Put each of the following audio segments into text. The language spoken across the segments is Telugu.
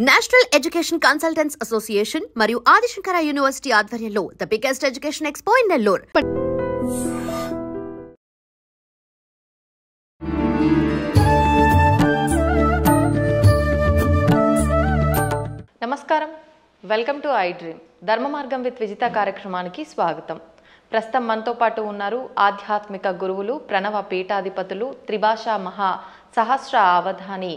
నేషనల్ ఎడ్యుకేషన్ కన్సల్టెంట్స్ అసోసియేషన్ మరియు ఆదిశంకర యూనివర్సిటీ ఆధ్వర్యంలో the biggest education expo in Nellore. నమస్కారం, వెల్కమ్ టు ఐ డ్రీమ్. ధర్మ మార్గం విత్ విజిత కార్యక్రమానికి స్వాగతం. ప్రస్తుతం మనతో పాటు ఉన్నారు ఆధ్యాత్మిక గురువులు, ప్రణవ పీఠాధిపతులు, త్రిభాషా మహా సహస్ర అవధాని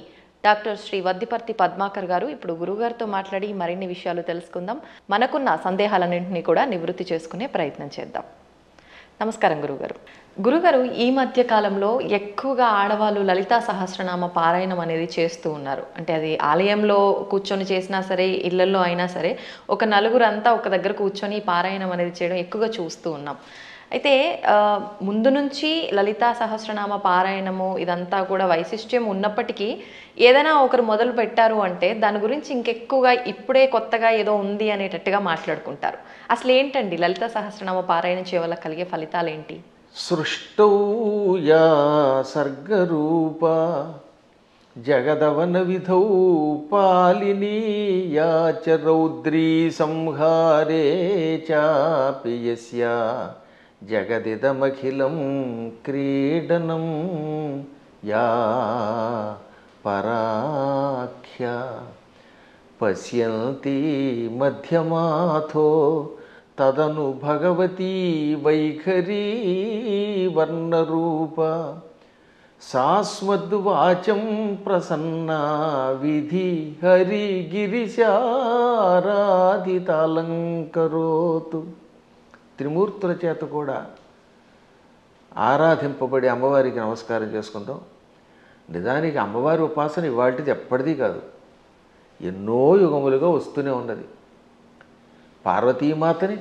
డాక్టర్ శ్రీ వద్దిపర్తి పద్మాకర్ గారు. ఇప్పుడు గురువుగారితో మాట్లాడి మరిన్ని విషయాలు తెలుసుకుందాం. మనకున్న సందేహాలన్నింటినీ కూడా నివృత్తి చేసుకునే ప్రయత్నం చేద్దాం. నమస్కారం గురుగారు. గురుగారు, ఈ మధ్య కాలంలో ఎక్కువగా ఆడవాళ్ళు లలితా సహస్రనామ పారాయణం అనేది చేస్తూ ఉన్నారు. అంటే అది ఆలయంలో కూర్చొని చేసినా సరే, ఇళ్లలో అయినా సరే, ఒక నలుగురు అంతా ఒక దగ్గర కూర్చొని పారాయణం అనేది చేయడం ఎక్కువగా చూస్తూ ఉన్నాం. అయితే ముందు నుంచి లలితా సహస్రనామ పారాయణము ఇదంతా కూడా వైశిష్ట్యం ఉన్నప్పటికీ ఏదైనా ఒకరు మొదలు పెట్టారు అంటే దాని గురించి ఇంకెక్కువగా ఇప్పుడే కొత్తగా ఏదో ఉంది అనేటట్టుగా మాట్లాడుకుంటారు. అసలు ఏంటండి లలితా సహస్రనామ పారాయణం చేయవల్ల కలిగే ఫలితాలు ఏంటి? సృష్టౌ యా సర్గరూప జగదవన విధౌ పాలినీ యా చ రౌద్రీ సంహారే చాపి యస్యా జగదిదమఖిలం క్రీడనం యా పరాఖ్య పశ్యంతి మధ్యమాథో తదను భగవతీ వైఖరీ వర్ణరూప శాశ్వద్వాచం ప్రసన్నా విధి హరిగిరిశారాధితాలంకరోతు. త్రిమూర్తుల చేత కూడా ఆరాధింపబడి అమ్మవారికి నమస్కారం చేసుకుందాం. నిజానికి అమ్మవారి ఉపాసన ఇవాటిది ఎప్పటిదీ కాదు, ఎన్నో యుగములుగా వస్తూనే ఉన్నది. పార్వతీమాతని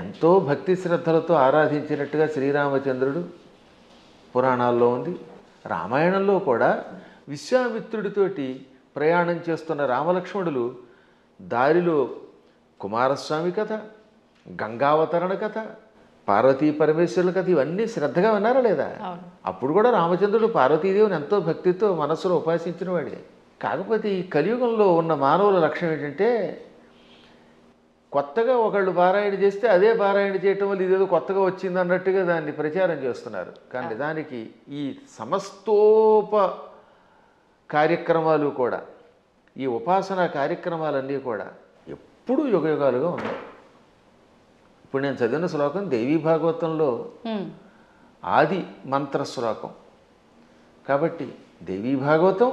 ఎంతో భక్తి శ్రద్ధలతో ఆరాధించినట్టుగా శ్రీరామచంద్రుడు పురాణాల్లో ఉంది. రామాయణంలో కూడా విశ్వామిత్రుడితోటి ప్రయాణం చేస్తున్న రామలక్ష్మణులు దారిలో కుమారస్వామి కథ, గంగావతరణ కథ, పార్వతీ పరమేశ్వరుల కథ ఇవన్నీ శ్రద్ధగా విన్నారా లేదా? అప్పుడు కూడా రామచంద్రుడు పార్వతీదేవిని ఎంతో భక్తితో మనస్సులో ఉపాసించిన వాడే. కాకపోతే ఈ కలియుగంలో ఉన్న మానవుల లక్ష్యం ఏంటంటే కొత్తగా ఒకళ్ళు పారాయణ చేస్తే అదే పారాయణ చేయటం వల్ల ఇదేదో కొత్తగా వచ్చింది అన్నట్టుగా దాన్ని ప్రచారం చేస్తున్నారు. కానీ నిజానికి ఈ సమస్తోప కార్యక్రమాలు కూడా, ఈ ఉపాసనా కార్యక్రమాలన్నీ కూడా ఎప్పుడూ యుగయుగాలుగా ఉన్నాయి. ఇప్పుడు నేను చదివిన శ్లోకం దేవీ భాగవతంలో ఆది మంత్ర శ్లోకం కాబట్టి దేవీ భాగవతం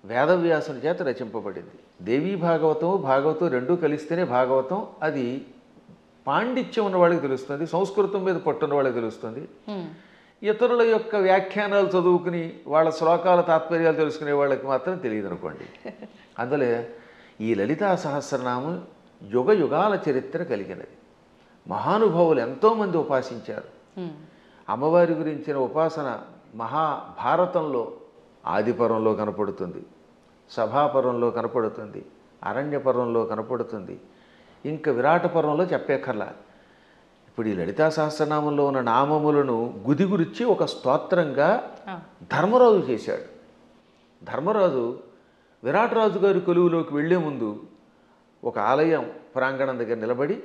వేదవ్యాసుని చేత రచింపబడింది. దేవీ భాగవతం రెండూ కలిస్తేనే భాగవతం. అది పాండిత్యం ఉన్న వాళ్ళకి తెలుస్తుంది, సంస్కృతం మీద పట్టున్న వాళ్ళకి తెలుస్తుంది. ఇతరుల యొక్క వ్యాఖ్యానాలు చదువుకుని వాళ్ళ శ్లోకాల తాత్పర్యాలు తెలుసుకునే వాళ్ళకి మాత్రం తెలియదు అనుకోండి. అందులో ఈ లలితా సహస్రనామం యుగ యుగాల చరిత్ర కలిగినది. మహానుభావులు ఎంతోమంది ఉపాసించారు. అమ్మవారి గురించిన ఉపాసన మహాభారతంలో ఆదిపర్వంలో కనపడుతుంది, సభాపర్వంలో కనపడుతుంది, అరణ్యపర్వంలో కనపడుతుంది, ఇంకా విరాట పర్వంలో చెప్పేకర్లా. ఇప్పుడు ఈ లలితా సహస్రనామంలో ఉన్న నామములను గుదిగురిచ్చి ఒక స్తోత్రంగా ధర్మరాజు చేశాడు. ధర్మరాజు విరాటరాజు గారి కొలువులోకి వెళ్లే ముందు ఒక ఆలయం ప్రాంగణం దగ్గర నిలబడి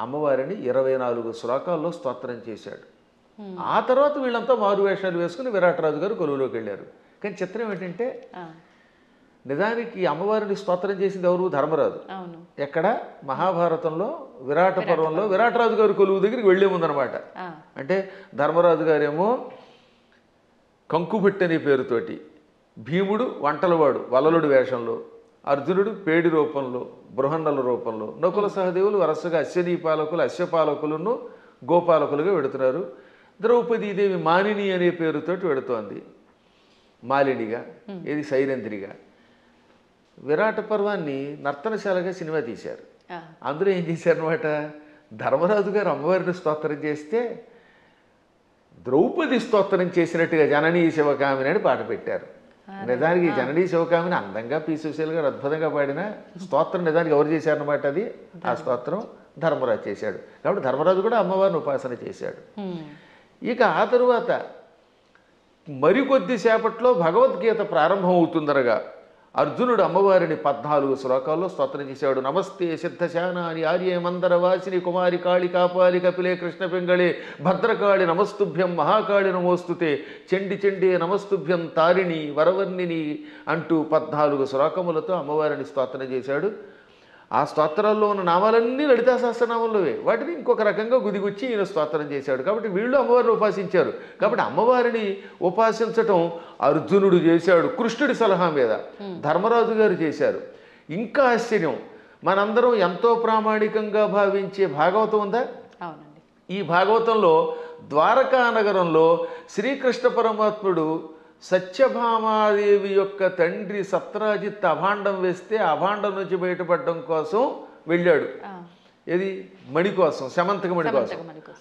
అమ్మవారిని 24 శ్లోకాల్లో స్తోత్రం చేశాడు. ఆ తర్వాత వీళ్ళంతా మారువేషాలు వేసుకుని విరాటరాజు గారు కొలువులోకి వెళ్ళారు. కానీ చిత్రం ఏంటంటే నిజానికి అమ్మవారిని స్తోత్రం చేసింది ఎవరు? ధర్మరాజు. ఎక్కడ? మహాభారతంలో విరాట పర్వంలో విరాటరాజు గారి కొలువు దగ్గరికి వెళ్లే ముందనమాట. అంటే ధర్మరాజు గారేమో కంకుభట్టి అనే పేరుతోటి, భీముడు వంటలవాడు వలలుడు వేషంలో, అర్జునుడు పేడి రూపంలో, బృహన్నల రూపంలో, నకుల సహదేవులు వరుసగా అశ్వనీ పాలకులు, అశ్వపాలకులను గోపాలకులుగా వెడుతున్నారు. ద్రౌపదీదేవి మానిని అనే పేరుతోటి వెడుతోంది, మాలినిగా, ఇది సైరంధ్రిగా. విరాట పర్వాన్ని నర్తనశాలగా సినిమా తీశారు. అందులో ఏం చేశారనమాట, ధర్మరాజు గారు అమ్మవారిని స్తోత్రం చేస్తే ద్రౌపది స్తోత్రం చేసినట్టుగా జననీ శివకామిని అని పాట పెట్టారు. నిజానికి జననీ శివకామిని అందంగా పీసుశీల గారు అద్భుతంగా పాడిన స్తోత్రం నిజానికి ఎవరు చేశారన్నమాట? అది ఆ స్తోత్రం ధర్మరాజు చేశాడు. కాబట్టి ధర్మరాజు కూడా అమ్మవారిని ఉపాసన చేశాడు. ఇక ఆ తరువాత మరికొద్ది సేపట్లో భగవద్గీత ప్రారంభమవుతుందనగా అర్జునుడు అమ్మవారిని 14 శ్లోకాల్లో స్తోత్రం చేశాడు. నమస్తే సిద్ధశానాని ఆర్యే మందర వాసిని కుమారి కాళి కాపాలి కపిలే కృష్ణ పింగళే భద్రకాళి నమస్తుభ్యం మహాకాళి నమోస్తుతే చండి చండి నమస్తుభ్యం తారిణి వరవర్ణిని అంటూ 14 శ్లోకములతో అమ్మవారిని స్తోత్రం చేశాడు. ఆ స్తోత్రాల్లో ఉన్న నామాలన్నీ లలితా సహస్రనామంలోవే. వాటిని ఇంకొక రకంగా గుదిగుచ్చి ఈయన స్తోత్రం చేశాడు. కాబట్టి వీళ్ళు అమ్మవారిని ఉపాసించారు. కాబట్టి అమ్మవారిని ఉపాసించటం అర్జునుడు చేశాడు కృష్ణుడి సలహా మీద, ధర్మరాజు గారు చేశారు. ఇంకా ఆశ్చర్యం, మనందరం ఎంతో ప్రామాణికంగా భావించే భాగవతం ఉందా? అవునండి. ఈ భాగవతంలో ద్వారకా నగరంలో శ్రీకృష్ణ పరమాత్ముడు సత్యభామాదేవి యొక్క తండ్రి సత్రాజిత్ అభాండం వేస్తే అభాండం నుంచి బయటపడడం కోసం వెళ్ళాడు. ఏది? మణి కోసం, శమంతక మణి కోసం.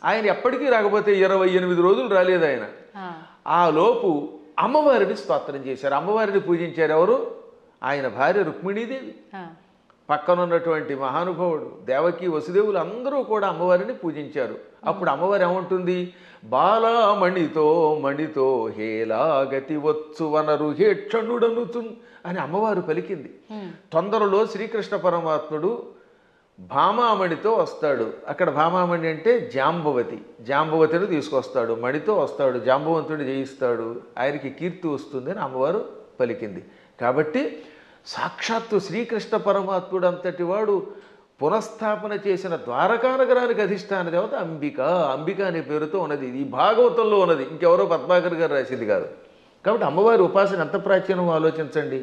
ఆయన ఎప్పటికీ రాకపోతే 28 రోజులు రాలేదు ఆయన. ఆ లోపు అమ్మవారిని స్తోత్రం చేశారు, అమ్మవారిని పూజించారు. ఎవరు? ఆయన భార్య రుక్మిణీదేవి, పక్కనున్నటువంటి మహానుభావుడు దేవకి వసుదేవులు అందరూ కూడా అమ్మవారిని పూజించారు. అప్పుడు అమ్మవారు ఏమంటుంది? బాలామణితో మణితో హేలాగతి వచ్చు వనరు హేక్షణుడనుతు అని అమ్మవారు పలికింది. తొందరలో శ్రీకృష్ణ పరమాత్ముడు భామామణితో వస్తాడు. అక్కడ భామామణి అంటే జాంబవతి, జాంబవతిని తీసుకొస్తాడు, మణితో వస్తాడు, జాంబవంతుడిని జయిస్తాడు, ఆయనకి కీర్తి వస్తుంది అని అమ్మవారు పలికింది. కాబట్టి సాక్షాత్తు శ్రీకృష్ణ పరమాత్ముడు అంతటి వాడు పునఃస్థాపన చేసిన ద్వారకా నగరానికి అధిష్టాన దేవత అంబిక. అంబిక అనే పేరుతో ఉన్నది. ఈ భాగవతంలో ఉన్నది, ఇంకెవరో పద్మాకర్ గారు రాసింది కాదు. కాబట్టి అమ్మవారి ఉపాసన ఎంత ప్రాచీనమో ఆలోచించండి.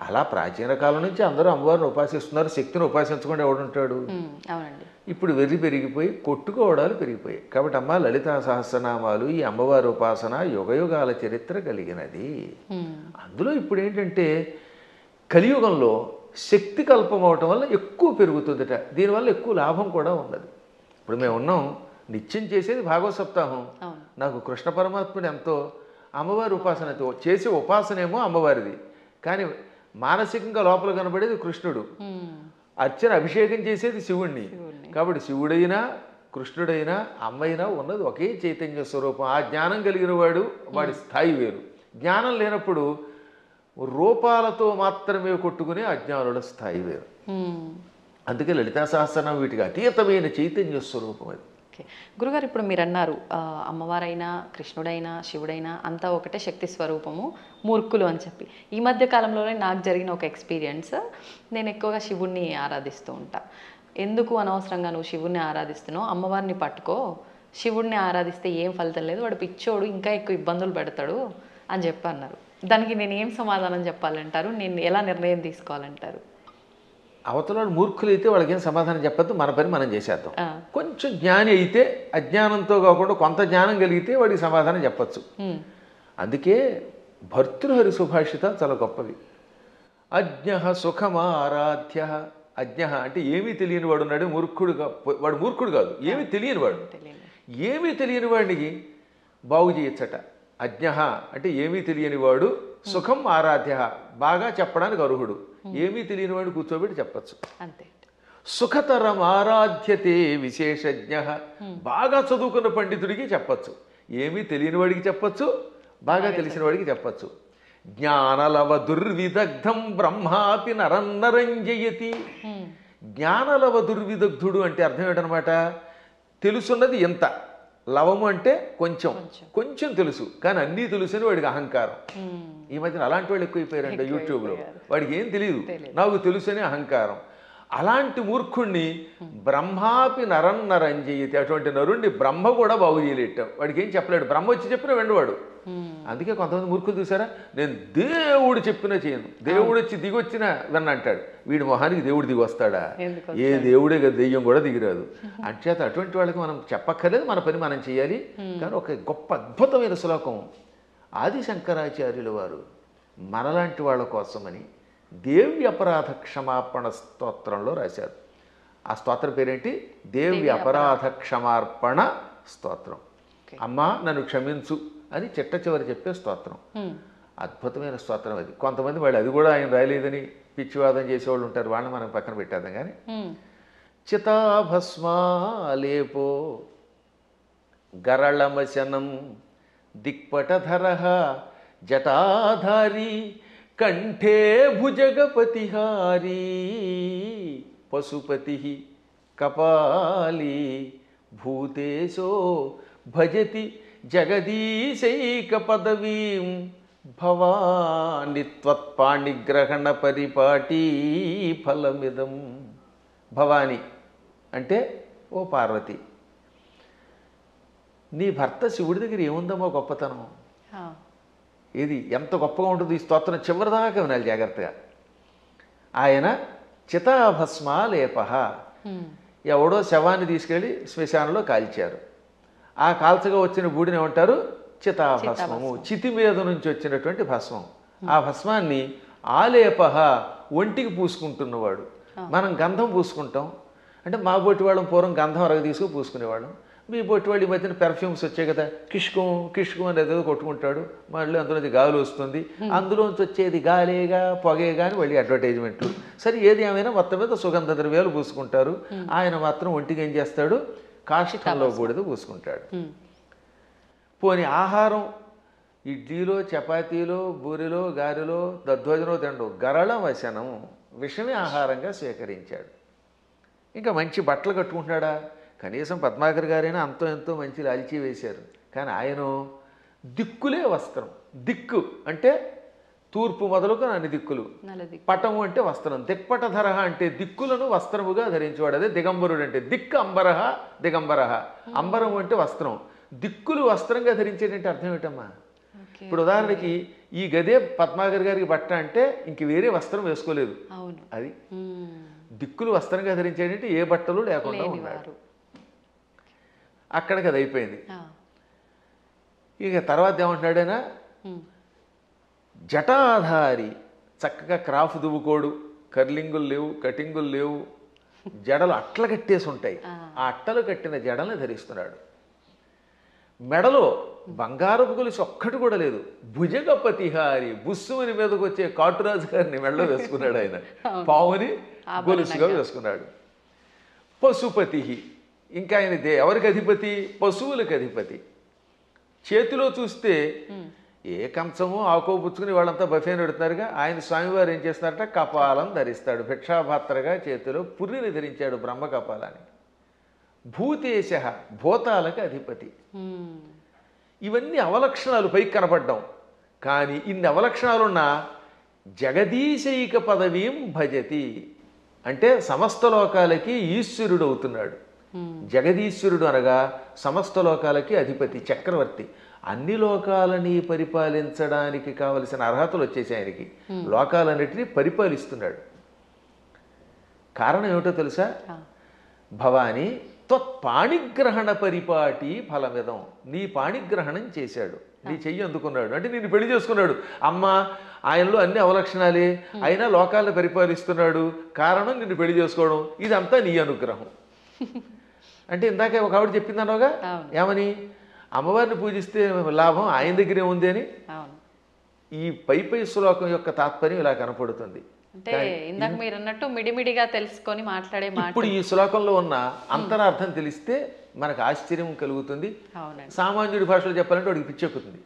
అలా ప్రాచీన కాలం నుంచి అందరూ అమ్మవారిని ఉపాసిస్తున్నారు. శక్తిని ఉపాసించకుండా ఎవడుంటాడు? ఇప్పుడు వెర్రి పెరిగిపోయి కొట్టుకోవడాలు పెరిగిపోయాయి. కాబట్టి అమ్మ లలితా సహస్రనామాలు, ఈ అమ్మవారి ఉపాసన యుగయుగాల చరిత్ర కలిగినది. అందులో ఇప్పుడు ఏంటంటే కలియుగంలో శక్తి కల్పం అవటం వల్ల ఎక్కువ పెరుగుతుందట. దీనివల్ల ఎక్కువ లాభం కూడా ఉన్నది. ఇప్పుడు మేము ఉన్నాం, నిత్యం చేసేది భాగవత సప్తాహం. నాకు కృష్ణ పరమాత్ముడు ఎంతో అమ్మవారి ఉపాసనతో చేసే ఉపాసనేమో అమ్మవారిది, కానీ మానసికంగా లోపల కనబడేది కృష్ణుడు. అర్చన అభిషేకం చేసేది శివుణ్ణి. కాబట్టి శివుడైనా కృష్ణుడైనా అమ్మైనా ఉన్నది ఒకే చైతన్య స్వరూపం. ఆ జ్ఞానం కలిగిన వాడు, వాడి స్థాయి వేరు. జ్ఞానం లేనప్పుడు రూపాలతో మాత్రమే కొట్టుకునే అజ్ఞానుల స్థాయి వేరు. అందుకే లలితా సహస్రనామం వీటికి అతీతమైన చైతన్య స్వరూపం అది. గురుగారు, ఇప్పుడు మీరు అన్నారు అమ్మవారైనా కృష్ణుడైనా శివుడైనా అంతా ఒకటే శక్తి స్వరూపము, మూర్ఖులు అని చెప్పి. ఈ మధ్య కాలంలోనే నాకు జరిగిన ఒక ఎక్స్పీరియన్స్, నేను ఎక్కువగా శివుణ్ణి ఆరాధిస్తూ ఉంటా. ఎందుకు అనవసరంగా నువ్వు శివుణ్ణి ఆరాధిస్తున్నావు, అమ్మవారిని పట్టుకో, శివుణ్ణి ఆరాధిస్తే ఏం ఫలితం లేదు, వాడు పిచ్చోడు, ఇంకా ఎక్కువ ఇబ్బందులు పెడతాడు అని చెప్పి అన్నారు. దానికి నేను ఏం సమాధానం చెప్పాలంటారు? నేను ఎలా నిర్ణయం తీసుకోవాలంటారు? అవతల మూర్ఖులు అయితే వాళ్ళకి ఏం సమాధానం చెప్పద్దు, మన పని మనం చేసేద్దాం. కొంచెం జ్ఞాని అయితే అజ్ఞానంతో కాకుండా కొంత జ్ఞానం కలిగితే వాడికి సమాధానం చెప్పచ్చు. అందుకే భర్తృహరి సుభాషితాలు చాలా గొప్పవి. అజ్ఞ సుఖమారాధ్య. అజ్ఞ అంటే ఏమీ తెలియని వాడు ఉన్నాడు, మూర్ఖుడుగా. వాడు మూర్ఖుడు కాదు, ఏమీ తెలియని వాడు. ఏమీ తెలియని వాడికి బాగు చేయొచ్చట. అజ్ఞ అంటే ఏమీ తెలియని వాడు, సుఖం ఆరాధ్య బాగా చెప్పడానికి అర్హుడు. ఏమీ తెలియని వాడు కూర్చోబెట్టి చెప్పచ్చు. అంతే. సుఖతరం ఆరాధ్యతే విశేషజ్ఞ. బాగా చదువుకున్న పండితుడికి చెప్పచ్చు, ఏమీ తెలియని వాడికి చెప్పచ్చు, బాగా తెలిసిన వాడికి చెప్పచ్చు. జ్ఞానలవ దుర్విదగ్ధం బ్రహ్మాపి నరన్నరంజయతి. జ్ఞానలవ దుర్విదగ్ధుడు అంటే అర్థం ఏంటనమాట? తెలుసున్నది ఎంత, లవము అంటే కొంచెం, కొంచెం తెలుసు కానీ అన్నీ తెలుసని వాడికి అహంకారం. ఈ మధ్యన అలాంటి వాళ్ళు ఎక్కువైపోయారంట యూట్యూబ్లో. వాడికి ఏం తెలియదు, నాకు తెలుసని అహంకారం. అలాంటి మూర్ఖుణ్ణి బ్రహ్మాపి నరన్నరంజయతి. అటువంటి నరుణ్ణి బ్రహ్మ కూడా బాగు చేయలేట. వాడికి ఏం చెప్పలేడు, బ్రహ్మ వచ్చి చెప్పినా వెండవాడు. అందుకే కొంతమంది మూర్ఖులు చూసారా, నేను దేవుడు చెప్పినా చేయను, దేవుడు వచ్చి దిగొచ్చినా విన్నంటాడు. వీడి మొహానికి దేవుడు దిగి వస్తాడా? ఏ దేవుడే కదా, దెయ్యం కూడా దిగిరాదు. అంచేత అటువంటి వాళ్ళకి మనం చెప్పక్కర్లేదు, మన పని మనం చేయాలి. కానీ ఒక గొప్ప అద్భుతమైన శ్లోకం ఆది శంకరాచార్యుల వారు మనలాంటి వాళ్ళ కోసమని దేవి అపరాధ క్షమాపణ స్తోత్రంలో రాశారు. ఆ స్తోత్రం పేరేంటి? దేవి అపరాధ క్షమార్పణ స్తోత్రం. అమ్మా నన్ను క్షమించు అని చిట్ట చివరి చెప్పే స్తోత్రం. అద్భుతమైన స్తోత్రం అది. కొంతమంది వాళ్ళు అది కూడా ఆయన రాయలేదని పిచ్చివాదం చేసేవాళ్ళు ఉంటారు, వాళ్ళని మనం పక్కన పెట్టేద్దాం. కానీ చితాభస్మాలేపో గరళమశనం దిక్పటధర జటాధారి కంఠే భుజగపతిహారీ పశుపతి కపాలీ భూతేశో భజతి జగదీశైక పదవీం భవాని త్వత్పాణిగ్రహణ పరిపాటీ ఫలమిదం. భవాని అంటే ఓ పార్వతి, నీ భర్త శివుడి దగ్గర ఏముందమ్మో గొప్పతనం. ఇది ఎంత గొప్పగా ఉంటుంది ఈ స్తోత్రం చివరిదాకా వినాలి జాగ్రత్తగా. ఆయన చితాభస్మాలేప, ఎవడో శవాన్ని తీసుకెళ్ళి శ్మశానంలో కాల్చారు. ఆ కాల్చగా వచ్చిన బూడిని ఏమంటారు? చితాభస్మము. చితి మీద నుంచి వచ్చినటువంటి భస్మం. ఆ భస్మాన్ని ఆలేప, ఒంటికి పూసుకుంటున్నవాడు. మనం గంధం పూసుకుంటాం అంటే మా బొట్టి వాళ్ళం పూర్వం గంధం అరగ తీసుకు పూసుకునేవాళ్ళం. మీ బొట్టి వాళ్ళు ఈ మధ్యన పెర్ఫ్యూమ్స్ వచ్చాయి కదా, కిష్కం కిష్కం అనేది ఏదో కొట్టుకుంటాడు, మళ్ళీ అందులోంచి గాలి వస్తుంది, అందులోంచి వచ్చేది గాలేగా పొగే కానీ మళ్ళీ అడ్వర్టైజ్మెంట్లు. సరే ఏది ఏమైనా మొత్తం మీద సుగంధ ద్రవ్యాలు పూసుకుంటారు. ఆయన మాత్రం ఒంటికి ఏం చేస్తాడు? కాష్టంలో బూడిద పూసుకుంటాడు. పోని ఆహారం ఇడ్లీలో చపాతీలో బూరిలో గారెలో దద్దోజనో తిండు గరళ వశనం విషమే ఆహారంగా స్వీకరించాడు. ఇంకా మంచి బట్టలు కట్టుకుంటున్నాడా? కనీసం పద్మాకర్ గారైనా అంతో ఎంతో మంచి లాల్చీ వేశారు. కానీ ఆయన దిక్కులే వస్త్రం. దిక్కు అంటే తూర్పు మొదలుకు అన్ని దిక్కులు. పటము అంటే వస్త్రం. దిక్పటధర అంటే దిక్కులను వస్త్రముగా ధరించేవాడు. అదే దిగంబరుడు అంటే. దిక్కు అంబరహ దిగంబరహ. అంబరం అంటే వస్త్రం. దిక్కులు వస్త్రంగా ధరించేటంటే అర్థం ఏంటమ్మా? ఇప్పుడు ఉదాహరణకి ఈ గదే పద్మాకర్ గారికి బట్ట అంటే ఇంక వేరే వస్త్రం వేసుకోలేదు. అది దిక్కులు వస్త్రంగా ధరించేటంటే ఏ బట్టలు లేకుండా ఉన్నాడు. అక్కడికి అది అయిపోయింది. ఇక తర్వాత ఏమంటున్నాడైనా? జటాధారి, చక్కగా క్రాఫ్ దువ్వుకోడు, కర్లింగులు లేవు, కటింగులు లేవు, జడలు అట్టలు కట్టేసి ఉంటాయి. ఆ అట్టలు కట్టిన జడల్ని ధరిస్తున్నాడు. మెడలో బంగారపు గొలుసు ఒక్కటి కూడా లేదు. భుజగపతిహారి, బుస్సుమని మీదకి వచ్చే కాటురాజు గారిని మెడలో వేసుకున్నాడు. ఆయన పావుని గొలుసుగా వేసుకున్నాడు. పశుపతి, ఇంకా ఆయన ఎవరికి అధిపతి? పశువులకు అధిపతి. చేతిలో చూస్తే ఏ కంచమో ఆకో పుచ్చుకుని వాళ్ళంతా బఫేని పెడుతున్నారుగా. ఆయన స్వామివారు ఏం చేస్తున్నారట? కపాలం ధరిస్తాడు. భిక్షాపాత్రగా చేతిలో పుర్రిని ధరించాడు, బ్రహ్మ కపాలాన్ని. భూతేశ, భూతాలకు అధిపతి. ఇవన్నీ అవలక్షణాలు పైకి కనపడ్డాం. కానీ ఇన్ని అవలక్షణాలున్న జగదీశైక పదవీం భజతి అంటే సమస్త లోకాలకి ఈశ్వరుడు అవుతున్నాడు. జగదీశ్వరుడు అనగా సమస్త లోకాలకి అధిపతి, చక్రవర్తి. అన్ని లోకాలని పరిపాలించడానికి కావలసిన అర్హతలు వచ్చేసాయి ఆయనకి. లోకాలన్నిటినీ పరిపాలిస్తున్నాడు. కారణం ఏమిటో తెలుసా? భవాని త్వత్పాణిగ్రహణ పరిపాటి ఫలమిదం. నీ పాణిగ్రహణం చేశాడు, నీ చెయ్యి అందుకున్నాడు అంటే నిన్ను పెళ్లి చేసుకున్నాడు. అమ్మ ఆయనలో అన్ని అవలక్షణాలే, అయినా లోకాలను పరిపాలిస్తున్నాడు. కారణం నిన్ను పెళ్లి చేసుకోవడం. ఇదంతా నీ అనుగ్రహం. అంటే ఇందాక ఒక ఆవిడ చెప్పిందనోగా, ఏమని? అమ్మవారిని పూజిస్తే లాభం ఆయన దగ్గరే ఉంది అని. ఈ పై శ్లోకం యొక్క తాత్పర్యం ఇలా కనపడుతుంది. అంటే ఇందాక మీరు అన్నట్టు మిడిమిడిగా తెలుసుకొని మాట్లాడే మాట. ఇప్పుడు ఈ శ్లోకంలో ఉన్న అంతరార్థం తెలిస్తే మనకు ఆశ్చర్యం కలుగుతుంది. సామాన్యుడి భాషలో చెప్పాలంటే వాడికి పిచ్చెక్కుతుంది.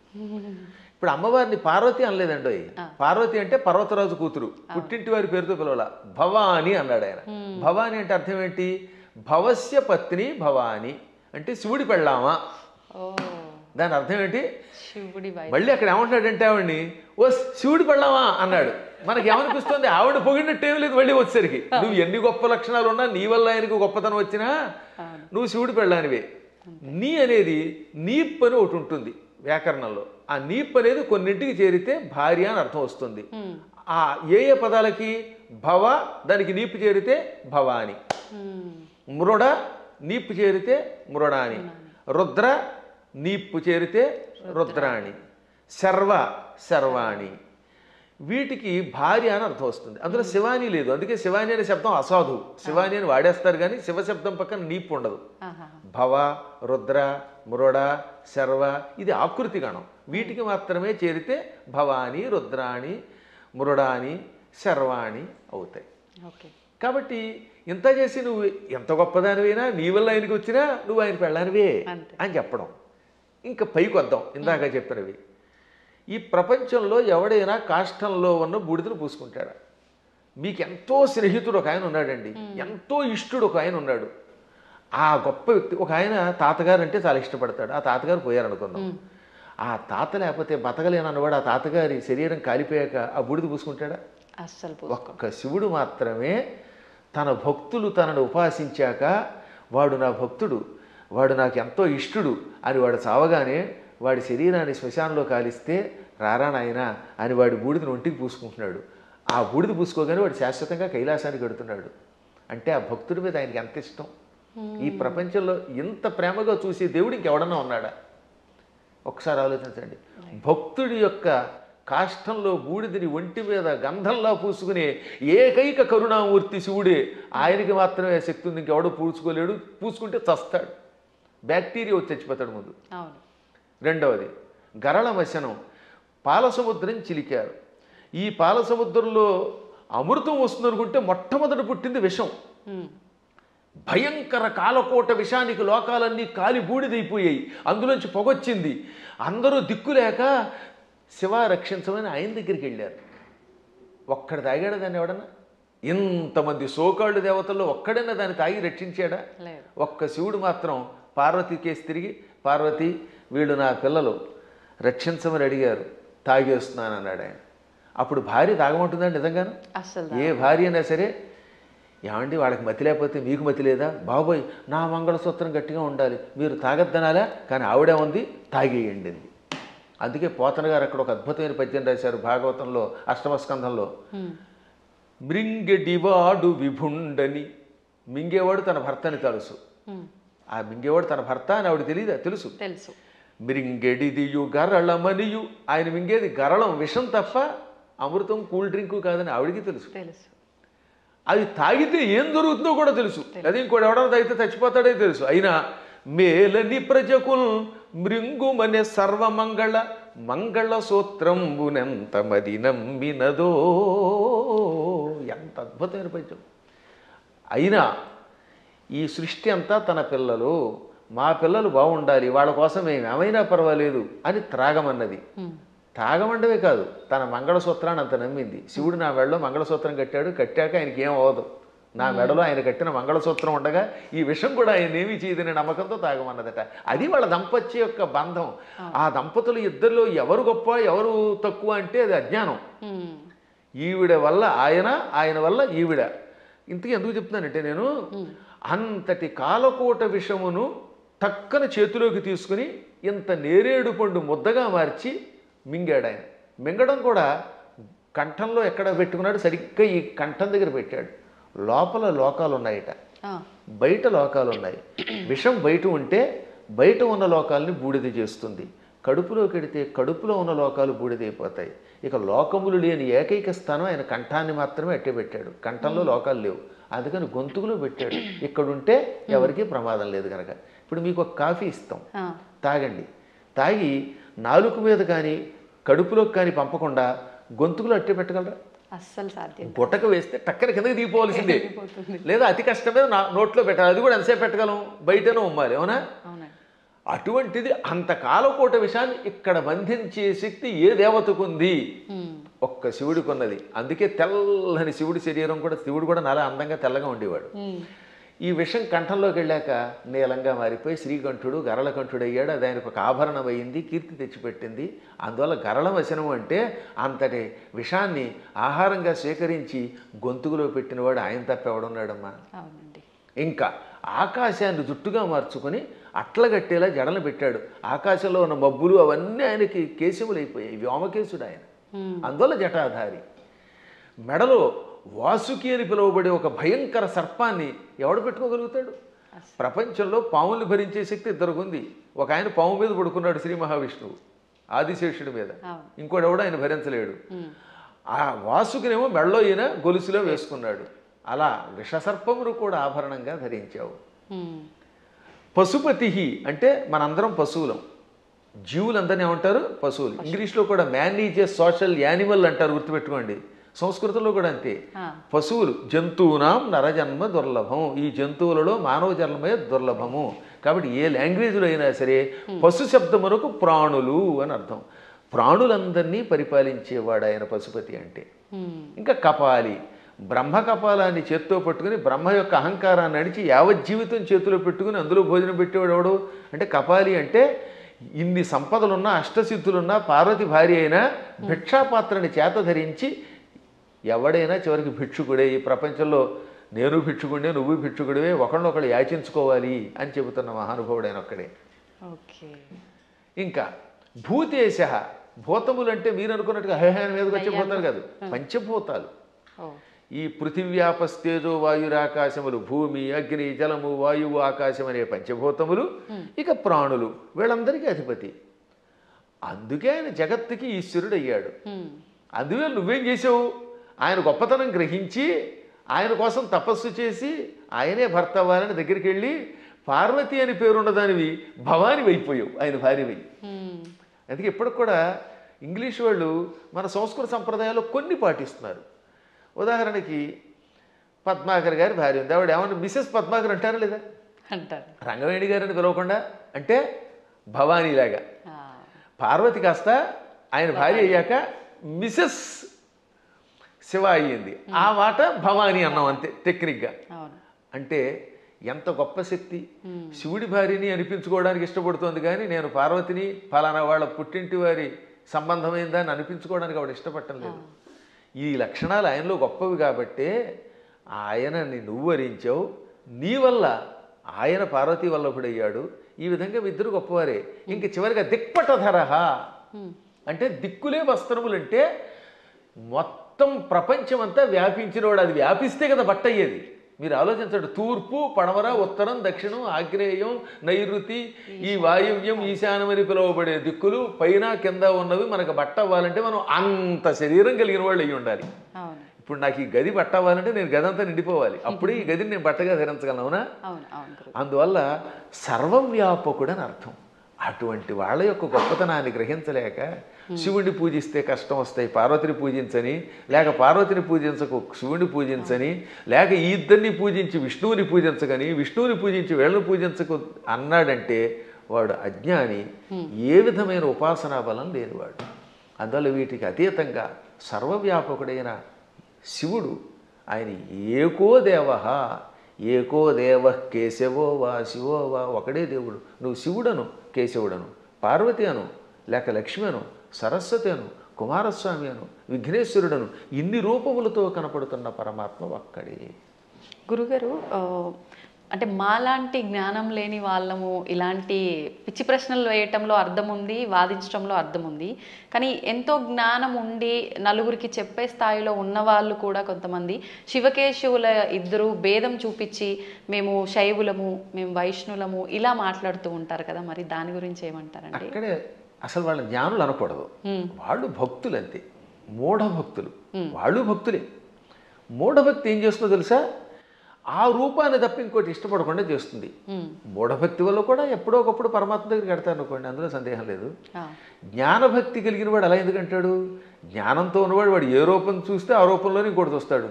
ఇప్పుడు అమ్మవారిని పార్వతి అనలేదండి. పార్వతి అంటే పర్వతరాజు కూతురు, పుట్టింటి వారి పేరుతో పిలవాల. భవాని అన్నాడు ఆయన. భవాని అంటే అర్థం ఏంటి? భవస్య పత్ని భవాని అంటే శివుడి పెళ్ళామా. దాని అర్థం ఏంటి? మళ్ళీ అక్కడ ఏమంటున్నాడంటే ఆవిడ్ని ఓ శివుడి పెళ్ళామా అన్నాడు. మనకి ఏమనిపిస్తుంది? ఆవిడ పొగిడినట్టేం లేదు. మళ్ళీ వచ్చేసరికి నువ్వు ఎన్ని గొప్ప లక్షణాలు ఉన్నా, నీ వల్ల ఆయనకు గొప్పతనం వచ్చినా నువ్వు శివుడి పెళ్ళానివే. నీ అనేది నీప్ అని ఒకటి ఉంటుంది వ్యాకరణంలో. ఆ నీప్ అనేది కొన్నింటికి చేరితే భార్య అని అర్థం వస్తుంది. ఆ ఏ ఏ పదాలకి? భవ దానికి నీపు చేరితే భవాని, మృడ నీపు చేరితే మృడాని, రుద్ర నీప్పు చేరితే రుద్రాణి, శర్వ శర్వాణి. వీటికి భార్య అని అర్థం వస్తుంది. అందులో శివాని లేదు. అందుకే శివాని అనే శబ్దం అసాధు. శివాని అని వాడేస్తారు కానీ శివశబ్దం పక్కన నీపు ఉండదు. భవ, రుద్ర, మృడ, శర్వ ఇది ఆకృతి గణం. వీటికి మాత్రమే చేరితే భవాని, రుద్రాణి, మృడాని, శర్వాణి అవుతాయి. కాబట్టి ఇంత చేసి నువ్వు ఎంత గొప్పదానివైనా, నీ వల్ల ఆయనకి వచ్చినా నువ్వు ఆయన పెళ్ళానివే అని చెప్పడం. ఇంకా పైకి వద్దాం. ఇందాక చెప్పినవి ఈ ప్రపంచంలో ఎవడైనా కాష్టంలో ఉన్న బూడిదను పూసుకుంటాడా? మీకు ఎంతో స్నేహితుడు ఒక ఆయన ఉన్నాడండి, ఎంతో ఇష్టుడు ఒక ఆయన ఉన్నాడు. ఆ గొప్ప వ్యక్తి ఒక ఆయన తాతగారు అంటే చాలా ఇష్టపడతాడు. ఆ తాతగారు పోయారనుకుందాం. ఆ తాత లేకపోతే బతకలేనన్నవాడు ఆ తాతగారి శరీరం కాలిపోయాక ఆ బూడిద పూసుకుంటాడా? అస్సలు ఒక్క శివుడు మాత్రమే తన భక్తులు తనను ఉపాసించాక వాడు నా భక్తుడు, వాడు నాకు ఎంతో ఇష్టుడు అని వాడు చావగానే వాడి శరీరాన్ని శ్మశానంలో కాలిస్తే రారా నాయనా అని వాడి బూడిదని ఒంటికి పూసుకుంటున్నాడు. ఆ బూడిద పూసుకోగానే వాడు శాశ్వతంగా కైలాసానికి వెడుతున్నాడు. అంటే ఆ భక్తుడి మీద ఆయనకి ఎంత ఇష్టం. ఈ ప్రపంచంలో ఇంత ప్రేమగా చూసే దేవుడు ఇంకెవడన్నా ఉన్నాడా? ఒకసారి ఆలోచించండి. భక్తుడి యొక్క కాష్టంలో బూడిదని ఒంటి మీద గంధంలా పూసుకునే ఏకైక కరుణామూర్తి శివుడే. ఆయనకి మాత్రమే శక్తి ఉంది, ఇంకెవడో పూసుకోలేడు. పూసుకుంటే చస్తాడు, బ్యాక్టీరియా వచ్చి చచ్చిపోతాడు ముందు. రెండవది గరళ మశనం. పాలసముద్రం చిలికారు. ఈ పాలసముద్రంలో అమృతం వస్తుందనుకుంటే మొట్టమొదటి పుట్టింది విషం. భయంకర కాలకోట విషానికి లోకాలన్నీ కాలి బూడిదైపోయాయి. అందులోంచి పొగొచ్చింది. అందరూ దిక్కులేక శివ రక్షించమని ఆయన దగ్గరికి వెళ్ళారు. ఒక్కడు తాగాడా దాన్ని ఎవడన్నా? ఇంతమంది సోకాళ్ళు దేవతల్లో ఒక్కడైనా దాన్ని తాగి రక్షించాడా? ఒక్క శివుడు మాత్రం పార్వతి కేసు తిరిగి, పార్వతి వీళ్ళు నా పిల్లలు రక్షించమని అడిగారు, తాగేస్తున్నాను అన్నాడు ఆయన. అప్పుడు భార్య తాగమంటుందండి నిజంగాను? ఏ భార్య అయినా సరే, ఏమండి వాళ్ళకి మతి లేకపోతే మీకు మతి లేదా? బాబోయ్ నా మంగళసూత్రం గట్టిగా ఉండాలి, మీరు తాగద్దనాలా? కానీ ఆవిడే ఉంది, తాగేయండి. అందుకే పోతన గారు అక్కడ ఒక అద్భుతమైన పద్యం రాశారు భాగవతంలో అష్టమ స్కంధంలో. మృంగెడివాడు విభుండని. మింగేవాడు తన భర్తని తెలుసు. ఆ మింగేవాడు తన భర్త అని ఆవిడ తెలియదా? తెలుసు. మృంగెడిదియు గరళమనియు. ఆయన మింగేది గరళం, విషం తప్ప అమృతం కూల్ డ్రింకు కాదని ఆవిడికి తెలుసు. అది తాగితే ఏం జరుగుతుందో కూడా తెలుసు. అది ఇంకోటి ఎవడన్నా తాగితే చచ్చిపోతాడే తెలుసు. అయినా మేలని ప్రజకుల్ మృంగుమనే సర్వమంగళ మంగళ సూత్రంబునెంత మది నమ్మినదో. ఎంత అద్భుతమైన పద్యం. అయినా ఈ సృష్టి అంతా తన పిల్లలు, మా పిల్లలు బాగుండాలి, వాళ్ళ కోసం ఏమైనా పర్వాలేదు అని త్రాగమన్నది. తాగమండవే కాదు, తన మంగళసూత్రాన్ని అంత నమ్మింది. శివుడు నా మెడలో మంగళసూత్రం కట్టాడు, కట్టాక ఆయనకి ఏం అవ్వదు. నా మెడలో ఆయన కట్టిన మంగళసూత్రం ఉండగా ఈ విషయం కూడా ఆయన ఏమీ చేయదనే నమ్మకంతో తాగమన్నదట. అది వాళ్ళ దంపత్య యొక్క బంధం. ఆ దంపతులు ఇద్దరిలో ఎవరు గొప్ప ఎవరు తక్కువ అంటే అది అజ్ఞానం. ఈవిడ వల్ల ఆయన, ఆయన వల్ల ఈవిడ. ఇంతకీ ఎందుకు చెప్తున్నానంటే నేను అంతటి కాలకోట విషమును టక్కన చేతిలోకి తీసుకుని ఇంత నేరేడు పండు ముద్దగా మార్చి మింగాడు ఆయన. మింగడం కూడా కంఠంలో ఎక్కడ పెట్టుకున్నాడు? సరిగ్గా ఈ కంఠం దగ్గర పెట్టాడు. లోపల లోకాలు ఉన్నాయట, బయట లోకాలు ఉన్నాయి. విషం బయట ఉంటే బయట ఉన్న లోకాలని బూడిద చేస్తుంది. కడుపులోకి వెడితే కడుపులో ఉన్న లోకాలు బూడిదైపోతాయి. ఇక లోకములు లేని ఏకైక స్థానం ఆయన కంఠాన్ని మాత్రమే అట్టే పెట్టాడు. కంఠంలో లోకాలు లేవు, అందుకని గొంతుకులో పెట్టాడు. ఇక్కడుంటే ఎవరికీ ప్రమాదం లేదు కనుక. ఇప్పుడు మీకు ఒక కాఫీ ఇస్తాం, తాగండి. తాగి నాలుక మీద కానీ కడుపులోకి కానీ పంపకుండా గొంతుకులో అట్టే పెట్టగలరా? అస్సలు సాధ్యం. గుట్టక వేస్తే టక్కన కిందకి దిగిపోవాల్సిందే, లేదా అతి కష్టమే నోట్లో పెట్టాలి. అది కూడా ఎంతసేపు పెట్టగలం? బయటనే ఉమ్మాలి, అవునా? అటువంటిది అంత కాలకోట విషయాన్ని ఇక్కడ బంధించే శక్తి ఏ దేవతకు ఉంది? ఒక్క శివుడికి ఉన్నది. అందుకే తెల్లని శివుడి శరీరం కూడా, శివుడు కూడా నాలా అందంగా తెల్లగా ఉండేవాడు. ఈ విషం కంఠంలోకి వెళ్ళాక నీలంగా మారిపోయి శ్రీకంఠుడు గరళకంఠుడు అయ్యాడు. అది ఆయనకు ఒక ఆభరణం అయింది, కీర్తి తెచ్చిపెట్టింది. అందువల్ల గరళ వచనం అంటే అంతటి విషాన్ని ఆహారంగా స్వీకరించి గొంతుకులో పెట్టినవాడు ఆయన తప్ప ఎవడున్నాడమ్మా? ఇంకా ఆకాశాన్ని జుట్టుగా మార్చుకొని అట్లగట్టేలా జడలు పెట్టాడు. ఆకాశంలో ఉన్న మబ్బులు అవన్నీ ఆయనకి కేశములైపోయాయి. వ్యోమకేశుడు ఆయన, అందువల్ల జటాధారి. మెడలో వాసుకి అని పిలువబడే ఒక భయంకర సర్పాన్ని ఎవడు పెట్టుకోగలుగుతాడు? ప్రపంచంలో పాముల్ని భరించే శక్తి ఇద్దరుకుంది. ఒక ఆయన పాము మీద పడుకున్నాడు, శ్రీ మహావిష్ణువు ఆదిశేషుడి మీద. ఇంకోటి ఎవడు ఆయన భరించలేడు. ఆ వాసుకినేమో మెడలో ఈయన గొలుసులో వేసుకున్నాడు. అలా విషసర్పమును కూడా ఆభరణంగా ధరించావు. పశుపతి అంటే మనందరం పశువులం. జీవులందరినీ ఏమంటారు? పశువులు. ఇంగ్లీష్లో కూడా man is a social animal అంటారు, గుర్తుపెట్టుకోండి. సంస్కృతంలో కూడా అంతే. పశువులు జంతువునాం నరజన్మ దుర్లభం. ఈ జంతువులలో మానవ జన్మే దుర్లభము. కాబట్టి ఏ లాంగ్వేజ్లో అయినా సరే పశు శబ్దమునకు ప్రాణులు అని అర్థం. ప్రాణులందరినీ పరిపాలించేవాడు ఆయన పశుపతి అంటే. ఇంకా కపాలి, బ్రహ్మ కపాలాన్ని చేత్తో పట్టుకుని బ్రహ్మ యొక్క అహంకారాన్ని నడిచి యావజ్జీవితం చేతిలో పెట్టుకుని అందులో భోజనం పెట్టేవాడు ఎవడు అంటే కపాలి. అంటే ఇన్ని సంపదలున్నా అష్టసిద్ధులున్నా పార్వతి భార్య అయినా భిక్షాపాత్రని చేత ధరించి ఎవడైనా చివరికి భిక్షుకుడే. ఈ ప్రపంచంలో నేను భిక్షుకుడే, నువ్వు భిక్షుకుడివే, ఒకళ్ళొకళ్ళు యాచించుకోవాలి అని చెబుతున్న మహానుభావుడైన ఒక్కడే. ఓకే. ఇంకా భూతేశ, భూతములంటే మీరు అనుకున్నట్టుగా హేహాన్ మీదకి వచ్చే భూతాలు కాదు, పంచభూతాలు. ఈ పృథివ్యాపస్తేజో వాయురాకాశములు, భూమి, అగ్ని, జలము, వాయువు, ఆకాశం అనే పంచభూతములు, ఇక ప్రాణులు, వీళ్ళందరికీ అధిపతి. అందుకే ఆయన జగత్తుకి ఈశ్వరుడు అయ్యాడు. అందువల్ల నువ్వేం చేసావు? ఆయన గొప్పతనం గ్రహించి ఆయన కోసం తపస్సు చేసి ఆయనే భర్త అవ్వాలని దగ్గరికి వెళ్ళి పార్వతి అని పేరున్నదానివి భవాని అయిపోయావు, ఆయన భార్యవి. అందుకే ఇప్పటికి కూడా ఇంగ్లీష్ వాళ్ళు మన సంస్కృత సంప్రదాయాల్లో కొన్ని పాటిస్తున్నారు. ఉదాహరణకి పద్మాకర్ గారి భార్య ఉంది, ఆవిడ ఏమన్నా మిసెస్ పద్మాకర్ అంటారా లేదా? అంటారు. రంగవేణి గారిని పిలవకుండా అంటే భవానీలాగా. పార్వతి కాస్త ఆయన భార్య అయ్యాక మిసెస్ శివ అయ్యింది, ఆ మాట భవానీ అన్నాం అంతే టెక్నిక్గా. అంటే ఎంత గొప్ప శక్తి! శివుడి భార్యని అనిపించుకోవడానికి ఇష్టపడుతోంది కానీ నేను పార్వతిని ఫలానా వాళ్ళ పుట్టింటి వారి సంబంధమైందని అనిపించుకోవడానికి ఆవిడ ఇష్టపడటం లేదు. ఈ లక్షణాలు ఆయనలో గొప్పవి కాబట్టే ఆయనని నువ్వు వరించావు, నీ వల్ల ఆయన పార్వతీ వల్లభుడయ్యాడు. ఈ విధంగా ఇద్దరు గొప్పవారే. ఇంక చివరిగా దిక్పటధరహ అంటే దిక్కులే వస్త్రములంటే మొత్తం ప్రపంచమంతా వ్యాపించినవాడు. అది వ్యాపిస్తే కదా బట్ట అయ్యేది. మీరు ఆలోచించండి, తూర్పు, పడమర, ఉత్తరం, దక్షిణం, ఆగ్నేయం, నైరుతి, ఈ వాయువ్యం, ఈశాన్యమని పిలువబడే దిక్కులు పైన కింద ఉన్నవి మనకు బట్ట అవ్వాలంటే మనం అంత శరీరం కలిగిన వాళ్ళు అయ్యి ఉండాలి. ఇప్పుడు నాకు ఈ గది బట్ట అవ్వాలంటే నేను గది అంతా నిండిపోవాలి, అప్పుడు ఈ గదిని నేను బట్టగా ధరించగలను. అవునా? అందువల్ల సర్వవ్యాపకుడని అర్థం. అటువంటి వాళ్ళ యొక్క గొప్పతనాన్ని గ్రహించలేక శివుడిని పూజిస్తే కష్టం వస్తాయి, పార్వతిని పూజించని, లేక పార్వతిని పూజించకు శివుడిని పూజించని, లేక ఈ ఇద్దరిని పూజించి విష్ణువుని పూజించగని, విష్ణువుని పూజించి వీళ్ళని పూజించకు అన్నాడంటే వాడు అజ్ఞాని, ఏ విధమైన ఉపాసనా బలం లేనివాడు. అందువల్ల వీటికి అతీతంగా సర్వవ్యాపకుడైన శివుడు ఆయన ఏకో దేవ, ఏకో దేవ కేశవో వా శివో వా, ఒకడే దేవుడు. నువ్వు శివుడను, కేశవుడను, పార్వతి అను, లేక లక్ష్మి అను, సరస్వతి అను, కుమారస్వామి అను, విఘ్నేశ్వరుడను, ఇన్ని రూపములతో కనపడుతున్న పరమాత్మ ఒక్కడే. గురుగారు, అంటే మాలాంటి జ్ఞానం లేని వాళ్ళము ఇలాంటి పిచ్చి ప్రశ్నలు వేయటంలో అర్థం ఉంది, వాదించడంలో అర్థం ఉంది. కానీ ఎంతో జ్ఞానం ఉండి నలుగురికి చెప్పే స్థాయిలో ఉన్నవాళ్ళు కూడా కొంతమంది శివకేశవుల ఇద్దరు భేదం చూపించి మేము శైవులము, మేము వైష్ణులము ఇలా మాట్లాడుతూ ఉంటారు కదా, మరి దాని గురించి ఏమంటారండి? అక్కడే అసలు వాళ్ళ జ్ఞానులు అనకూడదు, వాళ్ళు భక్తులు అంతే, మూఢభక్తులు. వాళ్ళు భక్తులే. మూఢభక్తి ఏం చేస్తుందో తెలుసా? ఆ రూపాన్ని తప్ప ఇంకోటి ఇష్టపడకుండా చేస్తుంది. మూఢభక్తి వల్ల కూడా ఎప్పుడో ఒకప్పుడు పరమాత్మ దగ్గరికి కడతారు అనుకోండి, అందులో సందేహం లేదు. జ్ఞానభక్తి కలిగిన వాడు అలా ఎందుకంటాడు? జ్ఞానంతో ఉన్నవాడు వాడు ఏ రూపం చూస్తే ఆ రూపంలోనే ఇంకోటి వస్తాడు.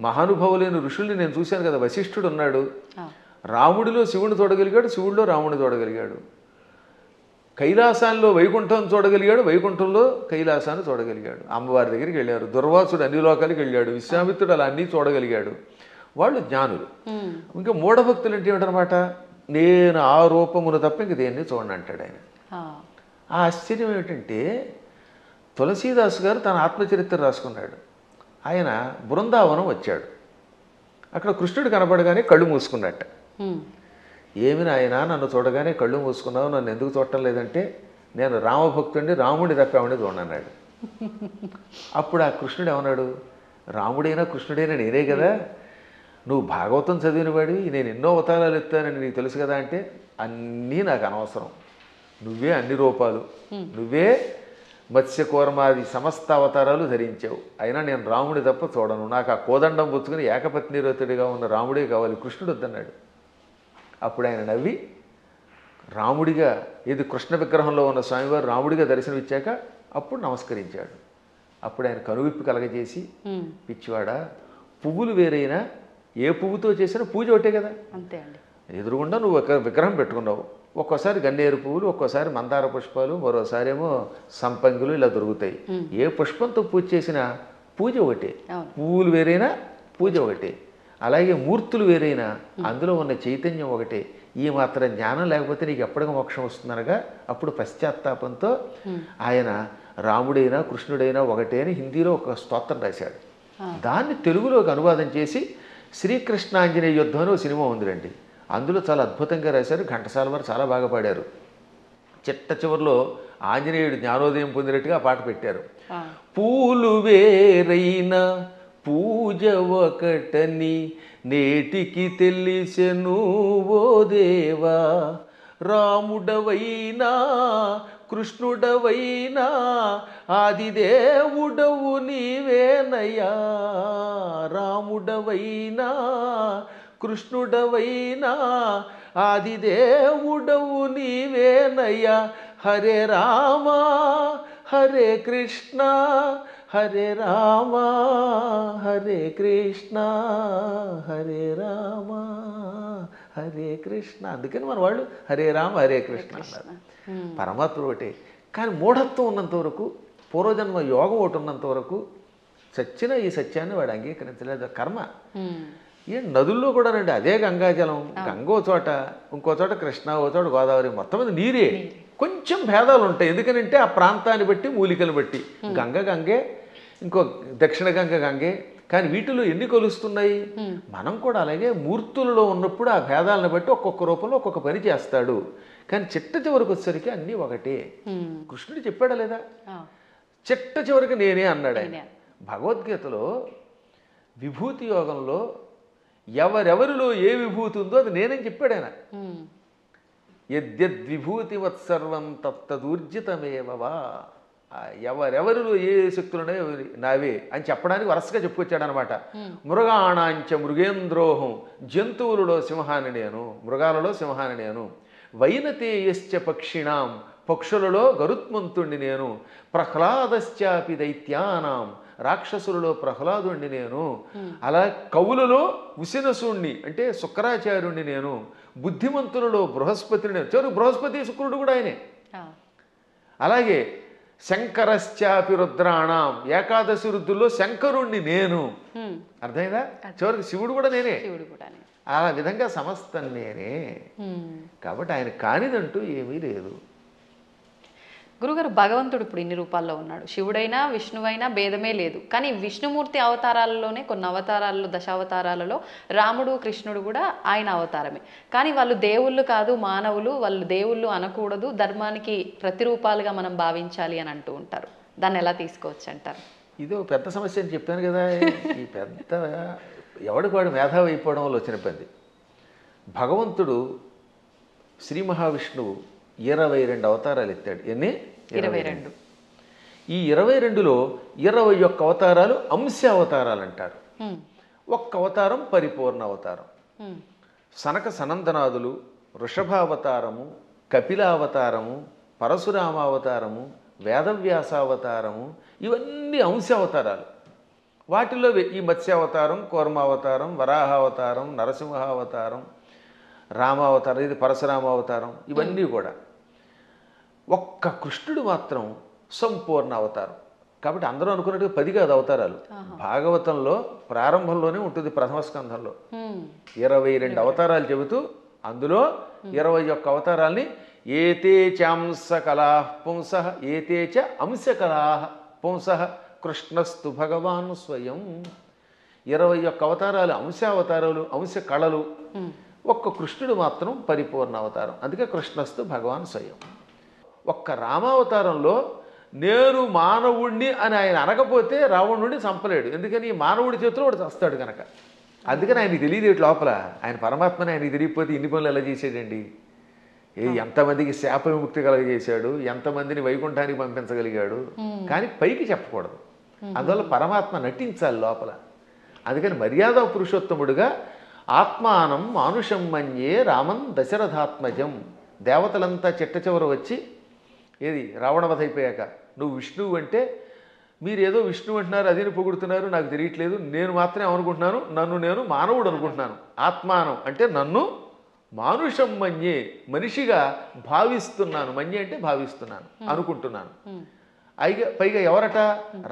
మహానుభావులైన ఋషుల్ని నేను చూశాను కదా, వశిష్ఠుడు ఉన్నాడు, రాముడిలో శివుని చూడగలిగాడు, శివుడిలో రాముడిని చూడగలిగాడు. కైలాసాల్లో వైకుంఠం చూడగలిగాడు, వైకుంఠంలో కైలాసాన్ని చూడగలిగాడు. అమ్మవారి దగ్గరికి వెళ్ళారు. దుర్వాసుడు అన్ని లోకాలకి వెళ్ళాడు, విశ్వామిత్రుడు అలా అన్నీ చూడగలిగాడు. వాళ్ళు జ్ఞానులు. ఇంకా మూఢభక్తులు అంటే ఏమిటనమాట? నేను ఆ రూపమును తప్ప ఇంక దేన్ని చూడండి అంటాడు ఆయన. ఆ ఆశ్చర్యం ఏమిటంటే తులసీదాసు గారు తన ఆత్మచరిత్ర రాసుకున్నాడు. ఆయన బృందావనం వచ్చాడు. అక్కడ కృష్ణుడు కనపడగానే కళ్ళు మూసుకున్నట్ట. ఏమి నాయన నన్ను చూడగానే కళ్ళు మూసుకున్నావు, నన్ను ఎందుకు చూడటం లేదంటే నేను రామభక్తుడిని, రాముడి తప్పేవాడిని చూడన్నాడు. అప్పుడు ఆ కృష్ణుడు ఏమన్నాడు? రాముడైనా కృష్ణుడైనా నేనే కదా, నువ్వు భాగవతం చదివినవాడివి, నేను ఎన్నో అవతారాలు ఎత్తానని నీకు తెలుసు కదా అంటే అన్నీ నాకు అనవసరం, నువ్వే అన్ని రూపాలు, నువ్వే మత్స్యకూర్మాది సమస్త అవతారాలు ధరించావు, అయినా నేను రాముడి తప్ప చూడను, నాకు ఆ కోదండం పుచ్చుకుని ఏకపత్నిరతుడిగా ఉన్న రాముడే కావాలి, కృష్ణుడు వద్దన్నాడు. అప్పుడు ఆయన నవ్వి రాముడిగా, ఇది కృష్ణ విగ్రహంలో ఉన్న స్వామివారు రాముడిగా దర్శనమిచ్చాక అప్పుడు నమస్కరించాడు. అప్పుడు ఆయన కనువిప్పి కలగజేసి, పిచ్చివాడా, పువ్వులు వేరైనా ఏ పువ్వుతో చేసినా పూజ ఒకటే కదా, అంతే అండి. ఎదురుగుండా నువ్వు ఒక విగ్రహం పెట్టుకున్నావు, ఒక్కోసారి గన్నేరు పువ్వులు, ఒక్కోసారి మందార పుష్పాలు, మరోసారి ఏమో సంపంగులు ఇలా దొరుకుతాయి. ఏ పుష్పంతో పూజ చేసినా పూజ ఒకటే, పువ్వులు వేరైనా పూజ ఒకటే. అలాగే మూర్తులు వేరైనా అందులో ఉన్న చైతన్యం ఒకటే. ఈ మాత్రం జ్ఞానం లేకపోతే నీకు ఎప్పటికీ మోక్షం వస్తుందనగా అప్పుడు పశ్చాత్తాపంతో ఆయన రాముడైనా కృష్ణుడైనా ఒకటే అని హిందీలో ఒక స్తోత్రం రాశాడు. దాన్ని తెలుగులోకి అనువాదం చేసి శ్రీకృష్ణాంజనేయ యుద్ధం అని ఒక సినిమా ఉందిరండి. అందులో చాలా అద్భుతంగా రాశారు. ఘంటసాల వారు చాలా బాగా పాడారు. చిట్ట చివరిలో ఆంజనేయుడు జ్ఞానోదయం పొందినట్టుగా ఆ పాట పెట్టారు. పూలు వేరైనా పూజ ఒకటని నేటికి తెలిసెను ఓ దేవా, రాముడవైనా కృష్ణుడవైనా ఆదిదేవుడవు నీవేనయ్యా, రాముడవైనా కృష్ణుడవైనా ఆదిదేవుడవు నీవేనయ్యా. హరే రామ హరే కృష్ణ హరే రామ హరే కృష్ణ హరే రామ హరే కృష్ణ. అందుకని మన వాళ్ళు హరే రామ హరే కృష్ణ అన్నారు. పరమాత్ముడు ఒకటే. కానీ మూఢత్వం ఉన్నంత వరకు, పూర్వజన్మ యోగం ఒకటి ఉన్నంత వరకు చచ్చిన ఈ సత్యాన్ని వాడు అంగీకరించలేదు. కర్మ. ఏ నదుల్లో కూడా రండి, అదే గంగాజలం, గంగ ఓ చోట, ఇంకో చోట కృష్ణ, ఓ చోట గోదావరి, మొత్తం మీద నీరే. కొంచెం భేదాలు ఉంటాయి. ఎందుకనంటే ఆ ప్రాంతాన్ని బట్టి, మూలికలు బట్టి. గంగ గంగే, ఇంకో దక్షిణ గంగ గంగే. కానీ వీటిలో ఎన్ని కొలుస్తున్నాయి? మనం కూడా అలాగే మూర్తులలో ఉన్నప్పుడు ఆ భేదాలను బట్టి ఒక్కొక్క రూపంలో ఒక్కొక్క పని చేస్తాడు. కానీ చిట్ట చివరికి వచ్చేసరికి అన్నీ ఒకటే. కృష్ణుడు చెప్పాడా లేదా? చిట్ట చివరికి నేనే అన్నాడు ఆయన. భగవద్గీతలో విభూతి యోగంలో ఎవరెవరిలో ఏ విభూతి ఉందో అది నేనేం చెప్పాడు ఆయన. యద్యద్విభూతివత్సర్వం తత్తదూర్జితమేవవా. ఎవరెవరిలో ఏ శక్తులునే నావే అని చెప్పడానికి వరుసగా చెప్పుకొచ్చాడు అనమాట. మృగాణాంచ మృగేంద్రోహం, జంతువులలో సింహాన్ని నేను, మృగాలలో సింహాన్ని నేను. వైనతేయశ్చ పక్షిణాం, పక్షులలో గరుత్మంతుణ్ణి నేను. ప్రహ్లాదశ్చాపి దైత్యానాం, రాక్షసులలో ప్రహ్లాదుణ్ణి నేను. అలా కవులలో ఉసినసుణ్ణి అంటే శుక్రాచార్యుణ్ణి నేను. బుద్ధిమంతులలో బృహస్పతిని నేను. చివరికి బృహస్పతి శుక్రుడు కూడా ఆయనే. అలాగే శంకరశ్చాపి రుద్రాణం, ఏకాదశి రుద్రుల్లో శంకరుణ్ణి నేను. అర్థమైందా? చివరికి శివుడు కూడా నేనే. ఆ విధంగా సమస్తం నేనే. కాబట్టి ఆయన కానిదంటూ ఏమీ లేదు. గురుగారు, భగవంతుడు ఇప్పుడు ఇన్ని రూపాల్లో ఉన్నాడు. శివుడైనా విష్ణువైనా భేదమే లేదు. కానీ విష్ణుమూర్తి అవతారాలలోనే, కొన్ని అవతారాలలో, దశావతారాలలో రాముడు కృష్ణుడు కూడా ఆయన అవతారమే. కానీ వాళ్ళు దేవుళ్ళు కాదు, మానవులు. వాళ్ళు దేవుళ్ళు అనకూడదు, ధర్మానికి ప్రతిరూపాలుగా మనం భావించాలి అని అంటూ ఉంటారు. దాన్ని ఎలా తీసుకోవచ్చు అంటారు? ఇదో పెద్ద సమస్య అని చెప్పాను కదా. ఈ పెద్ద ఎవడికి వాడు మేధావి అయిపోవడం వల్ల వచ్చిన పెద్ద. భగవంతుడు శ్రీ మహావిష్ణువు 22 అవతారాలు ఎత్తాడు. ఎన్ని? 22. ఈ 22లో 21 అవతారాలు అంశ అవతారాలు అంటారు. ఒక్క అవతారం పరిపూర్ణ అవతారం. సనక సనందనాదులు, వృషభావతారము, కపిలావతారము, పరశురామావతారము, వేదవ్యాసావతారము, ఇవన్నీ అంశ అవతారాలు. వాటిలో ఈ మత్స్యావతారం, కూర్మావతారం, వరాహావతారం, నరసింహావతారం, రామావతారం, ఇది పరశురామావతారం, ఇవన్నీ కూడా. ఒక్క కృష్ణుడు మాత్రం సంపూర్ణ అవతారం. కాబట్టి అందరూ అనుకున్నట్టుగా 10 కాదు అవతారాలు. భాగవతంలో ప్రారంభంలోనే ఉంటుంది, ప్రథమ స్కంధంలో 22 అవతారాలు చెబుతూ అందులో 21 అవతారాల్ని ఏతే చాంస కళా పుంస ఏతే చ అంశ కళా పుంస కృష్ణస్తు భగవాన్ స్వయం. 21 అవతారాలు అంశావతారాలు, అంశ కళలు. ఒక్క కృష్ణుడు మాత్రం పరిపూర్ణ అవతారం. అందుకే కృష్ణస్తు భగవాన్ స్వయం. ఒక్క రామావతారంలో నేను మానవుణ్ణి అని ఆయన అనకపోతే రావణుడిని చంపలేడు. ఎందుకని మానవుడి చేతిలో వాడు చస్తాడు కనుక. అందుకని ఆయనకి తెలియదు లోపల. ఆయన పరమాత్మని ఆయనకి తెలియకపోతే ఇన్ని పనులు ఎలా చేసాడండి? ఎంతమందికి శాప విముక్తి కలగజేశాడు, ఎంతమందిని వైకుంఠానికి పంపించగలిగాడు. కానీ పైకి చెప్పకూడదు. అందువల్ల పరమాత్మ నటించాలి లోపల. అందుకని మర్యాద పురుషోత్తముడుగా ఆత్మానం మానుషం మన్యే రామం దశరథాత్మజం. దేవతలంతా చిట్ట చివర వచ్చి, ఏది రావణవధ అయిపోయాక, నువ్వు విష్ణువు అంటే మీరు ఏదో విష్ణువు అంటున్నారు, అదిని పొగుడుతున్నారు, నాకు తెలియట్లేదు, నేను మాత్రమే అనుకుంటున్నాను, నన్ను నేను మానవుడు అనుకుంటున్నాను. ఆత్మానం అంటే నన్ను మానుషం మన్యే, మనిషిగా భావిస్తున్నాను. మన్యే అంటే భావిస్తున్నాను, అనుకుంటున్నాను. పైగా ఎవరట?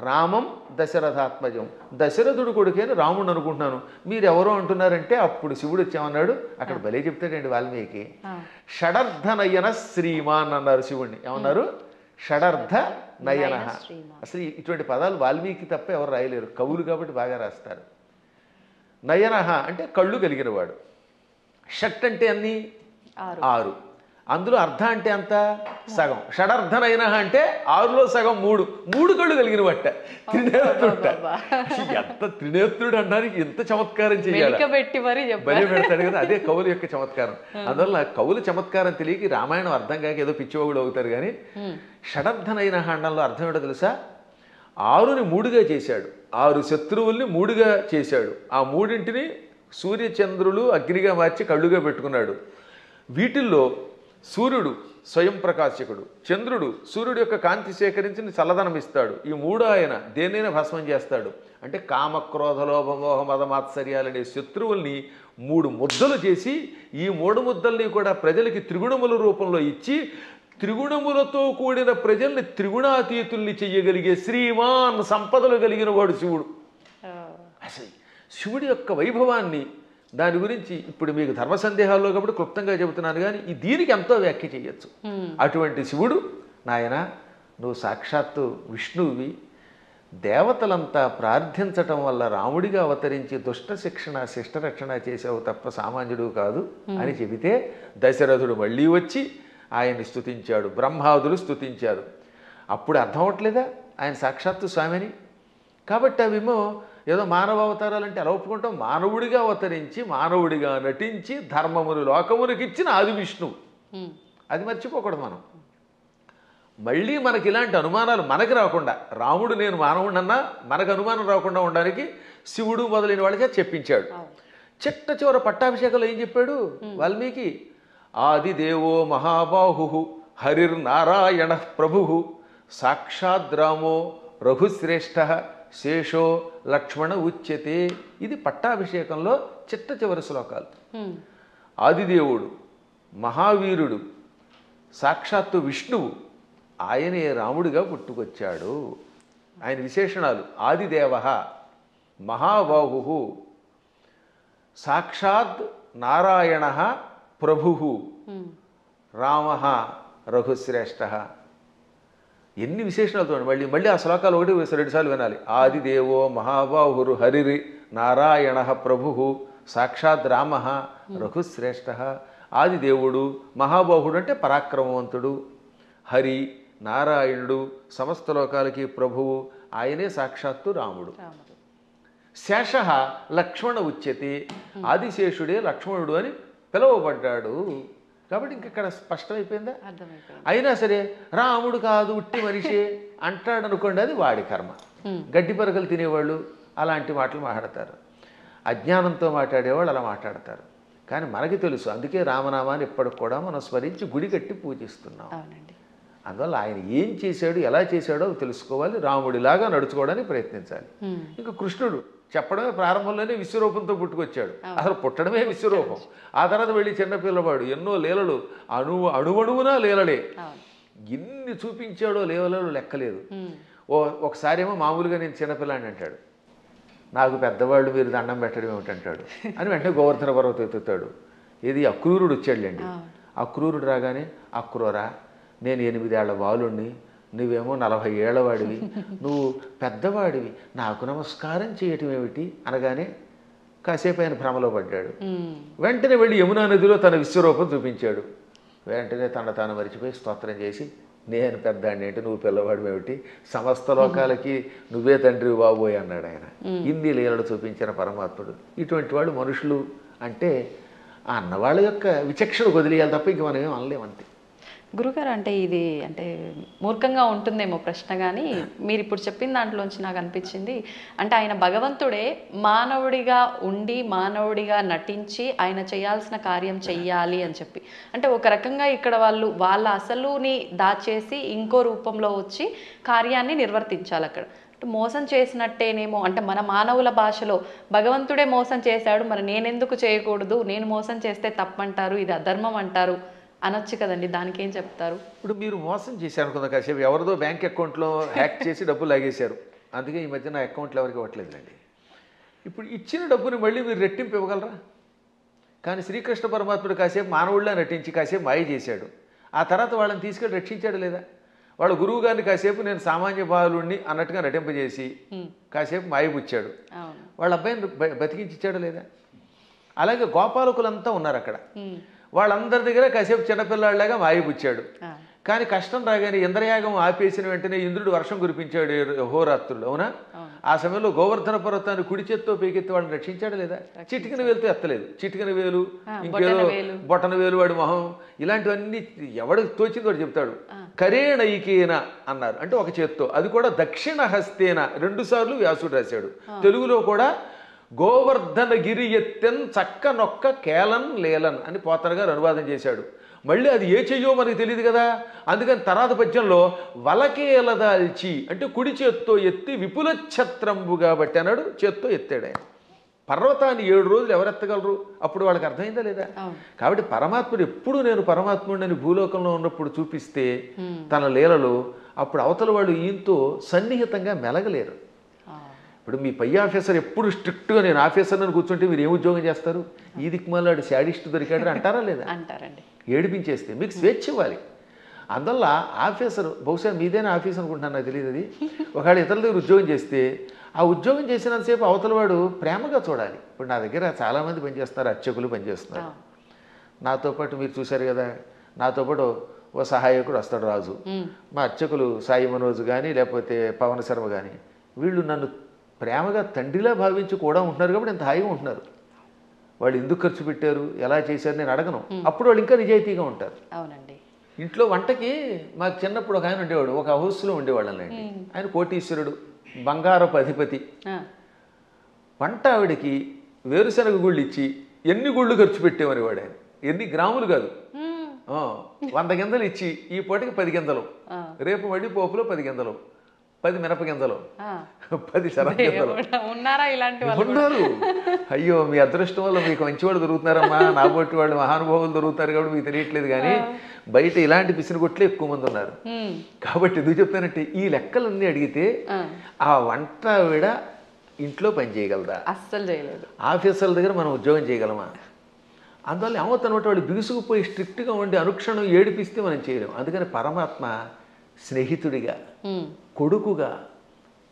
రామం దశరథాత్మజం, దశరథుడు కొడుకేని రాముడు అనుకుంటున్నాను. మీరు ఎవరో అంటున్నారంటే అప్పుడు శివుడు వచ్చామన్నాడు. అక్కడ భలే చెప్తాడండి వాల్మీకి. షడర్థ నయన శ్రీమాన్ అన్నారు శివుణ్ణి. ఏమన్నారు? షడర్థ నయన. అసలు ఇటువంటి పదాలు వాల్మీకి తప్ప ఎవరు రాయలేరు, కవులు కాబట్టి బాగా రాస్తారు. నయన అంటే కళ్ళు కలిగినవాడు. షట్ అంటే అన్ని 6, అందులో అర్ధ అంటే అంత సగం. షడర్థనైన అంటే 6లో సగం 3 కళ్ళు కలిగిన వట్ట త్రినేత్రుడ. ఎంత త్రినేత్రుడు అనడానికి ఎంత చమత్కారం చేయాలి, బలి పెడతాడు కదా. అదే కవుల యొక్క చమత్కారం. అందువల్ల కవుల చమత్కారం తెలియక రామాయణం అర్థం కాక ఏదో పిచ్చివాగుడు అవుతారు. కానీ షడర్థనైన అండంలో అర్థం ఏంటో తెలుసా? 6ని 3గా చేశాడు, 6 శత్రువుల్ని 3గా చేశాడు. ఆ 3ంటిని సూర్యచంద్రులు అగ్నిగా మార్చి కళ్ళుగా పెట్టుకున్నాడు. వీటిల్లో సూర్యుడు స్వయం ప్రకాశకుడు, చంద్రుడు సూర్యుడు యొక్క కాంతి సేకరించి చల్లదనం ఇస్తాడు. ఈ 3 ఆయన దేన్నైనా భస్మం చేస్తాడు. అంటే కామక్రోధ లోభ మోహ మద మాత్సర్యాలనే శత్రువుల్ని 3 ముద్దలు చేసి ఈ 3 ముద్దల్ని కూడా ప్రజలకి త్రిగుణముల రూపంలో ఇచ్చి త్రిగుణములతో కూడిన ప్రజల్ని త్రిగుణాతీతుల్ని చెయ్యగలిగే శ్రీమాన్ సంపదలు కలిగిన వాడు శివుడు. అసలు శివుడి యొక్క వైభవాన్ని, దాని గురించి ఇప్పుడు మీకు ధర్మ సందేహాల్లో కాబట్టి క్లుప్తంగా చెబుతున్నాను. కానీ దీనికి ఎంతో వ్యాఖ్య చేయొచ్చు. అటువంటి శివుడు, నాయన నువ్వు సాక్షాత్తు విష్ణువువి, దేవతలంతా ప్రార్థించటం వల్ల రాముడిగా అవతరించి దుష్ట శిక్షణ శిష్టరక్షణ చేసావు తప్ప సామాన్యుడు కాదు అని చెబితే దశరథుడు మళ్ళీ వచ్చి ఆయన్ని స్తుతించాడు, బ్రహ్మాదులు స్తుతించారు. అప్పుడు అర్థం అవట్లేదా ఆయన సాక్షాత్తు స్వామిని? కాబట్టి అవేమో ఏదో మానవ అవతారాలంటే ఎలా ఒప్పుకుంటాం? మానవుడిగా అవతరించి మానవుడిగా నటించి ధర్మమును లోకమునికి ఇచ్చిన ఆది విష్ణువు. అది మర్చిపోకూడదు మనం. మళ్ళీ మనకి ఇలాంటి అనుమానాలు మనకి రాకుండా, రాముడు నేను మానవుడన్నా మనకు అనుమానం రాకుండా ఉండడానికి శివుడు మొదలైన వాళ్ళకే చెప్పించాడు. చిట్ట చివర పట్టాభిషేకంలో ఏం చెప్పాడు వాల్మీకి? ఆదిదేవో మహాబాహు హరిర్నారాయణ ప్రభు సాక్షాద్రామో రఘుశ్రేష్ఠ శేషో లక్ష్మణ ఉచ్యతే. ఇది పట్టాభిషేకంలో చిట్ట చివరి శ్లోకాలు. ఆదిదేవుడు, మహావీరుడు, సాక్షాత్తు విష్ణువు, ఆయనే రాముడిగా పుట్టుకొచ్చాడు. ఆయన విశేషణాలు: ఆదిదేవ, మహాబాహు, సాక్షాత్ నారాయణ ప్రభు, రామ రఘుశ్రేష్ఠ. ఎన్ని విశేషణాలు చూడండి. మళ్ళీ ఆ శ్లోకాలు 1-2 సార్లు వినాలి. ఆదిదేవో మహాబాహురు హరిరి నారాయణ ప్రభు సాక్షాత్ రామ రఘుశ్రేష్ఠ. ఆదిదేవుడు, మహాబాహుడు అంటే పరాక్రమవంతుడు, హరి నారాయణుడు, సమస్త లోకాలకి ప్రభువు, ఆయనే సాక్షాత్తు రాముడు. శేష లక్ష్మణ ఉచ్యతే, ఆదిశేషుడే లక్ష్మణుడు అని పిలువబడ్డాడు. కాబట్టి ఇంకెక్కడ స్పష్టమైపోయిందా? అయినా సరే రాముడు కాదు ఉట్టి మనిషి అంటాడు అనుకోండి, అది వాడి కర్మ. గడ్డి పరకలు తినేవాళ్ళు అలాంటి మాటలు మాట్లాడతారు, అజ్ఞానంతో మాట్లాడేవాళ్ళు అలా మాట్లాడతారు. కానీ మనకి తెలుసు, అందుకే రామనామాన్ని ఇప్పటికి కూడా మనం స్మరించి గుడి కట్టి పూజిస్తున్నాం. అందువల్ల ఆయన ఏం చేశాడు, ఎలా చేశాడో తెలుసుకోవాలి, రాముడిలాగా నడుచుకోవడానికి ప్రయత్నించాలి. ఇంకా కృష్ణుడు చెప్పడమే ప్రారంభంలోనే విశ్వరూపంతో పుట్టుకొచ్చాడు. అసలు పుట్టడమే విశ్వరూపం. ఆ తర్వాత వెళ్ళి చిన్నపిల్లవాడు ఎన్నో లీలలు, అణువణువునా లీలలే. ఎన్ని చూపించాడో లీలలు లెక్కలేదు. ఒకసారి ఏమో మామూలుగా నేను చిన్నపిల్లాడిని అంటాడు, నాకు పెద్దవాళ్ళు మీరు దండం పెట్టడం ఏమిటంటాడు అని వెంటనే గోవర్ధన పర్వతం ఎత్తుతాడు. ఇది అక్రూరుడు వచ్చాడులేండి. అక్రూరుడు రాగానే, అక్రూరా నేను 8 ఏళ్ల బాలుణ్ణి, నువ్వేమో 40 ఏళ్ల వాడివి, నువ్వు పెద్దవాడివి, నాకు నమస్కారం చేయటం ఏమిటి అనగానే కాసేపు ఆయన భ్రమలో పడ్డాడు. వెంటనే వెళ్ళి యమునా నదిలో తన విశ్వరూపం చూపించాడు. వెంటనే తాను మరిచిపోయి స్తోత్రం చేసి, నేను పెద్దాడిని ఏంటి, నువ్వు పిల్లవాడు ఏమిటి, సమస్త లోకాలకి నువ్వే తండ్రి బాబోయ్ అన్నాడు ఆయన. ఇన్ని లీలలు చూపించిన పరమాత్ముడు. ఇటువంటి వాళ్ళు మనుషులు అంటే ఆ అన్నవాళ్ళ యొక్క విచక్షణ వదిలేయాలి తప్ప ఇంక మనం ఏం అనలేమంతే. గురుగారు, అంటే ఇది అంటే మూర్ఖంగా ఉంటుందేమో ప్రశ్న, కానీ మీరు ఇప్పుడు చెప్పిన దాంట్లోంచి నాకు అనిపించింది, అంటే ఆయన భగవంతుడే మానవుడిగా ఉండి మానవుడిగా నటించి ఆయన చేయాల్సిన కార్యం చెయ్యాలి అని చెప్పి, అంటే ఒక రకంగా ఇక్కడ వాళ్ళ అసలుని దాచేసి ఇంకో రూపంలో వచ్చి కార్యాన్ని నిర్వర్తించాలి అక్కడ. మోసం చేసినట్టేనేమో, అంటే మన మానవుల భాషలో భగవంతుడే మోసం చేశాడు, మరి నేనెందుకు చేయకూడదు, నేను మోసం చేస్తే తప్పంటారు, ఇది అధర్మం అంటారు అనొచ్చు కదండి, దానికి ఏం చెప్తారు? ఇప్పుడు మీరు మోసం చేశారు అనుకుందాం, కాసేపు ఎవరిదో బ్యాంక్ అకౌంట్లో హ్యాక్ చేసి డబ్బులు లాగేశారు, అందుకే ఈ మధ్య నా అకౌంట్లో ఎవరికి ఇవ్వట్లేదండి. ఇప్పుడు ఇచ్చిన డబ్బుని మళ్ళీ మీరు రెట్టింపు ఇవ్వగలరా? కానీ శ్రీకృష్ణ పరమాత్ముడు కాసేపు మానవుళ్ళ నటించి కాసేపు మాయ చేశాడు, ఆ తర్వాత వాళ్ళని తీసుకెళ్ళి రక్షించాడు లేదా? వాళ్ళ గురువు గారిని కాసేపు నేను సామాన్య బాలుణ్ణి అన్నట్టుగా నటింపజేసి కాసేపు మాయపుచ్చాడు, వాళ్ళ అబ్బాయిని బతికించాడు లేదా? అలాగే గోపాలకులంతా ఉన్నారు అక్కడ, వాళ్ళందరి దగ్గర కాసేపు చిన్నపిల్లాళ్ళలాగా మాయపుచ్చాడు. కానీ కష్టం రాగానే ఇంద్రయాగం ఆపేసిన వెంటనే ఇంద్రుడు వర్షం కురిపించాడు హోరాత్రుడు, అవునా? ఆ సమయంలో గోవర్ధన పర్వతాన్ని కుడి చేత్తో పైకెత్తి వాళ్ళని రక్షించాడు లేదా? చిటికిన వేలుతో ఎత్తలేదు, చిటికిన వేలు, ఇంకేదో బొటన వేలు, వాడి మొహం, ఇలాంటివన్నీ ఎవడికి తోచింది వాడు చెప్తాడు. కరేణైకేన అన్నారు, అంటే ఒక చేత్తో, అది కూడా దక్షిణ హస్తేన, 2 సార్లు వ్యాసుడు రాశాడు. తెలుగులో కూడా గోవర్ధన గిరి ఎత్తెన్ చక్క నొక్క కేలన్ లేలన్ అని పోతన గారు అనువాదం చేశాడు. మళ్ళీ అది ఏ చెయ్యో మనకి తెలియదు కదా, అందుకని తర్వాత పద్యంలో వలకేలదాల్చి అంటే కుడి చేత్తో ఎత్తి విపుల ఛత్రంబుగా బట్టి అన్నాడు, చేత్తో ఎత్తాడు ఆయన. పర్వతాన్ని 7 రోజులు ఎవరెత్తగలరు? అప్పుడు వాళ్ళకి అర్థమైందా లేదా? కాబట్టి పరమాత్ముడు ఎప్పుడు నేను పరమాత్ముడిని భూలోకంలో ఉన్నప్పుడు చూపిస్తే తన లీలలు, అప్పుడు అవతల వాళ్ళు ఈయంతో సన్నిహితంగా మెలగలేరు. ఇప్పుడు మీ పై ఆఫీసర్ ఎప్పుడు స్ట్రిక్ట్గా నేను ఆఫీసర్ అని కూర్చుంటే మీరు ఏం ఉద్యోగం చేస్తారు? ఈ దిక్కుమాలాడు శాడిస్ట్ దొరికాడు అంటారా లేదా? అంటారండి. ఏడిపించేస్తే మీకు స్వేచ్ఛ ఇవ్వాలి. అందువల్ల ఆఫీసర్, బహుశా మీదైనా ఆఫీస్ అనుకుంటున్నాను, నాకు తెలియదు అది. ఒకవేళ ఇతరుల దగ్గర ఉద్యోగం చేస్తే ఆ ఉద్యోగం చేసినంతసేపు అవతల వాడు ప్రేమగా చూడాలి. ఇప్పుడు నా దగ్గర చాలామంది పనిచేస్తున్నారు, అర్చకులు పనిచేస్తున్నారు. నాతో పాటు మీరు చూశారు కదా, నాతో పాటు ఓ సహాయకుడు వస్తాడు రాజు, మా అర్చకులు సాయి మనోజ్ కానీ లేకపోతే పవన్ శర్మ కానీ, వీళ్ళు నన్ను ప్రేమగా తండ్రిలా భావించి కూడా ఉంటున్నారు కాబట్టి ఇంత హాయిగా ఉంటున్నారు. వాళ్ళు ఎందుకు ఖర్చు పెట్టారు, ఎలా చేశారు నేను అడగను, అప్పుడు వాళ్ళు ఇంకా నిజాయితీగా ఉంటారు. అవునండి. ఇంట్లో వంటకి మాకు చిన్నప్పుడు ఒక ఆయన ఉండేవాడు, ఒక హౌస్లో ఉండేవాళ్ళండి. ఆయన కోటీశ్వరుడు, బంగారపు అధిపతి. వంట ఆవిడకి వేరుశనగ గుళ్ళు ఇచ్చి ఎన్ని గుళ్ళు ఖర్చు పెట్టేమని వాడు ఆయన, ఎన్ని గ్రాములు కాదు, 100 గింజలు ఇచ్చి ఈ పూటకి 10 గింజలు, రేపు మళ్ళీ పోపులో 10 గింజలు, 10 మినప గింజలు, 10 శనగ గింజలు ఉన్నారా ఇలాంటి వాళ్ళు? ఉన్నారు. అయ్యో మీ అదృష్టం వల్ల మీకు మంచివాళ్ళు దొరుకుతున్నారమ్మా, నా బొట్టి వాళ్ళు మహానుభావులు దొరుకుతారు కాబట్టి మీకు తెలియట్లేదు. కానీ బయట ఇలాంటి పిసినగొట్లే ఎక్కువ మంది ఉన్నారు. కాబట్టి ఎందుకు చెప్తానంటే ఈ లెక్కలన్నీ అడిగితే ఆ వంట ఆవిడ ఇంట్లో పని చేయగలదా? అస్సలు చేయలేదు. ఆఫీసర్ల దగ్గర మనం ఉద్యోగం చేయగలమా? అందువల్ల ఏమవుతున్నమాట, వాళ్ళు బిగుసుకుపోయి స్ట్రిక్ట్గా ఉండి అనుక్షణం ఏడిపిస్తే మనం చేయలేం. అందుకని పరమాత్మ స్నేహితుడిగా, కొడుకుగా,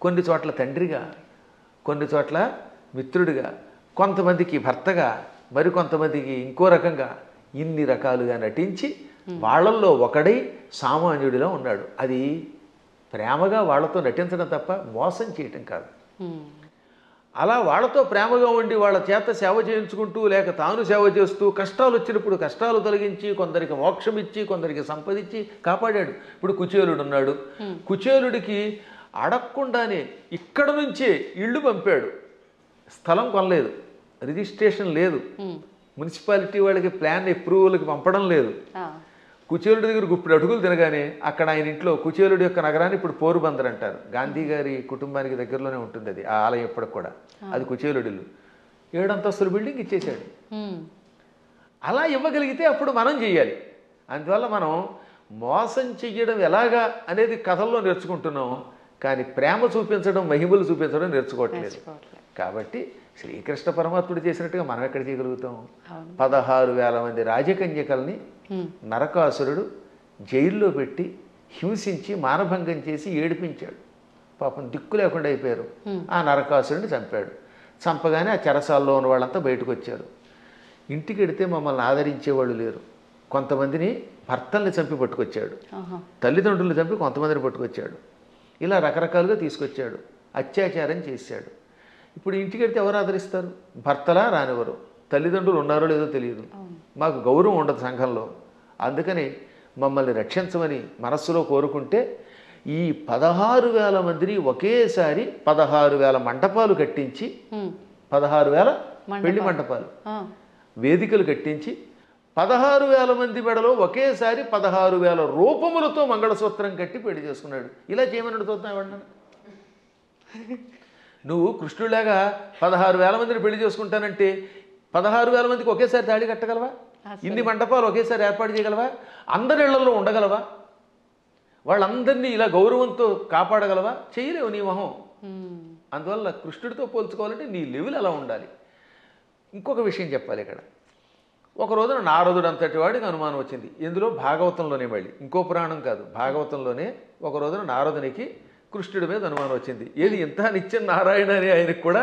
కొన్ని చోట్ల తండ్రిగా, కొన్ని చోట్ల మిత్రుడిగా, కొంతమందికి భర్తగా, మరికొంతమందికి ఇంకో రకంగా, ఇన్ని రకాలుగా నటించి వాళ్ళల్లో ఒకడై సామాన్యుడిలో ఉన్నాడు. అది ప్రేమగా వాళ్ళతో నటించడం తప్ప మోసం చేయటం కాదు. అలా వాళ్ళతో ప్రేమగా ఉండి వాళ్ళ చేత సేవ చేయించుకుంటూ లేక తాను సేవ చేస్తూ కష్టాలు వచ్చినప్పుడు కష్టాలు తొలగించి కొందరికి మోక్షం ఇచ్చి కొందరికి సంపదించి కాపాడాడు. ఇప్పుడు కుచేలుడు ఉన్నాడు, కుచేలుడికి అడగకుండానే ఇక్కడ నుంచే ఇళ్ళు పంపాడు. స్థలం కొనలేదు, రిజిస్ట్రేషన్ లేదు, మున్సిపాలిటీ వాళ్ళకి ప్లాన్ అప్రూవల్కి పంపడం లేదు. కుచేలుడి దగ్గర గుప్పుడు అడుగులు తినగానే అక్కడ ఆయన ఇంట్లో, కుచేలుడి యొక్క నగరాన్ని ఇప్పుడు పోరుబందర్ అంటారు, గాంధీ గారి కుటుంబానికి దగ్గరలోనే ఉంటుంది అది, ఆ ఆలయం ఎప్పటికి కూడా, అది కుచేలుడి ఇల్లు. 7 అంతస్తుల బిల్డింగ్ ఇచ్చేసాడు. అలా ఇవ్వగలిగితే అప్పుడు మనం చెయ్యాలి. అందువల్ల మనం మోసం చెయ్యడం ఎలాగా అనేది కథల్లో నేర్చుకుంటున్నాం, కానీ ప్రేమ చూపించడం, మహిమలు చూపించడం నేర్చుకోవట్లేదు. కాబట్టి శ్రీకృష్ణ పరమాత్ముడు చేసినట్టుగా మనం ఎక్కడ చేయగలుగుతాం? 16,000 మంది రాజకన్యకల్ని నరకాసురుడు జైల్లో పెట్టి హింసించి మానభంగం చేసి ఏడిపించాడు. పాపం దిక్కు లేకుండా అయిపోయారు. ఆ నరకాసురుడిని చంపాడు. చంపగానే ఆ చెరసాల్లో ఉన్న వాళ్ళంతా బయటకు వచ్చారు. ఇంటికి వెడితే మమ్మల్ని ఆదరించేవాళ్ళు లేరు. కొంతమందిని భర్తల్ని చంపి పట్టుకొచ్చాడు, తల్లిదండ్రులు చంపి కొంతమందిని పట్టుకొచ్చాడు. ఇలా రకరకాలుగా తీసుకొచ్చాడు, అత్యాచారం చేశాడు. ఇప్పుడు ఇంటికి వెడితే ఎవరు ఆదరిస్తారు? భర్తలా రానివ్వరు, తల్లిదండ్రులు ఉన్నారో లేదో తెలియదు, మాకు గౌరవం ఉండదు సంఘంలో. అందుకని మమ్మల్ని రక్షించమని మనస్సులో కోరుకుంటే ఈ 16,000 మందిని ఒకేసారి 16,000 మంటపాలు కట్టించి, 16,000 పెళ్లి మంటపాలు, వేదికలు కట్టించి 16,000 మంది మెడలో ఒకేసారి 16,000 రూపములతో మంగళసూత్రం కట్టి పెళ్లి చేసుకున్నాడు. ఇలా చేయమన్నాడు చూద్దాం ఎవడన్నా? నువ్వు కృష్ణుడిలాగా 16,000 మందిని పెళ్లి చేసుకుంటానంటే 16,000 మందికి ఒకేసారి తాళి కట్టగలవా? ఇన్ని మంటపాలు ఒకేసారి ఏర్పాటు చేయగలవా? అందరి ఇళ్లలో ఉండగలవా? వాళ్ళందరినీ ఇలా గౌరవంతో కాపాడగలవా? చేయలేవు నీ మొహం. అందువల్ల కృష్ణుడితో పోల్చుకోవాలంటే నీ లెవెల్ అలా ఉండాలి. ఇంకొక విషయం చెప్పాలి ఇక్కడ. ఒక రోజున నారదుడు అంతటి వాడికి అనుమానం వచ్చింది. ఇందులో భాగవతంలోనే, మళ్ళీ ఇంకో పురాణం కాదు, భాగవతంలోనే ఒక రోజున నారదునికి కృష్ణుడి మీద అనుమానం వచ్చింది. ఏది ఇంత నిత్యం నారాయణ అని ఆయనకు కూడా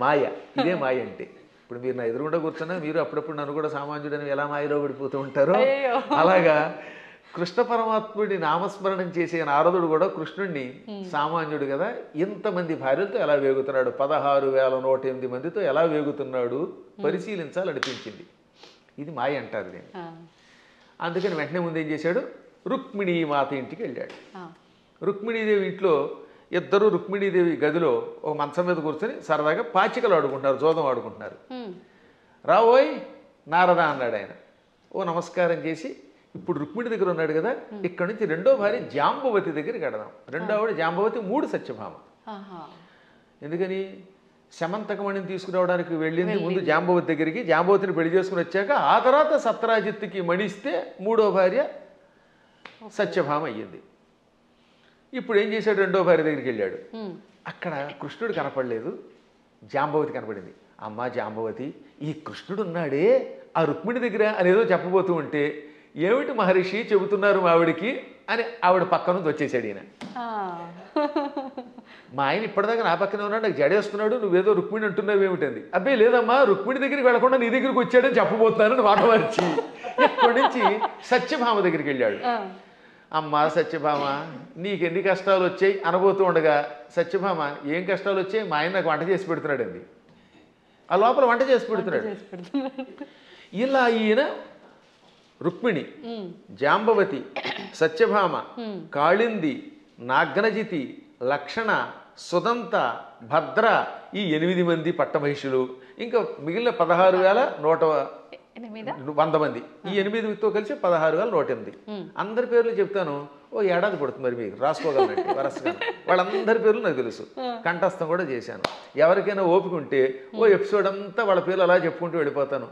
మాయ. ఇదే మాయ అంటే. ఇప్పుడు మీరు నా ఎదురుగుండా కూర్చున్నా మీరు అప్పుడప్పుడు నన్ను కూడా సామాన్యుడని ఎలా మాయలో పడిపోతూ ఉంటారో అలాగా కృష్ణ పరమాత్ముడి నామస్మరణం చేసే నారదుడు కూడా కృష్ణుడిని సామాన్యుడు కదా, ఇంతమంది భార్యలతో ఎలా వేగుతున్నాడు, 16,108 మందితో ఎలా వేగుతున్నాడు పరిశీలించాలనిపించింది. ఇది మాయ అంటారు దీన్ని. అందుకని వెంటనే ముందు ఏం చేశాడు, రుక్మిణీ మాత ఇంటికి వెళ్ళాడు. రుక్మిణీదేవి ఇంట్లో ఇద్దరు రుక్మిణీదేవి గదిలో ఒక మంచం మీద కూర్చొని సరదాగా పాచికలు ఆడుకుంటున్నారు, జోదం ఆడుకుంటున్నారు. రావోయ్ నారద అన్నాడు ఆయన. ఓ నమస్కారం చేసి, ఇప్పుడు రుక్మిణి దగ్గర ఉన్నాడు కదా, ఇక్కడ నుంచి రెండో భార్య జాంబవతి దగ్గరికి వెడదాం. రెండో ఆవిడ జాంబవతి, 3 సత్యభామ. ఎందుకని శమంతకమణిని తీసుకురావడానికి వెళ్ళింది ముందు జాంబవతి దగ్గరికి. జాంబవతిని పెళ్లి చేసుకుని వచ్చాక ఆ తర్వాత సత్రాజిత్తుకి మణిస్తే 3వ భార్య సత్యభామ అయ్యింది. ఇప్పుడు ఏం చేశాడు, రెండో భార్య దగ్గరికి వెళ్ళాడు. అక్కడ కృష్ణుడు కనపడలేదు, జాంబవతి కనపడింది. అమ్మా జాంబవతి, ఈ కృష్ణుడు ఉన్నాడే ఆ రుక్మిణి దగ్గర అనేదో చెప్పబోతూ ఉంటే, ఏమిటి మహర్షి చెబుతున్నారు ఆవిడికి అని ఆవిడ పక్క నుంచి వచ్చేసాడు ఈయన. మా ఆయన ఇప్పటిదాకా నా పక్కనే ఉన్నాడు, నాకు జడేస్తున్నాడు, నువ్వేదో రుక్మిణి అంటున్నావు ఏమిటంది. అబ్బాయి లేదమ్మా, రుక్మిణి దగ్గరికి వెళ్లకుండా నీ దగ్గరికి వచ్చాడని చెప్పబోతున్నానని మాట మార్చి ఇక్కడి నుంచి సత్యభామ దగ్గరికి వెళ్ళాడు. అమ్మా సత్యభామ, నీకెన్ని కష్టాలు వచ్చాయి అనబోతూ ఉండగా, సత్యభామ ఏం కష్టాలు వచ్చాయి, మా ఆయన నాకు వంట చేసి పెడుతున్నాడు అంది. ఆ లోపల వంట చేసి పెడుతున్నాడు. ఇలా ఈయన రుక్మిణి, జాంబవతి, సత్యభామ, కాళింది, నాగ్నజితి, లక్షణ, సుదంత, భద్ర, ఈ 8 మంది పట్టమహిషులు, ఇంకా మిగిలిన 16,100 మంది, ఈ 8తో కలిసి 16,108. అందరి పేర్లు చెప్తాను, ఓ ఏడాది పడుతుంది మరి మీకు రాసుకోగలనండి వరసగా. వాళ్ళందరి పేర్లు నాకు తెలుసు, కంఠస్థం కూడా చేశాను. ఎవరికైనా ఓపిక ఉంటే ఓ ఎపిసోడ్ అంతా వాళ్ళ పేర్లు అలా చెప్పుకుంటూ వెళ్ళిపోతాను.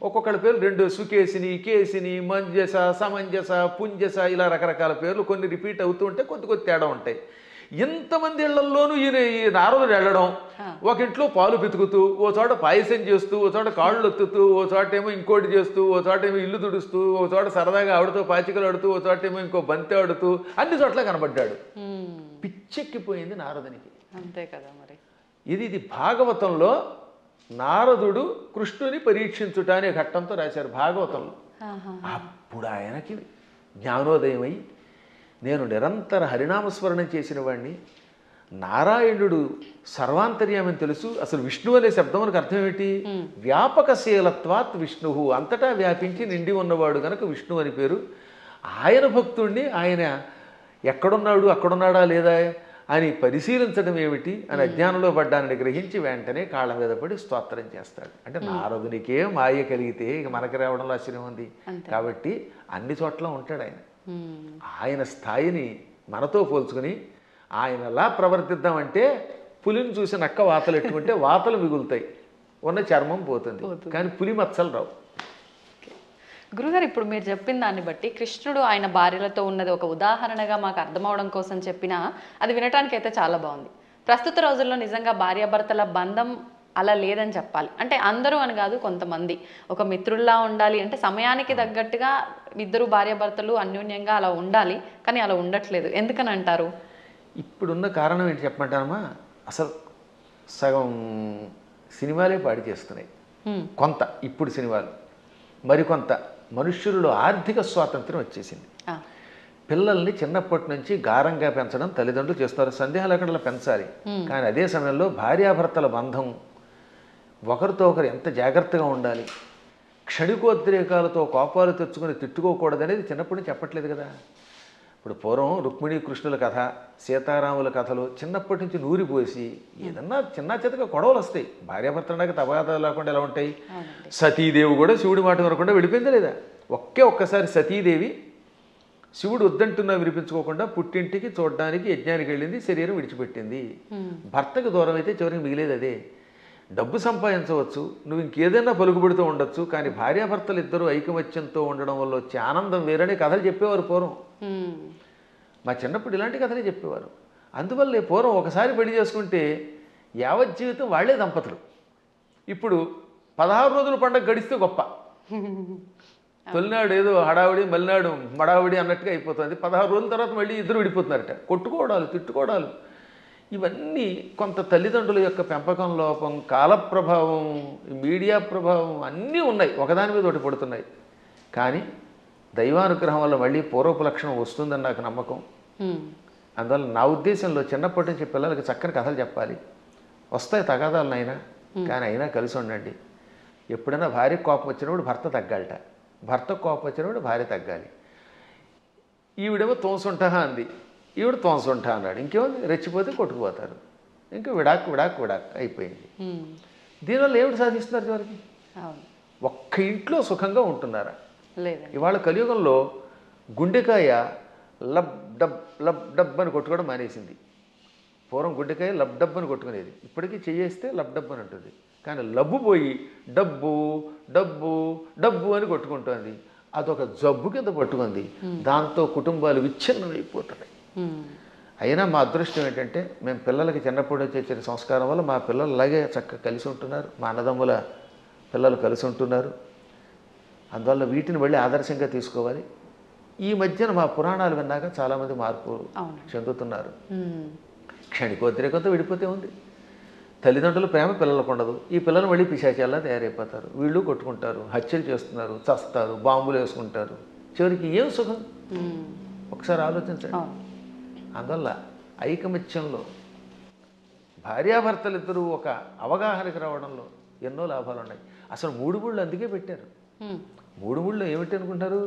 ఒక్కొక్కళ్ళ పేర్లు 2 సుకేసిని, కేసిని, మంజస, సమంజస, పుంజస, ఇలా రకరకాల పేర్లు కొన్ని రిపీట్ అవుతూ ఉంటే కొద్ది తేడా ఉంటాయి. ఎంతమంది ఇళ్లల్లోనూ ఈ నారదుడు వెళ్ళడం, ఒక ఇంట్లో పాలు పితుకుతూ, ఓ చోట పాయసం చేస్తూ, ఓ చోట కాళ్ళు ఒత్తుతూ, ఓ చోట ఏమో ఇంకోటి చేస్తూ, ఓ చోట ఏమో ఇల్లు తుడుస్తూ, ఓ చోట సరదాగా ఆవిడతో పాచికలు ఆడుతూ, ఓ చోట ఏమో ఇంకో బంతి ఆడుతూ, అన్ని చోట్ల కనబడ్డాడు. పిచ్చెక్కిపోయింది నారదునికి. అంతే కదా మరి. ఇది భాగవతంలో నారదుడు కృష్ణుని పరీక్షించుట అనే ఘట్టంతో రాశారు భాగవతంలో. అప్పుడు ఆయనకి జ్ఞానోదయమై, నేను నిరంతర హరినామస్మరణం చేసిన వాడిని, నారాయణుడు సర్వాంతర్యామని తెలుసు. అసలు విష్ణు అనే శబ్దం మనకు అర్థం ఏమిటి, వ్యాపకశీలత్వాత్ విష్ణు, అంతటా వ్యాపించి నిండి ఉన్నవాడు కనుక విష్ణు అని పేరు. ఆయన భక్తుడిని ఆయన ఎక్కడున్నాడు, అక్కడున్నాడా లేదా అని పరిశీలించడం ఏమిటి అని అజ్ఞానంలో పడ్డానని గ్రహించి వెంటనే కాళ్ళ మీద పడి స్తోత్రం చేస్తాడు. అంటే నారదునికే మాయ కలిగితే ఇక మనకి రావడంలో ఆశ్చర్యం ఉంది. కాబట్టి అన్ని చోట్ల ఉంటాడు ఆయన. ఆయన స్థాయిని మనతో పోల్చుకుని ఆయనలా ప్రవర్తిద్దామంటే, పులిని చూసి నక్క వాతలు ఎట్టుకుంటే వాతలు మిగులుతాయి, ఉన్న చర్మం పోతుంది, కానీ పులి మచ్చలు రావు. గురుగారు, ఇప్పుడు మీరు చెప్పిన దాన్ని బట్టి కృష్ణుడు ఆయన భార్యలతో ఉన్నది ఒక ఉదాహరణగా మాకు అర్థమవడం కోసం చెప్పినా అది వినటానికి అయితే చాలా బాగుంది. ప్రస్తుత రోజుల్లో నిజంగా భార్యాభర్తల బంధం అలా లేదని చెప్పాలి. అంటే అందరూ అని కాదు, కొంతమంది ఒక మిత్రుల్లా ఉండాలి అంటే సమయానికి తగ్గట్టుగా ఇద్దరు భార్యాభర్తలు అన్యోన్యంగా అలా ఉండాలి, కానీ అలా ఉండట్లేదు. ఎందుకని అంటారు? ఇప్పుడున్న కారణం ఏంటి చెప్పమంటానమ్మా, అసలు సగం సినిమాలే పాడి చేస్తున్నాయి, కొంత ఇప్పుడు సినిమాలు, మరికొంత మనుష్యులలో ఆర్థిక స్వాతంత్రం వచ్చేసింది. పిల్లల్ని చిన్నప్పటి నుంచి గారంగా పెంచడం తల్లిదండ్రులు చేస్తారు, సందేహం లేకుండా పెంచాలి. కానీ అదే సమయంలో భార్యాభర్తల బంధం ఒకరితో ఒకరు ఎంత జాగ్రత్తగా ఉండాలి, క్షణికోద్రేకాలతో కోపాలు తెచ్చుకొని తిట్టుకోకూడదనేది చిన్నప్పటి నుంచి చెప్పట్లేదు కదా. ఇప్పుడు పూర్వం రుక్మిణీ కృష్ణుల కథ, సీతారాముల కథలు చిన్నప్పటి నుంచి నూరిపోసి ఏదన్నా చిన్న చితక గొడవలు వస్తాయి. భార్యాభర్తలకు తగాదాలు లేకుండా ఎలా ఉంటాయి. సతీదేవి కూడా శివుడి మాట వినకుండా వెళ్ళిపోయిందా లేదా? ఒక్కసారి సతీదేవి శివుడు వద్దంటున్నా వినిపించుకోకుండా పుట్టింటికి చూడడానికి యజ్ఞానికి వెళ్ళింది, శరీరం విడిచిపెట్టింది. భర్తకు దూరం అయితే చివరికి మిగిలేదు అదే. డబ్బు సంపాదించవచ్చు, నువ్వు ఇంకేదైనా పలుకుబడితో ఉండొచ్చు, కానీ భార్యాభర్తలు ఇద్దరు ఐకమత్యంతో ఉండడం వల్ల వచ్చే ఆనందం వేరనే కథలు చెప్పేవారు పూర్వం. మా చిన్నప్పుడు ఇలాంటి కథలే చెప్పేవారు. అందువల్లే పూర్వం ఒకసారి పెళ్లి చేసుకుంటే యావత్ జీవితం వాళ్లే దంపతులు. ఇప్పుడు 16 రోజుల పండుగ గడిస్తే గొప్ప. తొలినాడు ఏదో హడావిడి, మలినాడు మడావిడి అన్నట్టుగా అయిపోతుంది. 16 రోజుల తర్వాత మళ్ళీ ఇద్దరు విడిపోతున్నారట. కొట్టుకోవడాలు, తిట్టుకోవడాలు, ఇవన్నీ కొంత తల్లిదండ్రుల యొక్క పెంపకం లోపం, కాల ప్రభావం, మీడియా ప్రభావం అన్నీ ఉన్నాయి, ఒకదాని మీద ఒకటి పడుతున్నాయి. కానీ దైవానుగ్రహం వల్ల మళ్ళీ పూర్వపు లక్షణం వస్తుందని నాకు నమ్మకం. అందువల్ల నా ఉద్దేశంలో చిన్నప్పటి నుంచి పిల్లలకి చక్కని కథలు చెప్పాలి. వస్తాయి తగాదాలు నాయన, కానీ అయినా కలిసి ఉండండి. ఎప్పుడైనా భార్య కోపం వచ్చినప్పుడు భర్త తగ్గాలట, భర్త కోపం వచ్చినప్పుడు భార్య తగ్గాలి. ఈవిడేమో తోసుంటా అంది, ఈవిడ తోసుంటా అన్నాడు, ఇంకేముంది రెచ్చిపోతే కొట్టుకుపోతారు. ఇంకా విడాక్ విడాక్ విడాక్ అయిపోయింది. దీనివల్ల ఏమిటి సాధిస్తున్నారు చివరికి? ఒక్క ఇంట్లో సుఖంగా ఉంటున్నారా? ఇవాళ కలియుగంలో గుండెకాయ లబ్ డబ్ అని కొట్టుకోవడం మానేసింది. పూర్వం గుండెకాయ లబ్ డబ్ అని కొట్టుకునేది, ఇప్పటికీ చేయేస్తే లబ్ డబ్ అని ఉంటుంది. కానీ లబ్బు పోయి డబ్బు డబ్బు డబ్బు అని కొట్టుకుంటుంది. అదొక జబ్బు కింద పట్టుకుంది. దాంతో కుటుంబాలు విచ్ఛిన్నమైపోతున్నాయి. అయినా మా అదృష్టం ఏంటంటే మేము పిల్లలకి చిన్నప్పటి నుంచి వచ్చిన సంస్కారం వల్ల మా పిల్లలు అలాగే చక్కగా కలిసి ఉంటున్నారు, మా అన్నదమ్ముల పిల్లలు కలిసి ఉంటున్నారు. అందువల్ల వీటిని మళ్ళీ ఆదర్శంగా తీసుకోవాలి. ఈ మధ్యన మా పురాణాలు విన్నాక చాలామంది మార్పు చెందుతున్నారు. క్షణికోద్రేకంతో విడిపోతే ఉంది. తల్లిదండ్రుల ప్రేమ పిల్లలకు ఉండదు. ఈ పిల్లలు మళ్ళీ పిశాచాల్లా తయారైపోతారు. వీళ్ళు కొట్టుకుంటారు, హత్యలు చేస్తున్నారు, చస్తారు, బాంబులు వేసుకుంటారు. చివరికి ఏం సుఖం ఒకసారి ఆలోచించండి. అందువల్ల ఐకమత్యంలో భార్యాభర్తలిద్దరూ ఒక అవగాహనకి రావడంలో ఎన్నో లాభాలు ఉన్నాయి. అసలు 3 ముళ్ళు అందుకే పెట్టారు. 3 ముళ్ళు ఏమిటి అనుకుంటారు?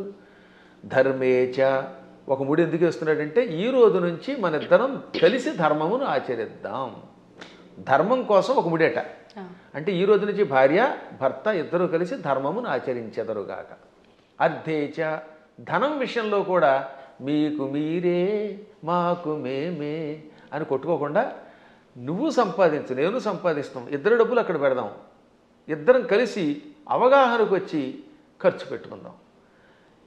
ధర్మేచ. ఒక ముడి ఎందుకు వేస్తున్నాడంటే ఈ రోజు నుంచి మన ఇద్దరం కలిసి ధర్మమును ఆచరిద్దాం. ధర్మం కోసం ఒక ముడేట. అంటే ఈ రోజు నుంచి భార్య భర్త ఇద్దరు కలిసి ధర్మమును ఆచరించెదరుగాక. అర్థేచ. ధనం విషయంలో కూడా మీకు మీరే మాకు మేమే అని కొట్టుకోకుండా నువ్వు సంపాదించు నేను సంపాదిస్తాం, ఇద్దరు డబ్బులు అక్కడ పెడదాం, ఇద్దరం కలిసి అవగాహనకు వచ్చి ఖర్చు పెట్టుకుందాం.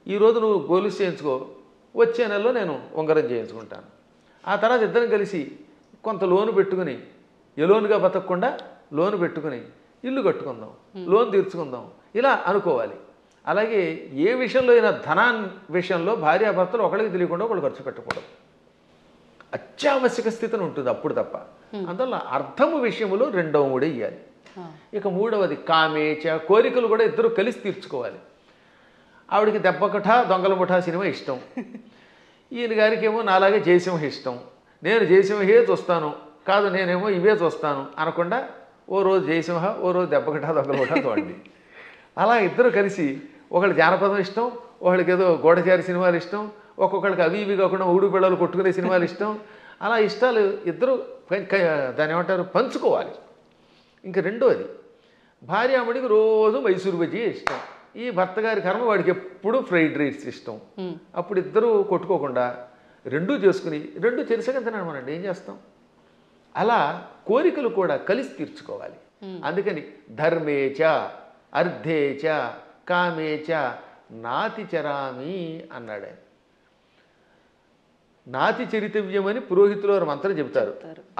ఈరోజు నువ్వు గొలుసు చేయించుకో, వచ్చే నెలలో నేను ఉంగరం చేయించుకుంటాను. ఆ తర్వాత ఇద్దరం కలిసి కొంత లోను పెట్టుకుని ఎలోనుగా బతకకుండా లోను పెట్టుకుని ఇల్లు కట్టుకుందాం, లోన్ తీర్చుకుందాం, ఇలా అనుకోవాలి. అలాగే ఏ విషయంలో అయినా ధనాన్ని విషయంలో భార్యాభర్తలు ఒకళ్ళకి తెలియకుండా ఒకళ్ళు ఖర్చు పెట్టకూడదు. అత్యావశ్యక స్థితిని ఉంటుంది అప్పుడు తప్ప. అందువల్ల అర్థము విషయంలో 2వ ముడి ఇవ్వాలి. ఇక 3వది కామేచ. కోరికలు కూడా ఇద్దరు కలిసి తీర్చుకోవాలి. ఆవిడికి దెబ్బకఠ దొంగల ముఠా సినిమా ఇష్టం, ఈయన గారికి ఏమో నాలాగే జయసింహ ఇష్టం. నేను జయసింహే చూస్తాను, కాదు నేనేమో ఇవే చూస్తాను అనకుండా ఓ రోజు జయసింహ, ఓ రోజు దెబ్బకఠ దొంగల ముఠా చూడండి. అలా ఇద్దరు కలిసి ఒకళ్ళు జానపదం ఇష్టం, ఒకళ్ళకి ఏదో గూఢచారి సినిమాలు ఇష్టం, ఒక్కొక్కళ్ళకి అవి ఇవి కాకుండా ఊడు పిల్లలు కొట్టుకునే సినిమాలు ఇష్టం. అలా ఇష్టాలు ఇద్దరు దాన్ని ఏమంటారు పంచుకోవాలి. ఇంకా 2వది భార్యామడికి రోజు మైసూరు బజ్జీ ఇష్టం, ఈ భర్త గారి కర్మ వాడికి ఎప్పుడు ఫ్రైడ్ రైస్ ఇష్టం. అప్పుడు ఇద్దరు కొట్టుకోకుండా 2 చేసుకుని 2 చెరిసగా తినమనండి, ఏం చేస్తాం? అలా కోరికలు కూడా కలిసి తీర్చుకోవాలి. అందుకని ధర్మేచ అర్థేచ కామేచ నాతి చరామి అన్నాడు ఆయన. నాతి చరితవ్యం అని పురోహితులు వారు మంత్రం చెబుతారు.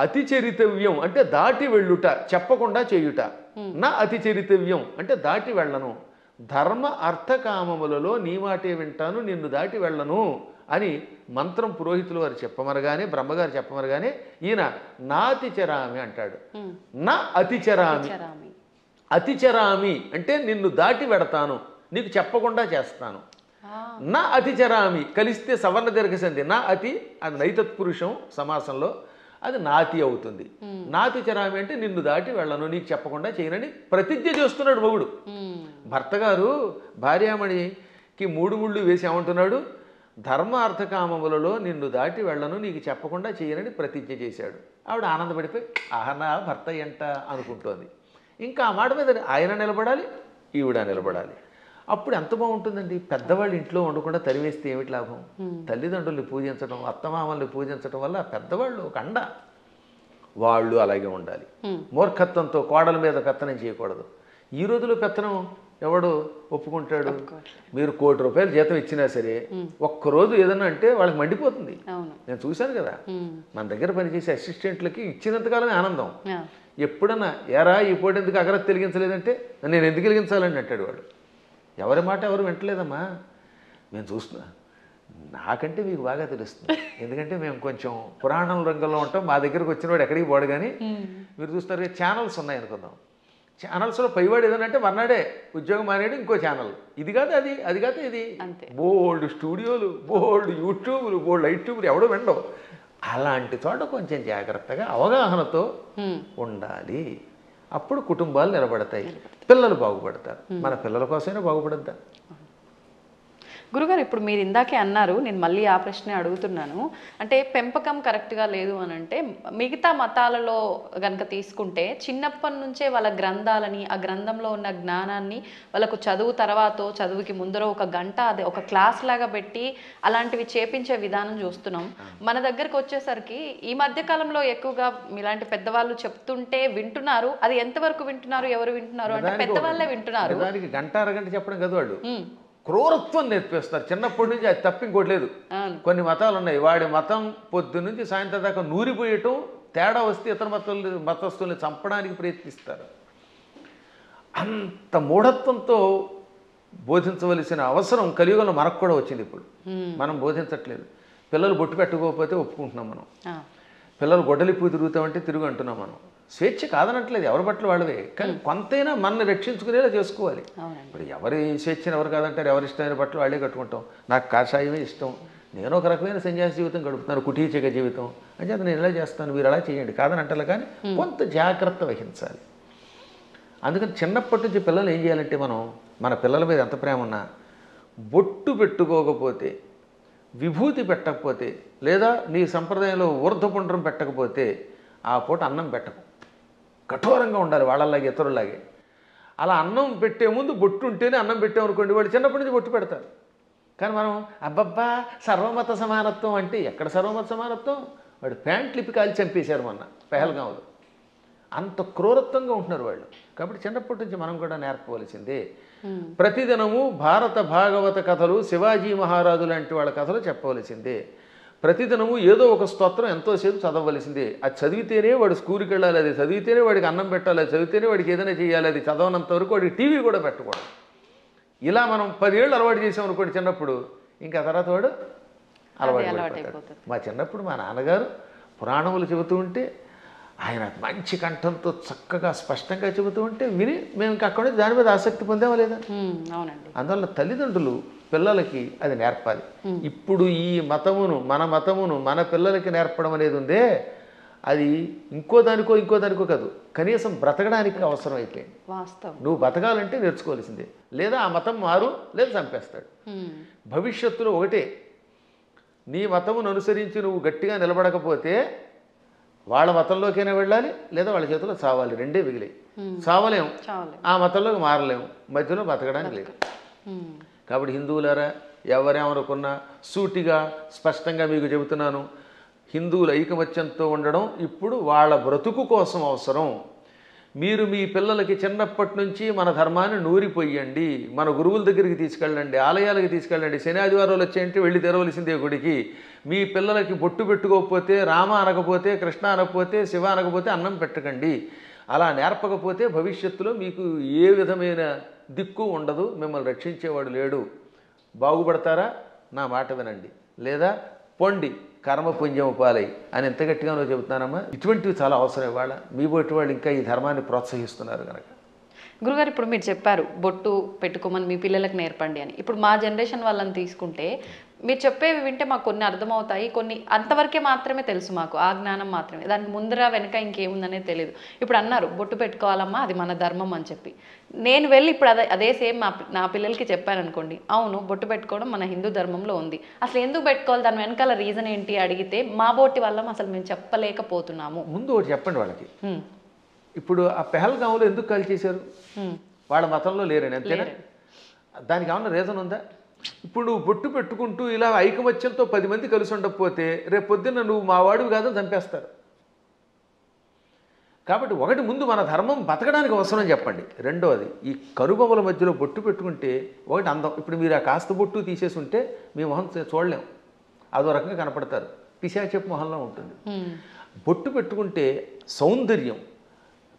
అతి చరితవ్యం అంటే దాటి వెళ్ళుట, చెప్పకుండా చేయుట. నా అతి చరితవ్యం అంటే దాటి వెళ్ళను. ధర్మ అర్థకామములలో నీ మాటే వింటాను, నిన్ను దాటి వెళ్ళను అని మంత్రం పురోహితులు వారు చెప్పమనగానే, బ్రహ్మగారు చెప్పమనగానే ఈయన నాతిచరామి అంటాడు. నా అతిచరామి. అతిచరామి అంటే నిన్ను దాటి వెడతాను, నీకు చెప్పకుండా చేస్తాను. నా అతిచరామి కలిస్తే సవర్ణ దీర్ఘసంధి. నా అతి అది నైతత్పురుషం సమాసంలో, అది నాతి అవుతుంది. నాతి చరామి అంటే నిన్ను దాటి వెళ్ళను, నీకు చెప్పకుండా చేయనని ప్రతిజ్ఞ చేస్తున్నాడు మొగుడు. భర్త గారు భార్యామణికి 3 ముళ్ళు వేసి ఏమంటున్నాడు? ధర్మ అర్థకామములలో నిన్ను దాటి వెళ్ళను, నీకు చెప్పకుండా చేయనని ప్రతిజ్ఞ చేశాడు. ఆవిడ ఆనందపడిపోయి ఆహనా భర్త ఎంట అనుకుంటోంది. ఇంకా ఆ మాట మీద ఆయన నిలబడాలి, ఈవిడ నిలబడాలి. అప్పుడు ఎంత బాగుంటుందండి. పెద్దవాళ్ళు ఇంట్లో ఉండకుండా తరివేస్తే ఏమిటి లాభం? తల్లిదండ్రుల్ని పూజించడం, అత్తమామల్ని పూజించడం వల్ల పెద్దవాళ్ళు ఒక అండ. వాళ్ళు అలాగే ఉండాలి. మూర్ఖత్వంతో కోడల మీద పెత్తనం చేయకూడదు. ఈ రోజులో పెత్తనం ఎవడు ఒప్పుకుంటాడు? మీరు ₹1,00,00,000 జీతం ఇచ్చినా సరే ఒక్కరోజు ఏదన్నా అంటే వాళ్ళకి మండిపోతుంది. నేను చూశాను కదా, మన దగ్గర పనిచేసే అసిస్టెంట్లకి ఇచ్చినంతకాలమే ఆనందం. ఎప్పుడన్నా ఎరా ఈ పూట ఎందుకు అగరత్ వెలిగించలేదంటే నేను ఎందుకు వెలిగించాలని అంటాడు వాడు. ఎవరి మాట ఎవరు వింటలేదమ్మా. మేము చూస్తున్నా, నాకంటే మీకు బాగా తెలుస్తుంది. ఎందుకంటే మేము కొంచెం పురాణం రంగంలో ఉంటాం. మా దగ్గరకు వచ్చిన వాడు ఎక్కడికి పోడు. కానీ మీరు చూస్తారు ఛానల్స్ ఉన్నాయనుకుందాం. ఛానల్స్లో పైవాడు ఏదనంటే మర్నాడే ఉద్యోగం మానేడు ఇంకో ఛానల్. ఇది కాదు అది, అది కాదు ఇది. బోల్డ్ స్టూడియోలు, బోల్డ్ యూట్యూబ్లు, బోల్డ్ యూట్యూబ్లు ఎవడో వినడం. అలాంటి చోట కొంచెం జాగ్రత్తగా అవగాహనతో ఉండాలి. అప్పుడు కుటుంబాలు నిలబడతాయి, పిల్లలు బాగుపడతారు. మన పిల్లల కోసమైనా బాగుపడద్దా? గురుగారు, ఇప్పుడు మీరు ఇందాకే అన్నారు, నేను మళ్ళీ ఆ ప్రశ్నే అడుగుతున్నాను. అంటే పెంపకం కరెక్ట్గా లేదు అని అంటే, మిగతా మతాలలో కనుక తీసుకుంటే చిన్నప్పటి నుంచే వాళ్ళ గ్రంథాలని, ఆ గ్రంథంలో ఉన్న జ్ఞానాన్ని వాళ్ళకు చదువు తర్వాత చదువుకి ముందర ఒక గంట అదే ఒక క్లాస్ లాగా పెట్టి అలాంటివి చేపించే విధానం చూస్తున్నాం. మన దగ్గరకు వచ్చేసరికి ఈ మధ్య కాలంలో ఎక్కువగా ఇలాంటి పెద్దవాళ్ళు చెప్తుంటే వింటున్నారు. అది ఎంతవరకు వింటున్నారు, ఎవరు వింటున్నారు అంటే పెద్దవాళ్ళే వింటున్నారు. దానికి గంట అరగంట చెప్పడం కదా, వాళ్ళు క్రూరత్వం నేర్పిస్తారు చిన్నప్పటి నుంచి. అది తప్ప ఇంకోటి లేదు. కొన్ని మతాలు ఉన్నాయి, వాడి మతం పొద్దు నుంచి సాయంత్రం దాకా నూరిపోయటం, తేడా వస్తే ఇతర మతస్థుల్ని చంపడానికి ప్రయత్నిస్తారు. అంత మూఢత్వంతో బోధించవలసిన అవసరం కలియుగంలో మనకు కూడా వచ్చింది. ఇప్పుడు మనం బోధించట్లేదు. పిల్లలు బొట్టు పెట్టుకోకపోతే ఒప్పుకుంటున్నాం మనం. పిల్లలు గొడ్డలిప్పు తిరుగుతామంటే తిరుగు అంటున్నాం మనం. స్వేచ్ఛ కాదనట్లేదు, ఎవరి బట్టలు వాళ్ళవే. కానీ కొంతైనా మనల్ని రక్షించుకునేలా చేసుకోవాలి. ఇప్పుడు ఎవరి స్వేచ్ఛను ఎవరు కాదంటారు? ఎవరి ఇష్టమైన బట్టలు వాళ్ళే కట్టుకుంటాం. నాకు కాషాయమే ఇష్టం, నేను ఒక రకమైన సన్యాసి జీవితం గడుపుతున్నాను, కుటీచక జీవితం అని చెప్పి నేను ఇలా చేస్తాను, మీరు అలా చేయండి కాదని అంటారు. కానీ కొంత జాగ్రత్త వహించాలి. అందుకని చిన్నప్పటి నుంచి పిల్లలు ఏం చేయాలంటే, మనం మన పిల్లల మీద ఎంత ప్రేమ ఉన్నా బొట్టు పెట్టుకోకపోతే, విభూతి పెట్టకపోతే, లేదా నీ సంప్రదాయంలో ఊర్ధ్వపుండ్రం పెట్టకపోతే ఆ పూట అన్నం పెట్టకు. కఠోరంగా ఉండాలి వాళ్ళలాగే, ఇతరులాగే. అలా అన్నం పెట్టే ముందు బొట్టు ఉంటేనే అన్నం పెట్టామనుకోండి, వాడు చిన్నప్పటి నుంచి బొట్టు పెడతారు. కానీ మనం అబ్బబ్బా సర్వమత సమానత్వం అంటే ఎక్కడ సర్వమత సమానత్వం? వాడు ప్యాంట్లు ఇప్పి కాల్చి చంపేశారు మొన్న పెహల్గాంలో. అంత క్రూరత్వంగా ఉంటున్నారు వాళ్ళు. కాబట్టి చిన్నప్పటి నుంచి మనం కూడా నేర్పవలసిందే. ప్రతిదినము భారత భాగవత కథలు, శివాజీ మహారాజు లాంటి వాళ్ళ కథలు చెప్పవలసిందే. ప్రతిదినము ఏదో ఒక స్తోత్రం ఎంతోసేపు చదవవలసిందే. అది చదివితేనే వాడు స్కూల్కి వెళ్ళాలి, అది చదివితేనే వాడికి అన్నం పెట్టాలి, అది చదివితేనే వాడికి ఏదైనా చేయాలి. అది చదవనంత వరకు వాడికి టీవీ కూడా పెట్టకూడదు. ఇలా మనం 10 ఏళ్ళు అలవాటు చేసాం అనుకోండి చిన్నప్పుడు, ఇంకా తర్వాత వాడు అలవాటు పడిపోతాడు. మా చిన్నప్పుడు మా నాన్నగారు పురాణములు చెబుతూ ఉంటే, ఆయన మంచి కంఠంతో చక్కగా స్పష్టంగా చెబుతూ ఉంటే విని మేము ఇంకా అక్కడ దాని మీద ఆసక్తి పొందామా లేదా? అవునండి. అందువల్ల తల్లిదండ్రులు పిల్లలకి అది నేర్పాలి. ఇప్పుడు ఈ మతమును, మన మతమును మన పిల్లలకి నేర్పడం అనేది ఉందే, అది ఇంకో దానికో కాదు, కనీసం బ్రతకడానికి అవసరం అయిపోయింది. నువ్వు బతకాలంటే నేర్చుకోవాల్సిందే. లేదా ఆ మతం మారు, లేదా చంపేస్తాడు. భవిష్యత్తులో ఒకటే, నీ మతమును అనుసరించి నువ్వు గట్టిగా నిలబడకపోతే వాళ్ళ మతంలోకైనా వెళ్ళాలి, లేదా వాళ్ళ చేతిలో చావాలి. రెండే మిగిలి చావలేము, ఆ మతంలోకి మారలేము, మధ్యలో బతకడానికి లేదు. కాబట్టి హిందువులారా, ఎవరేమనుకున్నా సూటిగా స్పష్టంగా మీకు చెబుతున్నాను, హిందువుల ఐకమత్యంతో ఉండడం ఇప్పుడు వాళ్ళ బ్రతుకు కోసం అవసరం. మీరు మీ పిల్లలకి చిన్నప్పటి నుంచి మన ధర్మాన్ని నూరిపోయండి, మన గురువుల దగ్గరికి తీసుకెళ్ళండి, ఆలయాలకి తీసుకెళ్ళండి. శని ఆదివారాలు వచ్చాయంటే వెళ్ళి తెరవలసిందే గుడికి. మీ పిల్లలకి బొట్టు పెట్టుకోకపోతే, రామ అనకపోతే, కృష్ణ అనకపోతే, శివ అనకపోతే అన్నం పెట్టకండి. అలా నేర్పకపోతే భవిష్యత్తులో మీకు ఏ విధమైన దిక్కు ఉండదు, మిమ్మల్ని రక్షించేవాడు లేడు. బాగుపడతారా? నా మాట వినండి, లేదా పొండి కర్మపుణ్యము పాలై అని ఎంత గట్టిగానో చెబుతున్నానమ్మా. ఇటువంటివి చాలా అవసరం. ఇవాళ మీ బొట్టి వాళ్ళు ఇంకా ఈ ధర్మాన్ని ప్రోత్సహిస్తున్నారు కనుక. గురుగారు, ఇప్పుడు మీరు చెప్పారు బొట్టు పెట్టుకోమని మీ పిల్లలకు నేర్పండి అని. ఇప్పుడు మా జనరేషన్ వాళ్ళని తీసుకుంటే మీరు చెప్పేవి వింటే మాకు కొన్ని అర్థమవుతాయి, కొన్ని అంతవరకే మాత్రమే తెలుసు, మాకు ఆ జ్ఞానం మాత్రమే, దానికి ముందర వెనక ఇంకేముందనేది తెలియదు. ఇప్పుడు అన్నారు బొట్టు పెట్టుకోవాలమ్మా, అది మన ధర్మం అని చెప్పి, నేను వెళ్ళి ఇప్పుడు అదే సేమ్ నా పిల్లలకి చెప్పాను అనుకోండి, అవును బొట్టు పెట్టుకోవడం మన హిందూ ధర్మంలో ఉంది, అసలు ఎందుకు పెట్టుకోవాలి, దాని వెనకాల రీజన్ ఏంటి అడిగితే మా బోటి వల్ల అసలు మేము చెప్పలేకపోతున్నాము. ముందు ఒకటి చెప్పండి వాళ్ళకి. ఇప్పుడు ఆ పెహల్గాంలో ఎందుకు కాల్ చేశారు? వాళ్ళ మతంలో లేరని, అంతేనా? దానికి ఏమన్నా రీజన్ ఉందా? ఇప్పుడు నువ్వు బొట్టు పెట్టుకుంటూ ఇలా ఐకమత్యంతో 10 మంది కలిసి ఉండకపోతే రేపు పొద్దున్న నువ్వు మా వాడివి కాదని చంపేస్తారు. కాబట్టి ఒకటి ముందు మన ధర్మం బతకడానికి అవసరం చెప్పండి. రెండవది ఈ కనుబొమ్మల మధ్యలో బొట్టు పెట్టుకుంటే ఒకటి అందం. ఇప్పుడు మీరు ఆ కాస్త బొట్టు తీసేసి ఉంటే మీ మొహం చూడలేం, అదో రకంగా కనపడతారు, పిశాచపు మొహంలో ఉంటుంది. బొట్టు పెట్టుకుంటే సౌందర్యం.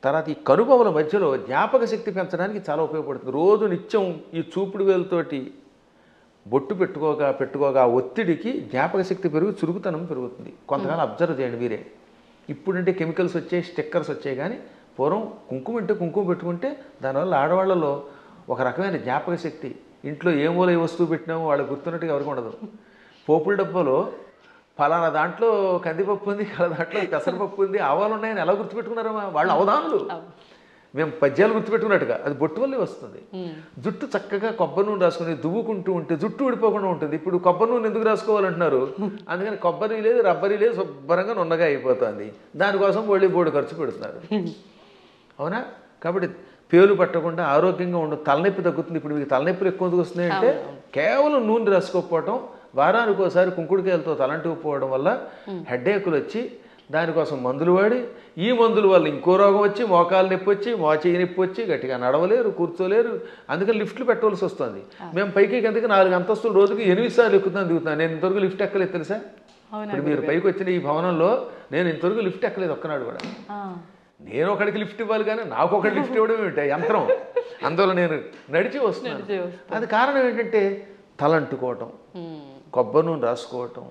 తర్వాత ఈ కనుబొమ్మల మధ్యలో జ్ఞాపక శక్తి పెంచడానికి చాలా ఉపయోగపడుతుంది. రోజు నిత్యం ఈ చూపుడు వేలుతోటి బొట్టు పెట్టుకోగా ఒత్తిడికి జ్ఞాపక శక్తి పెరుగు, చురుకుతనం పెరుగుతుంది. కొంతకాలం అబ్జర్వ్ చేయండి మీరే. ఇప్పుడంటే కెమికల్స్ వచ్చాయి, స్టిక్కర్స్ వచ్చాయి, కానీ పూర్వం కుంకుమ అంటే కుంకుమ పెట్టుకుంటే దానివల్ల ఆడవాళ్ళలో ఒక రకమైన జ్ఞాపక శక్తి, ఇంట్లో ఏ మూల ఏ వస్తువు పెట్టినామో వాళ్ళు గుర్తున్నట్టుగా ఎవరికి ఉండదు. పోపుల డబ్బాలో ఫలానా దాంట్లో కందిపప్పు ఉంది, ఫలానా దాంట్లో పెసరపప్పు ఉంది, ఆవాలు ఉన్నాయని ఎలా గుర్తుపెట్టుకున్నారమ్మా వాళ్ళు అవధానులు. మేము పద్యాలు గుర్తుపెట్టుకున్నట్టుగా అది బొట్టు వల్లే వస్తుంది. జుట్టు చక్కగా కొబ్బరి నూనె రాసుకుని దువ్వుకుంటూ ఉంటే జుట్టు ఊడిపోకుండా ఉంటుంది. ఇప్పుడు కొబ్బరి నూనె ఎందుకు రాసుకోవాలంటున్నారు? అందుకని కొబ్బరి లేదు, రబ్బరి లేదు, శుభ్రంగా నున్నగా అయిపోతుంది. దానికోసం బోడి ఖర్చు పెడుతున్నారు. అవునా? కాబట్టి పేలు పట్టకుండా ఆరోగ్యంగా ఉండదు, తలనొప్పి తగ్గుతుంది. ఇప్పుడు మీకు తలనొప్పులు ఎక్కువ ఎందుకు వస్తున్నాయి అంటే కేవలం నూనె రాసుకోకపోవటం, వారానికి ఒకసారి కుంకుడుకాయలతో తలంటుకుపోవడం వల్ల హెడ్ఏకులు వచ్చి దానికోసం మందులు వాడి, ఈ మందుల వల్ల ఇంకో రోగం వచ్చి మోకాలు నొప్పి వచ్చి, మోచేయి నొప్పి వచ్చి గట్టిగా నడవలేరు, కూర్చోలేరు. అందుకని లిఫ్ట్లు పెట్టవలసి వస్తుంది. మేము పైకి కిందకి 4 అంతస్తులు రోజుకి 8 సార్లు దిగుతున్నాను. నేను ఇంతవరకు లిఫ్ట్ ఎక్కలేదు తెలుసా? ఇప్పుడు మీరు పైకి వచ్చిన ఈ భవనంలో నేను ఇంతవరకు లిఫ్ట్ ఎక్కలేదు ఒక్కనాడు కూడా. నేను ఒకడికి లిఫ్ట్ ఇవ్వాలి కానీ నాకు ఒకటి లిఫ్ట్ ఇవ్వడం ఏమిటి యంత్రం? అందువల్ల నేను నడిచి వస్తున్నాను. అది కారణం ఏంటంటే తలంటుకోవటం, కొబ్బరి నూనె రాసుకోవటం,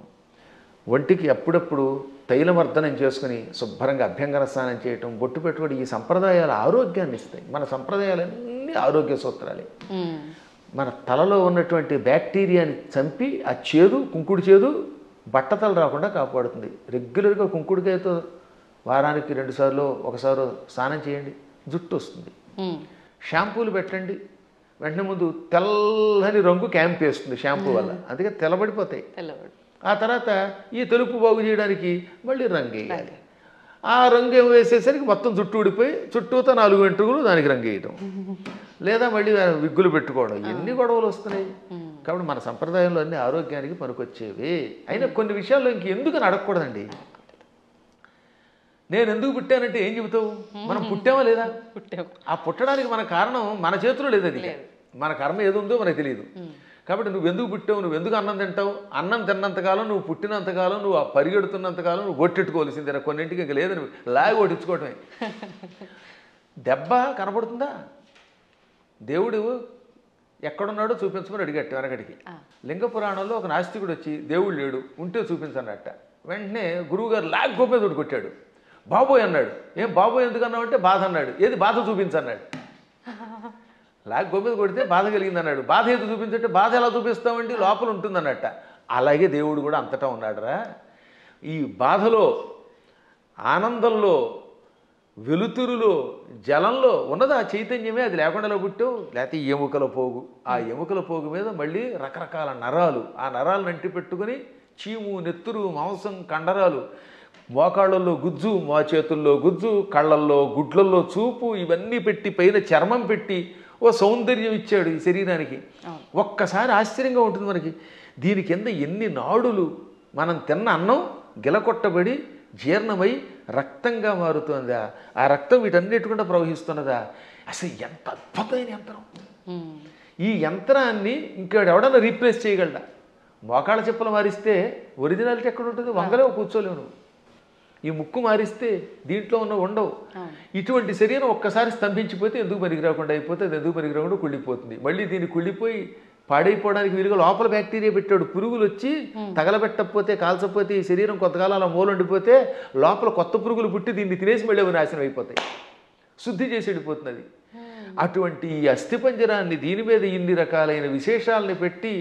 ఒంటికి అప్పుడప్పుడు తైలమర్దనం చేసుకుని శుభ్రంగా అభ్యంగన స్నానం చేయటం, బొట్టు పెట్టుకోవడం, ఈ సంప్రదాయాలు ఆరోగ్యాన్ని ఇస్తాయి. మన సంప్రదాయాలన్నీ ఆరోగ్య సూత్రాలే. మన తలలో ఉన్నటువంటి బ్యాక్టీరియాని చంపి ఆ చేదు, కుంకుడు చేదు బట్టతలు రాకుండా కాపాడుతుంది. రెగ్యులర్గా కుంకుడుకాయతో వారానికి 2 సార్లు ఒకసారి స్నానం చేయండి, జుట్టు వస్తుంది. షాంపూలు పెట్టండి, వెంటనే ముందు తెల్లని రంగు క్యాంప్ వేస్తుంది షాంపూ వల్ల, అందుకే తెల్లబడిపోతాయి. ఆ తర్వాత ఈ తెలుపు బాగు చేయడానికి మళ్ళీ రంగు వేయాలి. ఆ రంగు వేసేసరికి మొత్తం జుట్టు ఊడిపోయి చుట్టూతో 4 వెంట్రుకలు దానికి రంగు వేయటం, లేదా మళ్ళీ విగ్గులు పెట్టుకోవడం, ఎన్ని గొడవలు వస్తున్నాయి. కాబట్టి మన సంప్రదాయంలో అన్ని ఆరోగ్యానికి పనికొచ్చేవి. అయినా కొన్ని విషయాల్లో ఇంకెందుకు అడగకూడదండి. నేను ఎందుకు పుట్టానంటే ఏం చెబుతావు? మనం పుట్టామా లేదా? ఆ పుట్టడానికి మన కారణం మన చేతిలో లేదు. అది మన కర్మ ఏది ఉందో మనకు తెలియదు. కాబట్టి నువ్వు ఎందుకు పుట్టావు, నువ్వు ఎందుకు అన్నం తింటావు? అన్నం తిన్నంతకాలం, నువ్వు పుట్టినంతకాలం, నువ్వు పరిగెడుతున్నంతకాలం నువ్వు గొట్టెట్టుకోవాల్సిందే. కొన్నింటికి ఇంకా లేదు, నువ్వు లాగి కొట్టించుకోవటమే. దెబ్బ కనపడుతుందా? దేవుడు ఎక్కడున్నాడో చూపించమని అడిగట్టు వెనకడికి. లింగ పురాణంలో ఒక నాస్తికుడు వచ్చి దేవుడు లేడు, ఉంటే చూపించన్నట్ట. వెంటనే గురువుగారు లాగి గోపేదుడు కొట్టాడు. బాబోయ్ అన్నాడు. ఏం బాబోయ్ ఎందుకు అన్నావు అంటే బాధ అన్నాడు. ఏది బాధ చూపించన్నాడు. లాగి గోపేద కొడితే బాధ కలిగింది అన్నాడు. బాధ ఏది చూపించంటే బాధ ఎలా చూపిస్తామండి, లోపల ఉంటుందన్నట్ట. అలాగే దేవుడు కూడా అంతటా ఉన్నాడురా. ఈ బాధలో, ఆనందంలో, వెలుతురులో, జలంలో ఉన్నది ఆ చైతన్యమే. అది లేకుండా పుట్టావు. లేకపోతే ఎముకల పోగు, ఆ ఎముకల పోగు మీద మళ్ళీ రకరకాల నరాలు, ఆ నరాలను అంటి పెట్టుకుని చీము, నెత్తురు, మాంసం, కండరాలు, మోకాళ్ళల్లో గుజ్జు, మా చేతుల్లో గుజ్జు, కళ్ళల్లో, గుడ్లల్లో చూపు, ఇవన్నీ పెట్టి పైన చర్మం పెట్టి ఓ సౌందర్యం ఇచ్చాడు ఈ శరీరానికి. ఒక్కసారి ఆశ్చర్యంగా ఉంటుంది మనకి. దీని కింద ఎన్ని నాడులు, మనం తిన్న అన్నం గిలకొట్టబడి జీర్ణమై రక్తంగా మారుతుందా, ఆ రక్తం వీటన్నిటికుండా ప్రవహిస్తున్నదా. అసలు ఎంత అద్భుతమైన యంత్రం. ఈ యంత్రాన్ని ఇంకెవడన్నా రీప్లేస్ చేయగలడా? మోకాళ్ళ చెప్పులు మారిస్తే ఒరిజినాలిటీ ఎక్కడ ఉంటుంది? వంగలేవు, కూర్చోలేవు నువ్వు. ఈ ముక్కు మారిస్తే దీంట్లో ఉన్న ఉండవు. ఇటువంటి శరీరం ఒక్కసారి స్తంభించిపోతే ఎందుకు పనికి రాకుండా అయిపోతే అది ఎందుకు పనికి రాకుండా కుళ్ళిపోతుంది. మళ్ళీ దీన్ని కుళ్ళిపోయి పాడైపోవడానికి వీలుగా లోపల బ్యాక్టీరియా పెట్టాడు. పురుగులు వచ్చి తగలబెట్టకపోతే, కాల్చకపోతే, ఈ శరీరం కొంతకాలం అలా మూలండిపోతే లోపల కొత్త పురుగులు పుట్టి దీన్ని తినేసి మళ్ళీ అవి నాశనం అయిపోతాయి. శుద్ధి చేసి వెళ్ళిపోతుంది. అటువంటి ఈ అస్థిపంజరాన్ని, దీని మీద ఇన్ని రకాలైన విశేషాలని పెట్టి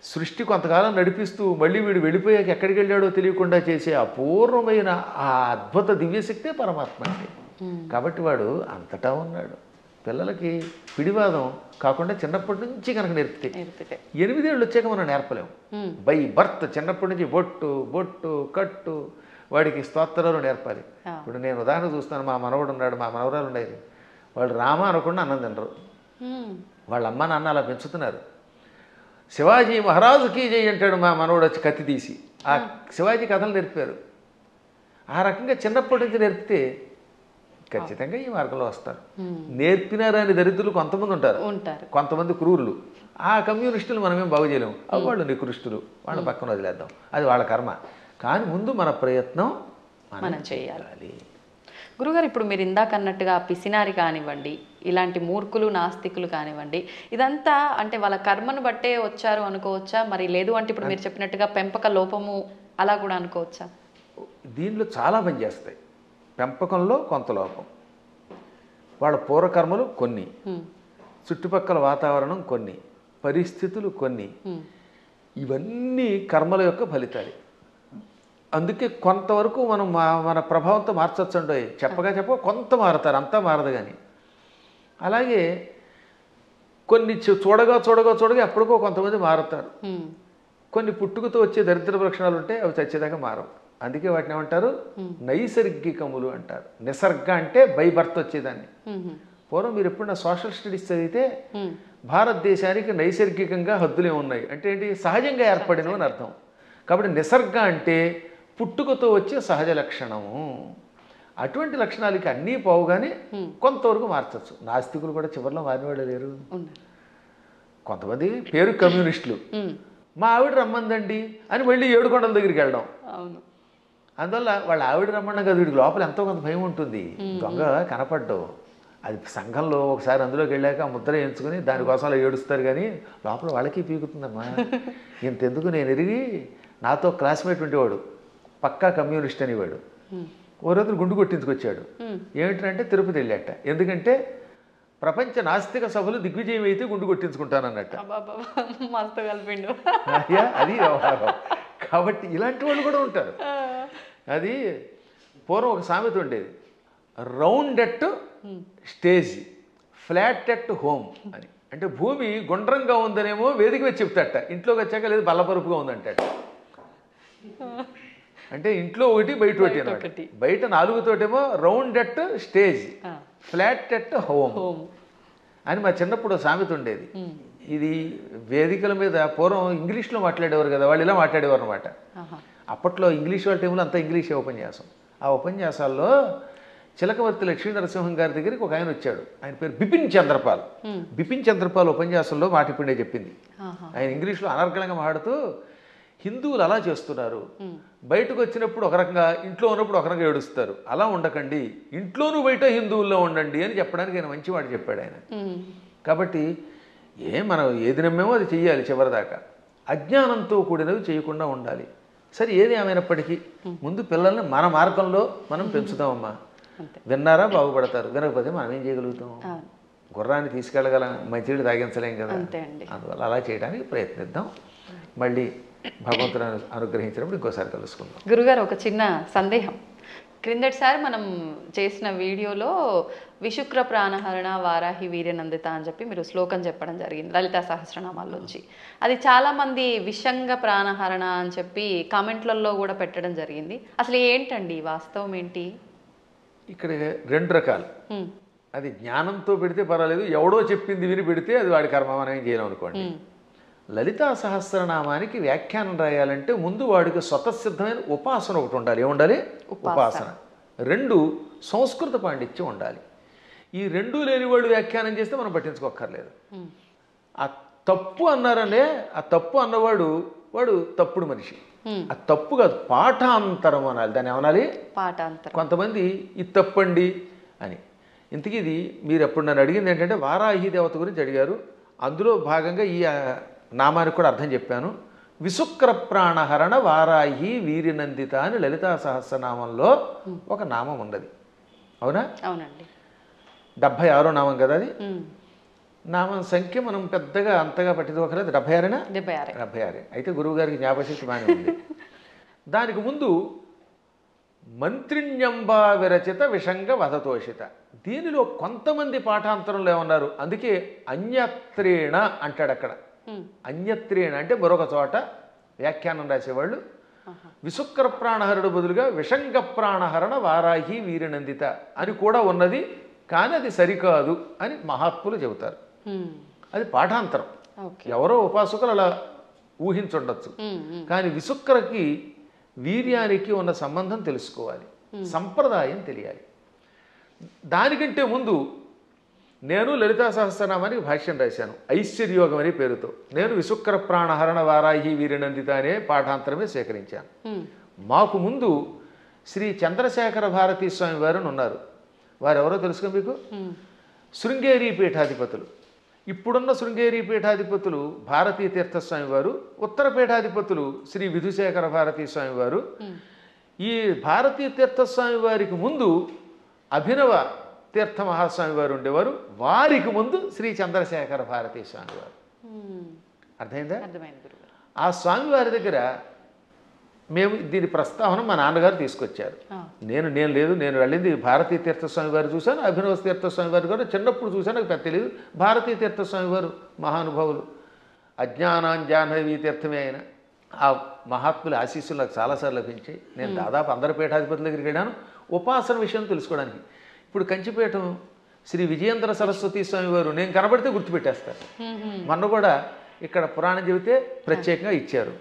సృష్టి కొంతకాలం నడిపిస్తూ మళ్ళీ వీడు వెళ్ళిపోయాక ఎక్కడికి వెళ్ళాడో తెలియకుండా చేసే అపూర్వమైన ఆ అద్భుత దివ్యశక్తే పరమాత్మ అంటే. కాబట్టి వాడు అంతటా ఉన్నాడు. పిల్లలకి పిడివాదం కాకుండా చిన్నప్పటి నుంచి కనుక నేర్పితే 8 ఏళ్ళు వచ్చాక మనం నేర్పలేము. బై బర్త్ చిన్నప్పటి నుంచి బొట్టు, బొట్టు, కట్టు, వాడికి స్తోత్రాలు నేర్పాలి. ఇప్పుడు నేను ఉదాహరణ చూస్తాను. మా మనవడు ఉన్నాడు, మా మనవరాలు ఉండేది. వాళ్ళు రామ అనకుండా అన్నం తినరు. వాళ్ళ అమ్మ నాన్న అలా పెంచుతున్నారు. శివాజీ మహారాజుకి జై అంటాడు మా మనవడు వచ్చి కత్తి తీసి. ఆ శివాజీ కథలు నేర్పారు. ఆ రకంగా చిన్నప్పటి నుంచి నేర్పితే ఖచ్చితంగా ఈ మార్గంలో వస్తారు. నేర్పినారని దరిద్రులు కొంతమంది ఉంటారు, కొంతమంది క్రూరులు. ఆ కమ్యూనిస్టులు మనమేం బాగు చేయలేము. వాళ్ళు నికృష్టులు, వాళ్ళ పక్కన వదిలేద్దాం, అది వాళ్ళ కర్మ. కానీ ముందు మన ప్రయత్నం మనం చేయాలి. గురుగారు, ఇప్పుడు మీరు ఇందాక అన్నట్టుగా పిసినారి కానివ్వండి, ఇలాంటి మూర్ఖులు నాస్తికులు కానివ్వండి, ఇదంతా అంటే వాళ్ళ కర్మను బట్టే వచ్చారు అనుకోవచ్చా? మరి లేదు అంటే ఇప్పుడు మీరు చెప్పినట్టుగా పెంపక లోపము అలా కూడా అనుకోవచ్చా? దీనిలో చాలా పనిచేస్తాయి. పెంపకంలో కొంత లోపం, వాళ్ళ పూర్వకర్మలు కొన్ని, చుట్టుపక్కల వాతావరణం కొన్ని, పరిస్థితులు కొన్ని, ఇవన్నీ కర్మల యొక్క ఫలితాలు. అందుకే కొంతవరకు మనం మన ప్రభావంతో మార్చొచ్చండి. చెప్పగా కొంత మారుతారు, అంతా మారదు. కానీ అలాగే కొన్ని చూడగా ఎప్పటికో కొంతమంది మారుతారు. కొన్ని పుట్టుకతో వచ్చే దరిద్ర లక్షణాలు ఉంటే అవి చచ్చేదాకా మారవు. అందుకే వాటిని ఏమంటారు? నైసర్గికములు అంటారు. నిసర్గ అంటే బై బర్త్ వచ్చేదాన్ని. పూర్వం మీరు ఎప్పుడన్నా సోషల్ స్టడీస్ చదివితే భారతదేశానికి నైసర్గికంగా హద్దులే ఉన్నాయి అంటే ఏంటి? సహజంగా ఏర్పడినవి అని అర్థం. కాబట్టి నిసర్గ అంటే పుట్టుకతో వచ్చే సహజ లక్షణము. అటువంటి లక్షణాలకి అన్నీ పోవుగానే కొంతవరకు మార్చచ్చు. నాస్తికులు కూడా చివరిలో మారిన వాళ్ళు లేరు. కొంతమంది పేరు కమ్యూనిస్టులు, మా ఆవిడ రమ్మందండి అని వెళ్ళి ఏడుకొండల దగ్గరికి వెళ్ళడం. అందువల్ల వాళ్ళ ఆవిడ రమ్మన్నా కదా, వీడికి లోపల ఎంతో కొంత భయం ఉంటుంది. దొంగ కనపడ్డావు, అది సంఘంలో ఒకసారి అందులోకి వెళ్ళాక ముద్ర ఎంచుకుని దానికోసం అలా ఏడుస్తారు. కానీ లోపల వాళ్ళకి పీకుతుందమ్మా. ఇంతెందుకు, నేను ఎరిగి నాతో క్లాస్మేట్ ఉండేవాడు, పక్కా కమ్యూనిస్ట్ అనేవాడు. ఓ రోజు గుండు కొట్టించుకొచ్చాడు. ఏమిటంటే తిరుపతి వెళ్ళాట. ఎందుకంటే ప్రపంచ నాస్తిక సభలు దిగ్విజయం అయితే గుండు కొట్టించుకుంటానన్నట్ట. అది వ్యవహారం. కాబట్టి ఇలాంటి వాళ్ళు కూడా ఉంటారు. అది పూర్వం ఒక సామెత ఉండేది, round at stage, flat at home అని. అంటే భూమి గుండ్రంగా ఉందనేమో వేదిక వచ్చి చెప్తాట, ఇంట్లోకి వచ్చాక లేదు బల్లపరుపుగా ఉందంటాట. అంటే ఇంట్లో ఒకటి బయట ఒకటి అనమాట. బయట 4 తోటేమో round at stage, flat at home అని మా చిన్నప్పుడు సామెత ఉండేది. ఇది వేదికల మీద పూర్వం ఇంగ్లీష్లో మాట్లాడేవారు కదా, వాళ్ళు ఇలా మాట్లాడేవారు అనమాట. అప్పట్లో ఇంగ్లీష్ వాళ్ళ టైంలో అంతా ఇంగ్లీషే ఉపన్యాసం. ఆ ఉపన్యాసాల్లో చిలకవర్తి లక్ష్మీ నరసింహం గారి దగ్గరికి ఒక ఆయన వచ్చాడు. ఆయన పేరు బిపిన్ చంద్రపాల్. బిపిన్ చంద్రపాల్ ఉపన్యాసంలో మాట ఇప్పుడే చెప్పింది. ఆయన ఇంగ్లీష్లో అనర్గళంగా మాట్లాడుతూ, హిందువులు అలా చేస్తున్నారు, బయటకు వచ్చినప్పుడు ఒక రకంగా, ఇంట్లో ఉన్నప్పుడు ఒక రకంగా ఏడుస్తారు, అలా ఉండకండి, ఇంట్లోనూ బయట హిందువుల్లో ఉండండి అని చెప్పడానికి ఆయన మంచి మాట చెప్పాడు ఆయన. కాబట్టి మనం ఏది నమ్మేమో అది చెయ్యాలి చివరిదాకా. అజ్ఞానంతో కూడినవి చేయకుండా ఉండాలి. సరే, ఏది ఏమైనప్పటికీ ముందు పిల్లల్ని మన మార్గంలో మనం పెంచుతామమ్మా. విన్నారా బాగుపడతారు, వినకపోతే మనం ఏం చేయగలుగుతాం? గుర్రాన్ని తీసుకెళ్ళగలం, మంచినీళ్ళు తాగించలేం కదా. అందువల్ల అలా చేయడానికి ప్రయత్నిద్దాం. మళ్ళీ భగవంతుని అనుగ్రహించినప్పుడు ఇంకోసారి కలుసుకుందాం. గురుగారు, ఒక చిన్న సందేహం. క్రిందటిసారి మనం చేసిన వీడియోలో విశుక్ర ప్రాణహరణ వారాహి వీర్యనందిత అని చెప్పి మీరు శ్లోకం చెప్పడం జరిగింది లలితా సహస్రనామాల్లోంచి. అది చాలామంది విషంగ ప్రాణహరణ అని చెప్పి కామెంట్లలో కూడా పెట్టడం జరిగింది. అసలు ఏంటండి వాస్తవం ఏంటి? ఇక్కడ 2 రకాలు. అది జ్ఞానంతో పెడితే పర్వాలేదు, ఎవడో చెప్పింది విని పెడితే అది వాడి కర్మ, మనం ఏం చేయలేం అనుకోండి. లలితా సహస్రనామానికి వ్యాఖ్యానం రాయాలంటే ముందు వాడికి స్వతసిద్ధమైన ఉపాసన ఒకటి ఉండాలి. ఏముండాలి? ఉపాసన. 2 సంస్కృత పాండిత్యం ఉండాలి. ఈ 2 లేని వాడు వ్యాఖ్యానం చేస్తే మనం పట్టించుకోక్కర్లేదు. ఆ తప్పు అన్నారనే, ఆ తప్పు అన్నవాడు వాడు తప్పుడు మనిషి. ఆ తప్పు కాదు, పాఠాంతరం అనాలి. దాన్ని ఏమనాలి? పాఠాంతరం. కొంతమంది ఇది తప్పండి అని. ఇంతకీ ఇది మీరు ఎప్పుడు నన్ను అడిగింది ఏంటంటే వారాహి దేవత గురించి అడిగారు. అందులో భాగంగా ఈ నామానికి కూడా అర్థం చెప్పాను. విశుక్ర ప్రాణహరణ వారాహి వీర్యనందిత అని లలితా సహస్రనామంలో ఒక నామం ఉన్నది. అవునా? అవునండి. 76వ నామం కదా అది. నామం సంఖ్య మనం పెద్దగా అంతగా పట్టించుకోకలేదు. 76. 76. అయితే గురువు గారికి జ్ఞాపశక్తి బాగానే ఉంది. దానికి ముందు మంత్రిణ్యంబా విరచిత విషంగ వధతోషిత. దీనిలో కొంతమంది పాఠాంతరంలో ఏమన్నారు, అందుకే అన్యత్రేణ అంటాడు అక్కడ. అన్యత్రేణ అంటే మరొక చోట వ్యాఖ్యానం రాసేవాళ్ళు విశుక్ర ప్రాణహరుడు బదులుగా విషంగ ప్రాణహరణ వారాహి వీరనందిత అని కూడా ఉన్నది, కానీ అది సరికాదు అని మహాత్ములు చెబుతారు. అది పాఠాంతరం. ఓకే. ఎవరో ఉపాసకులు అలా ఊహించుండొచ్చు. కానీ విశుక్రకి వీర్యానికి ఉన్న సంబంధం తెలుసుకోవాలి, సంప్రదాయం తెలియాలి. దానికంటే ముందు నేను లలితా సహస్రనామానికి భాష్యం రాశాను ఐశ్వర్యోగం అనే పేరుతో. నేను విశుక్ర ప్రాణహరణ వారాహి వీరనందిత అనే పాఠాంతరమే స్వీకరించాను. మాకు ముందు శ్రీ చంద్రశేఖర భారతీ స్వామి వారు ఉన్నారు. వారెవరో తెలుసుకో మీకు? శృంగేరి పీఠాధిపతులు. ఇప్పుడున్న శృంగేరి పీఠాధిపతులు భారతీ తీర్థస్వామి వారు, ఉత్తర పీఠాధిపతులు శ్రీ విధుశేఖర భారతీ స్వామి వారు. ఈ భారతీ తీర్థస్వామి వారికి ముందు అభినవ తీర్థ మహాస్వామి వారు ఉండేవారు. వారికి ముందు శ్రీ చంద్రశేఖర భారతీ స్వామి వారు. అర్థమైందా? ఆ స్వామివారి దగ్గర మేము దీని ప్రస్తావన మా నాన్నగారు తీసుకొచ్చారు. నేను వెళ్ళింది భారతీ తీర్థస్వామి వారు చూశాను, అభినవ తీర్థస్వామి వారు కూడా చిన్నప్పుడు చూశాను, నాకు పెద్ద తెలియదు. భారతీ తీర్థస్వామి వారు మహానుభావులు, అజ్ఞానాంజాహ్నవీ తీర్థమే అయిన ఆ మహాత్ముల ఆశీస్సులు నాకు చాలాసార్లు లభించాయి. నేను దాదాపు అందరి పీఠాధిపతుల దగ్గరికి వెళ్ళాను ఉపాసన విషయం తెలుసుకోవడానికి. ఇప్పుడు కంచిపీఠం శ్రీ విజయేంద్ర సరస్వతి స్వామి వారు నేను కనబడితే గుర్తుపెట్టేస్తారు. మొన్న కూడా ఇక్కడ పురాణం చెబితే ప్రత్యేకంగా ఇచ్చారు.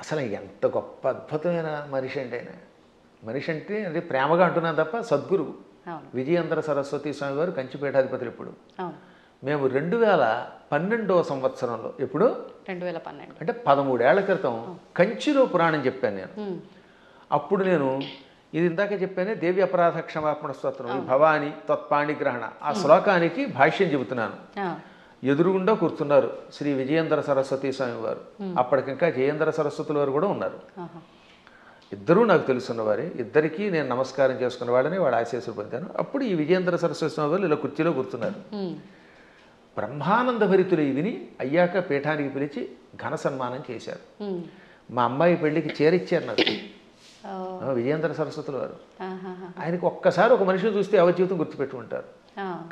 అసలు ఎంత గొప్ప అద్భుతమైన మనిషి అంటే ఆయన. మనిషి అంటే అది ప్రేమగా అంటున్నాను తప్ప సద్గురువు విజయేంద్ర సరస్వతి స్వామి వారు కంచిపీఠాధిపతులు. ఇప్పుడు మేము 2012వ సంవత్సరంలో, ఎప్పుడు 2012 అంటే 13 ఏళ్ల క్రితం కంచిలో పురాణం చెప్పాను నేను. అప్పుడు నేను ఇది ఇందాక చెప్పానే దేవి అపరాధ క్షమాపణ స్తోత్రం భవాని తత్పాణి గ్రహణ ఆ శ్లోకానికి భాష్యం చెబుతున్నాను. ఎదురుగుండా కూర్చున్నారు శ్రీ విజయేంద్ర సరస్వతి స్వామి వారు. అప్పటికింకా జయేంద్ర సరస్వతుల వారు కూడా ఉన్నారు. ఇద్దరూ నాకు తెలుసున్నవారే. ఇద్దరికీ నేను నమస్కారం చేసుకున్న వాళ్ళని వాడు ఆశీస్సులు పొందాను. అప్పుడు ఈ విజయేంద్ర సరస్వతి స్వామి వారు ఇలా కుర్చీలో కూర్చున్నారు. బ్రహ్మానంద భరితులు విని అయ్యాక పీఠానికి పిలిచి ఘన సన్మానం చేశారు. మా అమ్మాయి పెళ్లికి చేరిచ్చారు నాకు విజయేంద్ర సరస్వతుల వారు. ఆయనకి ఒక్కసారి ఒక మనిషిని చూస్తే ఎవరి జీవితం గుర్తుపెట్టుకుంటారు.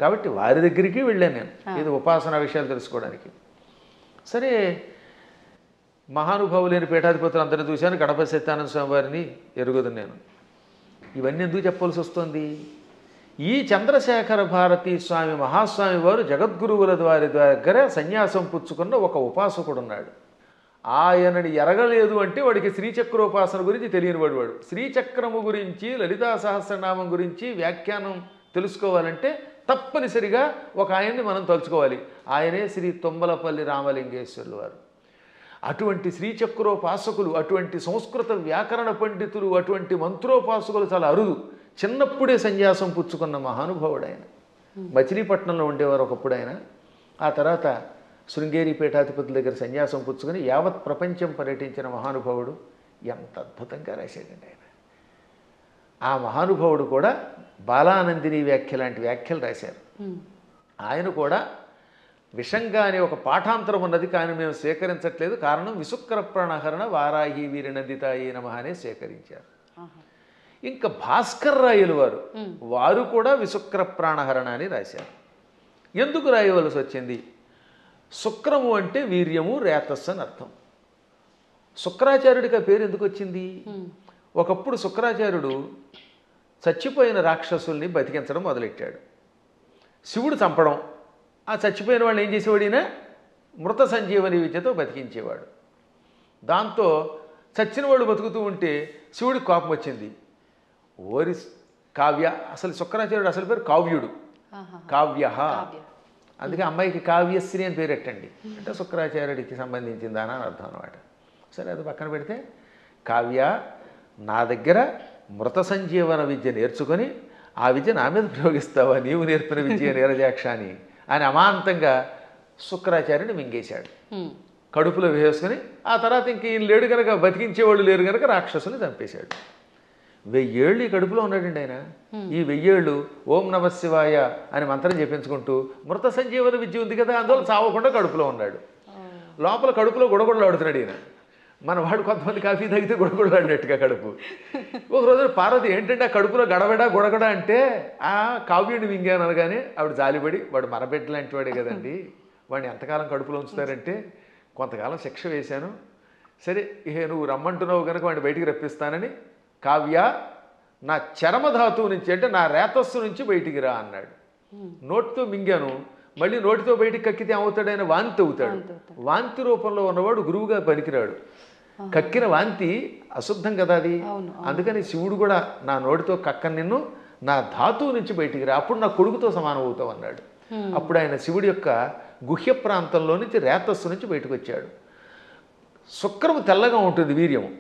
కాబట్టి వారి దగ్గరికి వెళ్ళాను నేను ఇది ఉపాసనా విషయాలు తెలుసుకోవడానికి. సరే, మహానుభావులైన పీఠాధిపతులు అందరినీ చూశాను. గణపతి సత్యానంద స్వామి వారిని ఎరుగుదు నేను. ఇవన్నీ ఎందుకు చెప్పాల్సి వస్తుంది? ఈ చంద్రశేఖర భారతీ స్వామి మహాస్వామి వారు జగద్గురువుల వారి దగ్గర సన్యాసం పుచ్చుకున్న ఒక ఉపాసకుడు ఉన్నాడు. ఆయనని ఎరగలేదు అంటే వాడికి శ్రీచక్రోపాసన గురించి తెలియని వాడు. శ్రీచక్రము గురించి లలితా సహస్రనామం గురించి వ్యాఖ్యానం తెలుసుకోవాలంటే తప్పనిసరిగా ఒక ఆయన్ని మనం తలుచుకోవాలి. ఆయనే శ్రీ తుమ్మలపల్లి రామలింగేశ్వరులు వారు. అటువంటి శ్రీచక్రోపాసకులు, అటువంటి సంస్కృత వ్యాకరణ పండితులు, అటువంటి మంత్రోపాసకులు చాలా అరుదు. చిన్నప్పుడే సన్యాసం పుచ్చుకున్న మహానుభావుడు ఆయన. మచిలీపట్నంలో ఉండేవారు ఒకప్పుడు ఆయన. ఆ తర్వాత శృంగేరి పీఠాధిపతుల దగ్గర సన్యాసం పుచ్చుకొని యావత్ ప్రపంచం పర్యటించిన మహానుభావుడు. ఎంత అద్భుతంగా రాశాడండి ఆయన. ఆ మహానుభావుడు కూడా బాలానందిని వ్యాఖ్య లాంటి వ్యాఖ్యలు రాశారు. ఆయన కూడా విషంగా అనే ఒక పాఠాంతరం ఉన్నది, కానీ మేము స్వీకరించట్లేదు. కారణం విశుక్ర ప్రాణహరణ వారాహి వీరనందితాయి నమః అనే స్వీకరించారు. ఇంకా భాస్కర్ రాయలు వారు కూడా విశుక్ర ప్రాణహరణ అని రాశారు. ఎందుకు రాయవలసి వచ్చింది? శుక్రము అంటే వీర్యము, రేతస్సు అని అర్థం. శుక్రాచార్యుడికి ఆ పేరు ఎందుకు వచ్చింది? ఒకప్పుడు శుక్రాచార్యుడు చచ్చిపోయిన రాక్షసుల్ని బతికించడం మొదలెట్టాడు. శివుడు చంపడం, ఆ చచ్చిపోయిన వాళ్ళని ఏం చేసేవాడు? ఈయన మృత సంజీవని విద్యతో బతికించేవాడు. దాంతో చచ్చిన వాళ్ళు బతుకుతూ ఉంటే శివుడికి కోపం వచ్చింది. ఓరి కావ్య, అసలు శుక్రాచార్యుడు అసలు పేరు కావ్యుడు, కావ్య. అందుకే అమ్మాయికి కావ్యశ్రీ అని పేరెట్టండి అంటే శుక్రాచార్యుడికి సంబంధించిందానా అని అర్థం అనమాట. సరే, అది పక్కన పెడితే కావ్య, నా దగ్గర మృత సంజీవన విద్య నేర్చుకొని ఆ విద్య నా మీద ప్రయోగిస్తావా? నీవు నేర్పిన విద్య నీరజాక్ష అని అమాంతంగా శుక్రాచార్యుని మింగేశాడు. కడుపులో వేసుకొని ఆ తర్వాత ఇంక ఈయన లేడు కనుక, బతికించేవాళ్ళు లేరు కనుక రాక్షసుని చంపేశాడు. 1000 ఏళ్ళు ఈ కడుపులో ఉన్నాడండి ఆయన. ఈ 1000 ఏళ్ళు ఓం నమః శివాయ అని మంత్రం చెప్పించుకుంటూ మృత సంజీవన విద్య ఉంది కదా, అందువల్ల చావకుండా కడుపులో ఉన్నాడు. లోపల కడుపులో గుడగొడలాడుతున్నాడు ఈయన. మన వాడు కొంతమంది కాఫీ తాగితే గుడగొడలాడినట్టుగా కడుపు. ఒక రోజు పార్వతి ఏంటంటే ఆ కడుపులో గడబడ గుడగడ అంటే ఆ కావ్యుడిని మింగాను అనగానే ఆవిడ జాలిపడి, వాడు మన బిడ్డ లాంటి వాడే కదండి, వాడిని ఎంతకాలం కడుపులో ఉంచుతారంటే కొంతకాలం శిక్ష వేశాను, సరే ఇహ నువ్వు రమ్మంటున్నావు కనుక వాడిని బయటికి రప్పిస్తానని, కావ్య నా చరమధాతువు నుంచి అంటే నా రేతస్సు నుంచి బయటికి రా అన్నాడు. నోటితో మింగాను, మళ్ళీ నోటితో బయటికి కక్కితే ఏమవుతాడైనా వాంతి అవుతాడు. వాంతి రూపంలో ఉన్నవాడు గురువుగా పనికిరాడు. కక్కిన వాంతి అశుద్ధం కదా అది. అందుకని శివుడు కూడా నా నోటితో కక్కని నిన్ను, నా ధాతువు నుంచి బయటికి రా, అప్పుడు నా కొడుకుతో సమానం అవుతావు అన్నాడు. అప్పుడు ఆయన శివుడి యొక్క గుహ్య ప్రాంతంలో నుంచి రేతస్సు నుంచి బయటకు వచ్చాడు. శుక్రము తెల్లగా ఉంటుంది వీర్యము.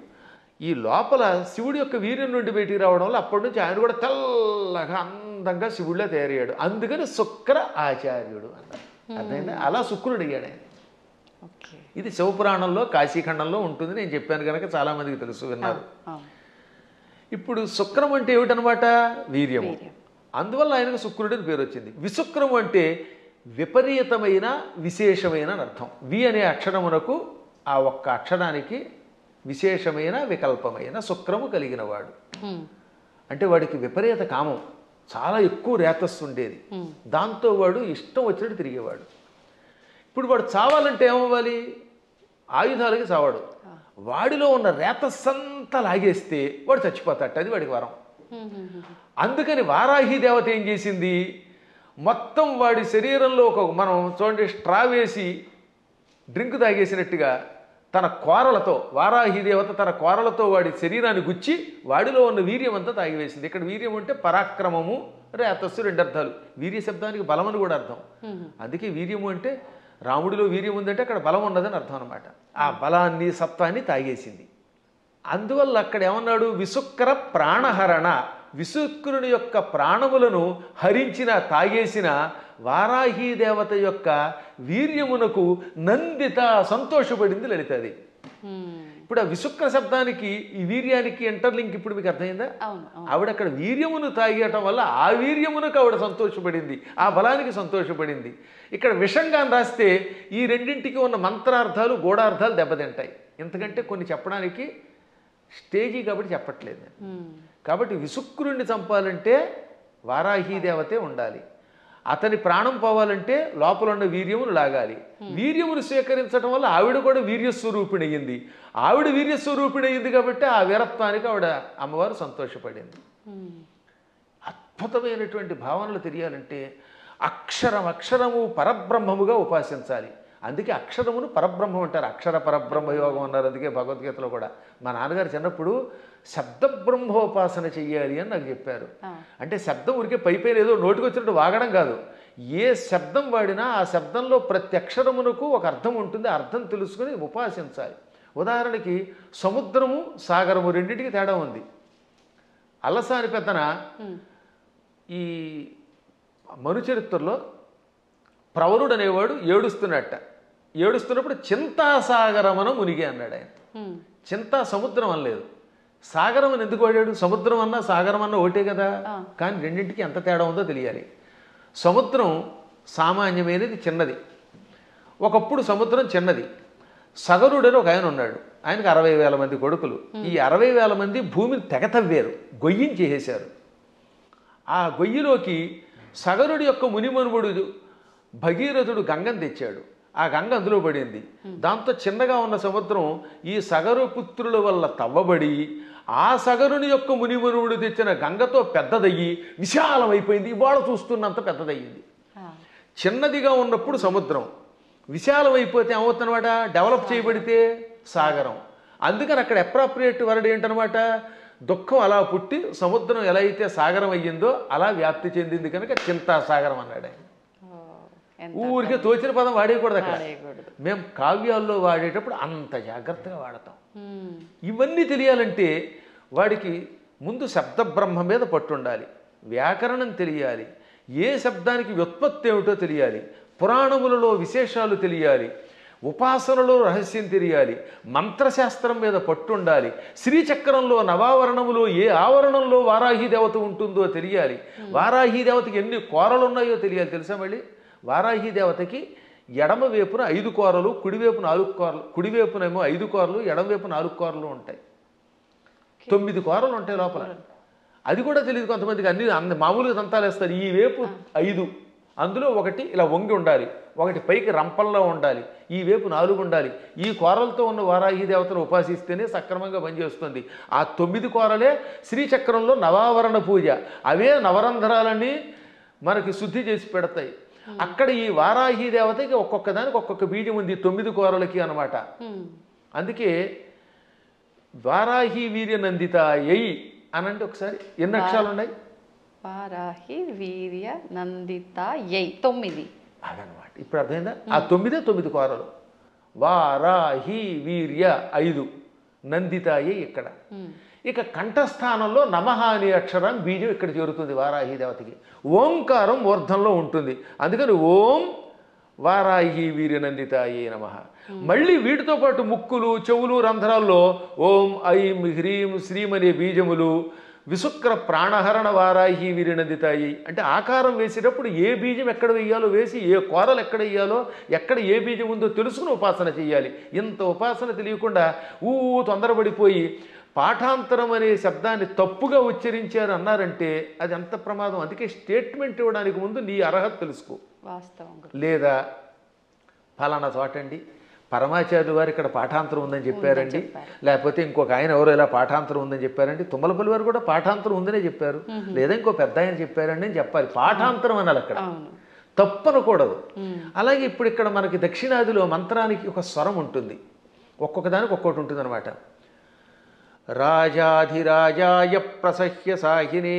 ఈ లోపల శివుడి యొక్క వీర్యం నుండి బయటికి రావడం వల్ల అప్పటి నుంచి ఆయన కూడా తెల్లగా అందంగా శివుడిలో తయారయ్యాడు. అందుకని శుక్ర ఆచార్యుడు అన్నారు. అర్థమైందా? అలా శుక్రుడు అయ్యాడు ఆయన. ఇది శివపురాణంలో కాశీఖండంలో ఉంటుంది. నేను చెప్పాను కనుక చాలామందికి తెలుసు, విన్నారు. ఇప్పుడు శుక్రం అంటే ఏమిటనమాట? వీర్యము. అందువల్ల ఆయనకు శుక్రుడిని పేరు వచ్చింది. విశుక్రము అంటే విపరీతమైన విశేషమైన అర్థం. వి అనే అక్షరమునకు ఆ ఒక్క అక్షరానికి విశేషమైన వికల్పమైన శుక్రము కలిగినవాడు. అంటే వాడికి విపరీత కామం, చాలా ఎక్కువ రేతస్సు ఉండేది. దాంతో వాడు ఇష్టం వచ్చినట్టు తిరిగేవాడు. ఇప్పుడు వాడు చావాలంటే ఏమవ్వాలి? ఆయుధాలకి చావాడు. వాడిలో ఉన్న రేతస్సంతా లాగేస్తే వాడు చచ్చిపోతాట. అది వాడికి వరం. అందుకని వారాహి దేవత ఏం చేసింది? మొత్తం వాడి శరీరంలో మనం చూడండి, స్ట్రా వేసి డ్రింక్ తాగేసినట్టుగా తన కోరలతో, వారాహి దేవత తన కోరలతో వాడి శరీరాన్ని గుచ్చి వాడిలో ఉన్న వీర్యం అంతా తాగివేసింది. ఇక్కడ వీర్యం అంటే పరాక్రమము, రేతస్సు, రెండు అర్థాలు. వీర్య శబ్దానికి బలమని కూడా అర్థం. అందుకే వీర్యము అంటే రాముడిలో వీర్యం ఉందంటే అక్కడ బలం ఉన్నదని అర్థం అనమాట. ఆ బలాన్ని, సత్వాన్ని తాగేసింది. అందువల్ల అక్కడ ఏమన్నాడు? విశుక్ర ప్రాణహరణ. విశుక్రుని యొక్క ప్రాణములను హరించిన, తాగేసిన వారాహి దేవత యొక్క వీర్యమునకు నందిత, సంతోషపడింది లలితది. ఇప్పుడు ఆ విశుక్ర శబ్దానికి ఈ వీర్యానికి ఇంటర్లింక్ ఇప్పుడు మీకు అర్థమైందా? ఆవిడ అక్కడ వీర్యమును తాగేయటం వల్ల ఆ వీర్యమునకు ఆవిడ సంతోషపడింది, ఆ బలానికి సంతోషపడింది. ఇక్కడ విషంగా రాస్తే ఈ రెండింటికి ఉన్న మంత్రార్థాలు, గూఢార్థాలు దెబ్బతింటాయి. ఎందుకంటే కొన్ని చెప్పడానికి స్టేజీ కాబట్టి చెప్పట్లేదు. కాబట్టి విశుక్రుణ్ణి చంపాలంటే వారాహి దేవతే ఉండాలి. అతని ప్రాణం పోవాలంటే లోపల ఉన్న వీర్యమును లాగాలి. వీర్యమును స్వీకరించడం వల్ల ఆవిడ కూడా వీర్యస్వరూపిణి అయ్యింది. ఆవిడ వీర్యస్వరూపిణి అయ్యింది కాబట్టి ఆ వీరత్వానికి ఆవిడ అమ్మవారు సంతోషపడింది. అద్భుతమైనటువంటి భావనలు తెలియాలంటే అక్షరము పరబ్రహ్మముగా ఉపాసించాలి. అందుకే అక్షరమును పరబ్రహ్మం అంటారు. అక్షర పరబ్రహ్మ యోగం అన్నారు. అందుకే భగవద్గీతలో కూడా మా నాన్నగారు చిన్నప్పుడు శబ్ద బ్రహ్మోపాసన చెయ్యాలి అని నాకు చెప్పారు. అంటే శబ్దం ఊరికే పైపైన ఏదో నోటికి వచ్చినట్టు వాగడం కాదు. ఏ శబ్దం వాడినా ఆ శబ్దంలో ప్రతి అక్షరమునకు ఒక అర్థం ఉంటుంది. అర్థం తెలుసుకుని ఉపాసించాలి. ఉదాహరణకి సముద్రము, సాగరము రెండింటికి తేడా ఉంది. అల్లసాని పెద్దన ఈ మనుచరిత్రలో ప్రవరుడు అనేవాడు ఏడుస్తున్నప్పుడు చింతాసాగరమన మునిగి అన్నాడు ఆయన. చింతా సముద్రం అనలేదు, సాగరం అని ఎందుకు వాడాడు? సముద్రం అన్నా సాగరం అన్నా ఒకటే కదా. కానీ రెండింటికి ఎంత తేడా ఉందో తెలియాలి. సముద్రం సామాన్యమైనది, చిన్నది. ఒకప్పుడు సముద్రం చిన్నది. సగరుడని ఒక ఆయన ఉన్నాడు. ఆయనకు 60,000 మంది కొడుకులు. ఈ 60,000 మంది భూమిని తెగతవ్వారు, గొయ్యిని చేసేశారు. ఆ గొయ్యిలోకి సగరుడి యొక్క మునిమనుముడు భగీరథుడు గంగను తెచ్చాడు. ఆ గంగ అందులో పడింది. దాంతో చిన్నగా ఉన్న సముద్రం ఈ సగరు పుత్రుల వల్ల తవ్వబడి ఆ సగరుని యొక్క మునిమనువుడు తెచ్చిన గంగతో పెద్దదయ్యి విశాలమైపోయింది. ఇవాళ చూస్తున్నంత పెద్దదయ్యింది. చిన్నదిగా ఉన్నప్పుడు సముద్రం, విశాలమైపోతే ఏమవుతుందన్నమాట? డెవలప్ చేయబడితే సాగరం. అందుకని అక్కడ అప్రాప్రియేట్ వర్డ్ ఏంటనమాట? దుఃఖం అలా పుట్టి సముద్రం ఎలా అయితే సాగరం అయ్యిందో అలా వ్యాప్తి చెందింది కనుక చింతా సాగరం అన్నాడు ఆయన. ఊరికే తోచిన పదం వాడేయకూడదు. అక్కడ మేము కావ్యాల్లో వాడేటప్పుడు అంత జాగ్రత్తగా వాడతాం. ఇవన్నీ తెలియాలంటే వాడికి ముందు శబ్ద బ్రహ్మ మీద పట్టుండాలి, వ్యాకరణం తెలియాలి, ఏ శబ్దానికి వ్యుత్పత్తి ఏమిటో తెలియాలి, పురాణములలో విశేషాలు తెలియాలి, ఉపాసనలో రహస్యం తెలియాలి, మంత్రశాస్త్రం మీద పట్టుండాలి, శ్రీచక్రంలో నవావరణములో ఏ ఆవరణంలో వారాహి దేవత ఉంటుందో తెలియాలి, వారాహి దేవతకి ఎన్ని కోరలు ఉన్నాయో తెలియాలి. తెలుసా? మళ్ళీ వారాహి దేవతకి ఎడమ వైపున 5 కోరలు, కుడివైపు 4 కోరలు, కుడివైపునేమో 5 కోరలు, ఎడమవైపు 4 కోరలు ఉంటాయి. 9 కోరలు ఉంటాయి లోపల. అది కూడా తెలియదు కొంతమందికి. అన్ని మామూలుగా దంతాలు వేస్తారు. ఈ వైపు 5, అందులో ఒకటి ఇలా వంగి ఉండాలి, ఒకటి పైకి రంపంలో ఉండాలి, ఈ వైపు 4 ఉండాలి. ఈ కోరలతో ఉన్న వారాహి దేవతను ఉపాసిస్తేనే సక్రమంగా పనిచేస్తుంది. ఆ 9 కోరలే శ్రీచక్రంలో నవావరణ పూజ. అవే నవరంధ్రాలన్నీ మనకి శుద్ధి చేసి పెడతాయి. అక్కడ ఈ వారాహి దేవతకి ఒక్కొక్క దానికి ఒక్కొక్క బీజం ఉంది 9 కూరలకి అనమాట. అందుకే వారాహి వీర్య నందిత ఎయి అనంటే ఒకసారి ఎన్ని అక్షరాలు ఉన్నాయి? వారాహి వీర్య నందిత ఎయి 9. అదనమాట. ఇప్పుడు అర్థమైందా? ఆ 9 కూరలు. వారాహి వీర్య 5, నందితాయి ఇక్కడ. ఇక కంఠస్థానంలో నమః అనే అక్షరం బీజం ఇక్కడ చేరుతుంది వారాహి దేవతకి. ఓంకారం మూర్ధంలో ఉంటుంది. అందుకని ఓం వారాహి వీర్య నందితాయి నమః. మళ్ళీ వీటితో పాటు ముక్కులు, చెవులు, రంధ్రాల్లో ఓం ఐం హ్రీం శ్రీం అనే బీజములు, విశుక్ర ప్రాణహరణ వారాహి వీరినందితాయి. అంటే ఆకారం వేసేటప్పుడు ఏ బీజం ఎక్కడ వేయాలో వేసి, ఏ కూరలు ఎక్కడ వేయాలో, ఎక్కడ ఏ బీజం ఉందో తెలుసుకుని ఉపాసన చేయాలి. ఇంత ఉపాసన తెలియకుండా తొందరపడిపోయి పాఠాంతరం అనే శబ్దాన్ని తప్పుగా ఉచ్చరించారు అన్నారంటే అది ఎంత ప్రమాదం. అందుకే స్టేట్మెంట్ ఇవ్వడానికి ముందు నీ అర్హత తెలుసుకో. వాస్తవం. లేదా ఫలానా చోటండి పరమాచార్యులు వారు ఇక్కడ పాఠాంతరం ఉందని చెప్పారండి, లేకపోతే ఇంకొక ఆయన ఎవరో ఇలా పాఠాంతరం ఉందని చెప్పారండి, తుమ్మలపల్లి వారు కూడా పాఠాంతరం ఉందనే చెప్పారు, లేదా ఇంకో పెద్ద ఆయన చెప్పారండి అని చెప్పాలి. పాఠాంతరం అనాలి, అక్కడ తప్పనకూడదు. అలాగే ఇప్పుడు ఇక్కడ మనకి దక్షిణాదిలో మంత్రానికి ఒక స్వరం ఉంటుంది, ఒక్కొక్క దానికి ఒక్కొక్కటి ఉంటుంది అనమాట. రాజాధిరాజాయ ప్రసహ్య సాహినే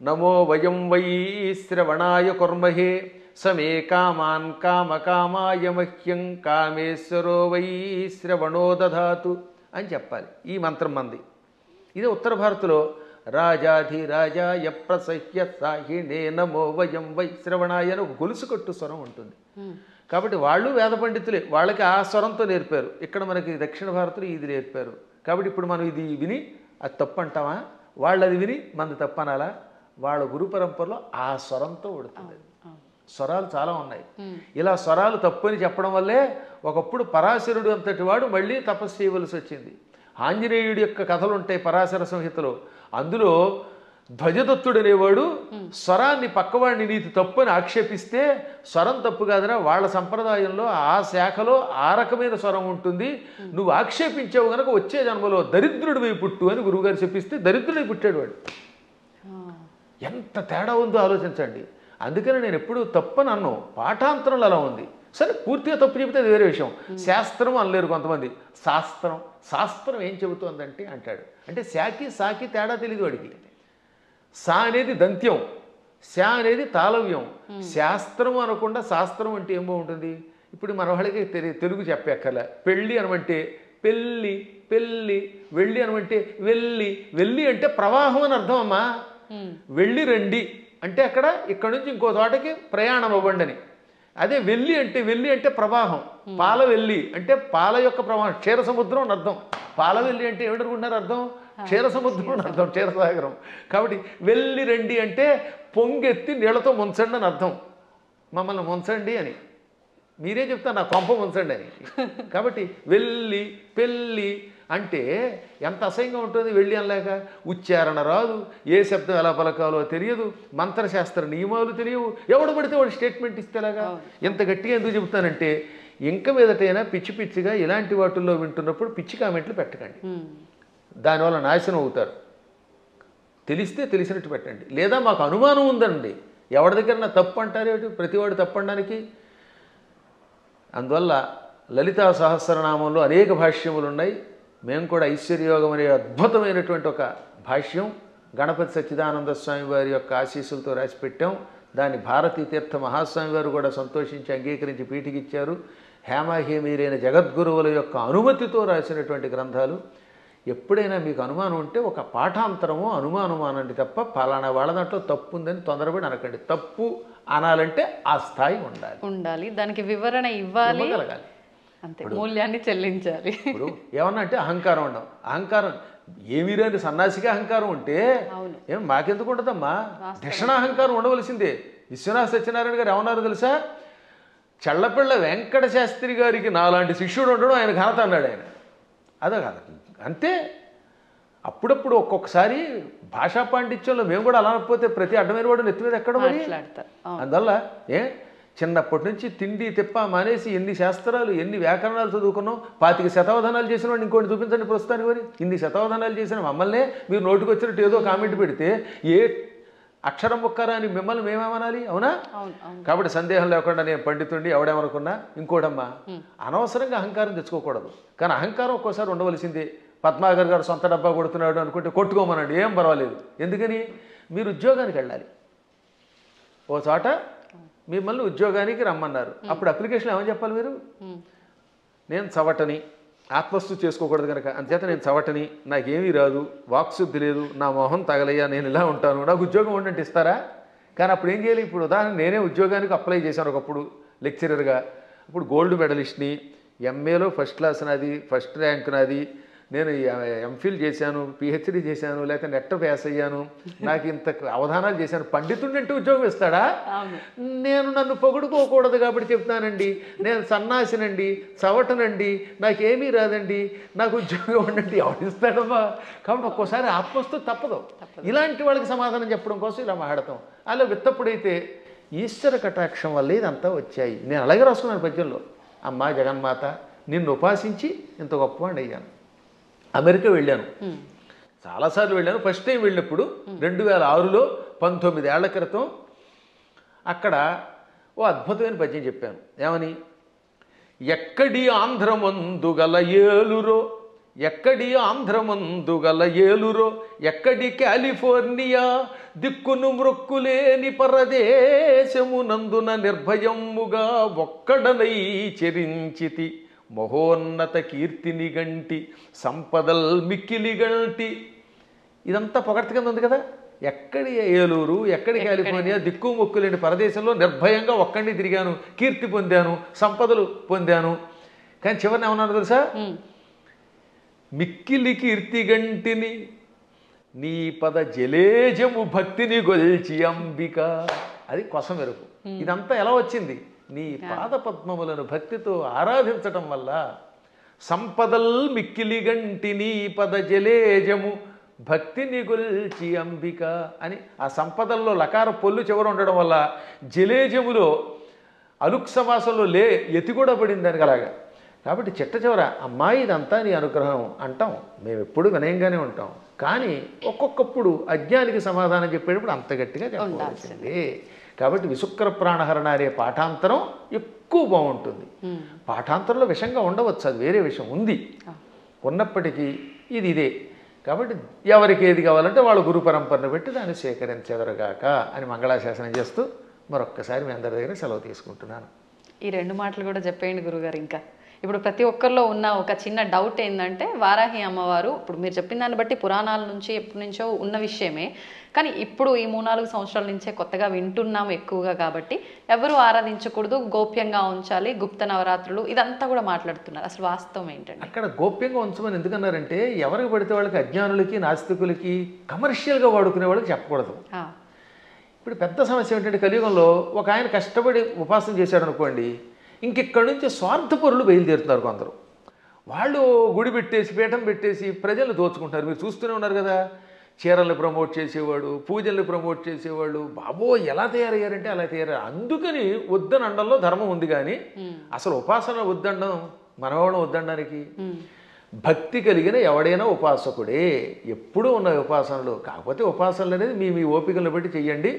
నమో వయం వై శ్రవణాయ కుర్మహే సమే కామాన్ కామకామాయ మహ్యం కామేశ్వరో వై శ్రవణో దధాతు అని చెప్పాలి. ఈ మంత్రం మంది. ఇదే ఉత్తర భారత్లో రాజాధిరాజాయ ప్రసహ్య సాహినే నమో వయం వై శ్రవణాయ అని ఒక గొలుసు కట్టు స్వరం ఉంటుంది. కాబట్టి వాళ్ళు వేద పండితులే, వాళ్ళకి ఆ స్వరంతో నేర్పారు. ఇక్కడ మనకి దక్షిణ భారత్లో ఇది నేర్పారు. కాబట్టి ఇప్పుడు మనం ఇది విని అది తప్పు అంటామా, వాళ్ళు అది విని మనది తప్పు అనాలా? వాళ్ళ గురు పరంపరలో ఆ స్వరంతో ఉడుతుంది. స్వరాలు చాలా ఉన్నాయి. ఇలా స్వరాలు తప్పు అని చెప్పడం వల్లే ఒకప్పుడు పరాశరుడు అంతటి వాడు మళ్ళీ తపస్సు చేయవలసి వచ్చింది. ఆంజనేయుడి యొక్క కథలు ఉంటాయి పరాశర సంహితలో. అందులో ధ్వజదత్తుడు అనేవాడు స్వరాన్ని పక్కవాడిని నీతి తప్పు అని ఆక్షేపిస్తే, స్వరం తప్పు కాదురా, వాళ్ళ సంప్రదాయంలో ఆ శాఖలో ఆ రకమైన స్వరం ఉంటుంది, నువ్వు ఆక్షేపించావు కనుక వచ్చే జన్మలో దరిద్రుడివై పుట్టు అని గురువుగారు చెప్పిస్తే దరిద్రుడై పుట్టాడు వాడు. ఎంత తేడా ఉందో ఆలోచించండి. అందుకని నేను ఎప్పుడు తప్పని అన్ను, పాఠాంతరంలో అలా ఉంది. సరే పూర్తిగా తప్పు చెబితే అది వేరే విషయం. శాస్త్రం అనలేరు కొంతమంది. శాస్త్రం ఏం చెబుతోందంటే అంటాడు. అంటే శాకి సాకి తేడా తెలియదు వాడికి. సా అనేది దంత్యం, శా అనేది తాళవ్యం. శాస్త్రం అనకుండా శాస్త్రం అంటే ఏం బాగుంటుంది? ఇప్పుడు మన వాళ్ళకి తెలుగు చెప్పక్కర్లే. పెళ్ళి అనమంటే పెళ్ళి, పెళ్ళి. వెళ్ళి అనమంటే వెళ్ళి, వెళ్ళి అంటే ప్రవాహం అని అర్థం అమ్మా. వెళ్ళి రండి అంటే అక్కడ ఇక్కడ నుంచి ఇంకో చోటకి ప్రయాణం అవ్వండి అని. అదే వెళ్ళి అంటే ప్రవాహం. పాల వెళ్ళి అంటే పాల యొక్క ప్రవాహం, క్షీర సముద్రం అని అర్థం. పాల వెళ్ళి అంటే ఏమిటనుకుంటున్నారు అర్థం? క్షీర సముద్రం అని అర్థం, క్షీరసాగరం. కాబట్టి వెళ్ళి రండి అంటే పొంగెత్తి నీళ్లతో ముంచండి అని అర్థం. మమ్మల్ని ముంచండి అని మీరే చెప్తారు, నా కొంప ముంచండి అని. కాబట్టి వెళ్ళి పెళ్ళి అంటే ఎంత అసహ్యంగా ఉంటుంది. వెళ్ళి అనలేక ఉచ్చారణ రాదు, ఏ శబ్దం ఎలా పలకాలో తెలియదు, మంత్రశాస్త్ర నియమాలు తెలియవు, ఎవడు పడితే వాడు స్టేట్మెంట్ ఇస్తేలాగా. ఎంత గట్టిగా ఎందుకు చెబుతానంటే, ఇంక మీదటైనా పిచ్చి పిచ్చిగా ఇలాంటి వాటిల్లో వింటున్నప్పుడు పిచ్చి కామెంట్లు పెట్టకండి, దానివల్ల నాశనం అవుతారు. తెలిస్తే తెలిసినట్టు పెట్టండి. లేదా మాకు అనుమానం ఉందండి, ఎవరి దగ్గర నా తప్పు అంటారేమిటి, ప్రతివాడు తప్పు అనడానికి. అందువల్ల లలితా సహస్రనామంలో అనేక భాష్యములు ఉన్నాయి. మేము కూడా ఐశ్వర్యయోగం అనే అద్భుతమైనటువంటి ఒక భాష్యం గణపతి సచ్చిదానంద స్వామి వారి యొక్క ఆశీస్సులతో రాసి పెట్టాం. దాన్ని భారతీ తీర్థ మహాస్వామి వారు కూడా సంతోషించి అంగీకరించి పీఠికిచ్చారు. హేమాహేమీరైన జగద్గురువుల యొక్క అనుమతితో రాసినటువంటి గ్రంథాలు. ఎప్పుడైనా మీకు అనుమానం ఉంటే ఒక పాఠాంతరమో అనుమానమో అనండి తప్ప ఫలానా వాళ్ళ దాంట్లో తప్పు ఉందని తొందరపడి అనకండి. తప్పు అనాలంటే ఆ స్థాయి ఉండాలి, దానికి వివరణ ఇవ్వాలి, అంతే, మూల్యాన్ని చెల్లించాలి. ఇప్పుడు ఏమన్నా అంటే అహంకారం ఉండవు. అహంకారం ఏమీ రాని సన్నాసిగా అహంకారం ఉంటే ఏం మాకెందుకు ఉండదమ్మా? దక్షిణాహంకారం ఉండవలసిందే. విశ్వనాథ సత్యనారాయణ గారు ఏమన్నారు తెలుసా? చల్లపిళ్ళ వెంకట శాస్త్రి గారికి నాలాంటి శిష్యుడు ఉండడం ఆయన ఘనత అన్నాడు ఆయన. అదే కాదు, అంతే. అప్పుడప్పుడు ఒక్కొక్కసారి భాషా పాండిత్యంలో మేము కూడా అలా అనకపోతే ప్రతి అడ్డమైన వాడు నెత్తి మీద ఎక్కడ మరి. అందువల్ల చిన్నప్పటి నుంచి తిండి తిప్ప మానేసి ఎన్ని శాస్త్రాలు ఎన్ని వ్యాకరణాలు చదువుకున్నాం. 25 శతావధానాలు చేసిన వాడిని ఇంకోటి చూపించండి ప్రస్తుతానికి. మరి ఇన్ని శతావధానాలు చేసిన మమ్మల్నే మీరు నోటికి వచ్చినట్టు ఏదో కామెంట్ పెడితే ఏ అక్షరం ముక్కరా అని మిమ్మల్ని మేమేమనాలి? అవునా? కాబట్టి సందేహం లేకుండా నేను పండితుండి ఎవడేమనుకున్నా. ఇంకోటమ్మా, అనవసరంగా అహంకారం తెచ్చుకోకూడదు. కానీ అహంకారం ఒక్కోసారి ఉండవలసిందే. పద్మాగర్ గారు సొంత డబ్బా కొడుతున్నాడు అనుకుంటే కొట్టుకోమనండి, ఏం పర్వాలేదు. ఎందుకని? మీరు ఉద్యోగానికి వెళ్ళాలి. ఓ చోట మిమ్మల్ని ఉద్యోగానికి రమ్మన్నారు. అప్పుడు అప్లికేషన్ ఏమని చెప్పాలి మీరు? నేను చవటని, ఆత్మస్థు చేసుకోకూడదు కనుక అంచేత నేను చవటని, నాకేమీ రాదు, వాక్శుద్ధి లేదు, నా మొహం తగలయ్యా, నేను ఇలా ఉంటాను, నాకు ఉద్యోగం ఉండంటే ఇస్తారా? కానీ అప్పుడు ఏం చేయాలి? ఇప్పుడు ఉదాహరణ నేనే ఉద్యోగానికి అప్లై చేశాను ఒకప్పుడు లెక్చరర్గా. ఇప్పుడు గోల్డ్ మెడలిస్ట్ని, ఎంఏలో ఫస్ట్ క్లాస్ నాది, ఫస్ట్ ర్యాంక్ నాది, నేను ఎంఫిల్ చేశాను, పిహెచ్డి చేశాను, లేకపోతే నెట్ పాస్ అయ్యాను, నాకు ఇంత అవధానాలు చేశాను, పండితుడిని అంటే ఉద్యోగం ఇస్తాడా? నేను నన్ను పొగుడుకోకూడదు కాబట్టి చెప్తానండి, నేను సన్నాసినండి, చవటనండి, నాకేమీ రాదండి, నాకు ఉద్యోగం ఉండండి, ఎవరిస్తాడమ్మా? కాబట్టి ఒక్కోసారి ఆత్మస్తు తప్పదు. ఇలాంటి వాళ్ళకి సమాధానం చెప్పడం కోసం ఇలా మాట్లాడతాం. అలా విత్తప్పుడైతే ఈశ్వర కటాక్షం వల్ల ఇదంతా వచ్చాయి. నేను అలాగే రాసుకున్నాను పద్యంలో, అమ్మా జగన్మాత నిన్ను ఉపాసించి ఇంత గొప్పవాడిని అయ్యాను. అమెరికా వెళ్ళాను, చాలాసార్లు వెళ్ళాను. ఫస్ట్ టైం వెళ్ళినప్పుడు 2006లో 19 ఏళ్ల క్రితం అక్కడ ఓ అద్భుతమైన పద్యం చెప్పాను. ఏమని? ఎక్కడి ఆంధ్రమందు గల ఏలురో, ఎక్కడి ఆంధ్రమందు గల ఏలురో, ఎక్కడి కాలిఫోర్నియా దిక్కును మ్రొక్కులేని పరదేశమునందున నిర్భయముగా ఒక్కడనై చెరించితి, మహోన్నత కీర్తిని గంటి సంపదల్ మిక్కిలి గంటి. ఇదంతా పొగడ్త కింద ఉంది కదా. ఎక్కడి ఏలూరు, ఎక్కడి కాలిఫోర్నియా దిక్కు మొక్కులేని పరదేశంలో నిర్భయంగా ఒక్కడిని తిరిగాను, కీర్తి పొందాను, సంపదలు పొందాను. కానీ చివరిని ఏమన్నాను తెలుసా? మిక్కిలి కీర్తి గంటిని నీ పద జలేజము భక్తిని గొల్చి అంబిక. అది కొసం మెరుపు. ఇదంతా ఎలా వచ్చింది? నీ పాద పద్మములను భక్తితో ఆరాధించటం వల్ల. సంపదల్ మిక్కిలి గంటి నీ పద జలేజము భక్తిని గొల్చి అంబిక అని ఆ సంపదల్లో లకార పొల్లు చివర ఉండడం వల్ల జలేజములో అలుక్ సమాసంలో ఎతి కూడా పడింది దానికి అలాగా. కాబట్టి చిట్ట చివర అమ్మాయి ఇదంతా నీ అనుగ్రహం అంటాం. మేము ఎప్పుడు వినయంగానే ఉంటాం. కానీ ఒక్కొక్కప్పుడు అజ్ఞానికి సమాధానం చెప్పేటప్పుడు అంత గట్టిగా చెప్పాల్సిందే. కాబట్టి విశుక్ర ప్రాణహరణ అనే పాఠాంతరం ఎక్కువ బాగుంటుంది. పాఠాంతరంలో విషంగా ఉండవచ్చు, అది వేరే విషయం ఉంది. ఉన్నప్పటికీ ఇదే. కాబట్టి ఎవరికి ఏది కావాలంటే వాళ్ళ గురు పరంపరను పెట్టి దాన్ని స్వీకరించెదరుగాక అని మంగళాశాసనం చేస్తూ మరొక్కసారి మీ అందరి దగ్గర సెలవు తీసుకుంటున్నాను. ఈ 2 మాటలు కూడా చెప్పేయండి గురుగారు. ఇంకా ఇప్పుడు ప్రతి ఒక్కరిలో ఉన్న ఒక చిన్న డౌట్ ఏంటంటే, వారాహి అమ్మవారు ఇప్పుడు మీరు చెప్పిన దాన్ని బట్టి పురాణాల నుంచి ఎప్పటి నుంచో ఉన్న విషయమే, కానీ ఇప్పుడు ఈ 3-4 సంవత్సరాల నుంచే కొత్తగా వింటున్నాము ఎక్కువగా. కాబట్టి ఎవరు ఆరాధించకూడదు, గోప్యంగా ఉంచాలి, గుప్త నవరాత్రులు ఇదంతా కూడా మాట్లాడుతున్నారు. అసలు వాస్తవం ఏంటంటే అక్కడ గోప్యంగా ఉంచమని ఎందుకన్నారంటే, ఎవరికి పడితే వాళ్ళకి, అజ్ఞానులకి, నాస్తికులకి, కమర్షియల్గా వాడుకునే వాళ్ళకి చెప్పకూడదు. ఇప్పుడు పెద్ద సమస్య ఏంటంటే, కలియుగంలో ఒక ఆయన కష్టపడి ఉపాసన చేశాడు అనుకోండి, ఇంకెక్కడి నుంచి స్వార్థపరులు బయలుదేరుతున్నారు కొందరు. వాళ్ళు గుడి పెట్టేసి, పీఠం పెట్టేసి ప్రజలను దోచుకుంటారు. మీరు చూస్తూనే ఉన్నారు కదా. చీరల్ని ప్రమోట్ చేసేవాడు, పూజల్ని ప్రమోట్ చేసేవాళ్ళు, బాబో ఎలా తయారయ్యారంటే అలా తయారయ్యారు. అందుకని వద్దని అండంలో ధర్మం ఉంది. కానీ అసలు ఉపాసన వద్దండం మనవాళ్ళం వద్దండానికి. భక్తి కలిగిన ఎవడైనా ఉపాసకుడే. ఎప్పుడూ ఉన్న ఉపాసనలు. కాకపోతే ఉపాసనలు అనేది మీ ఓపికలను బట్టి చెయ్యండి.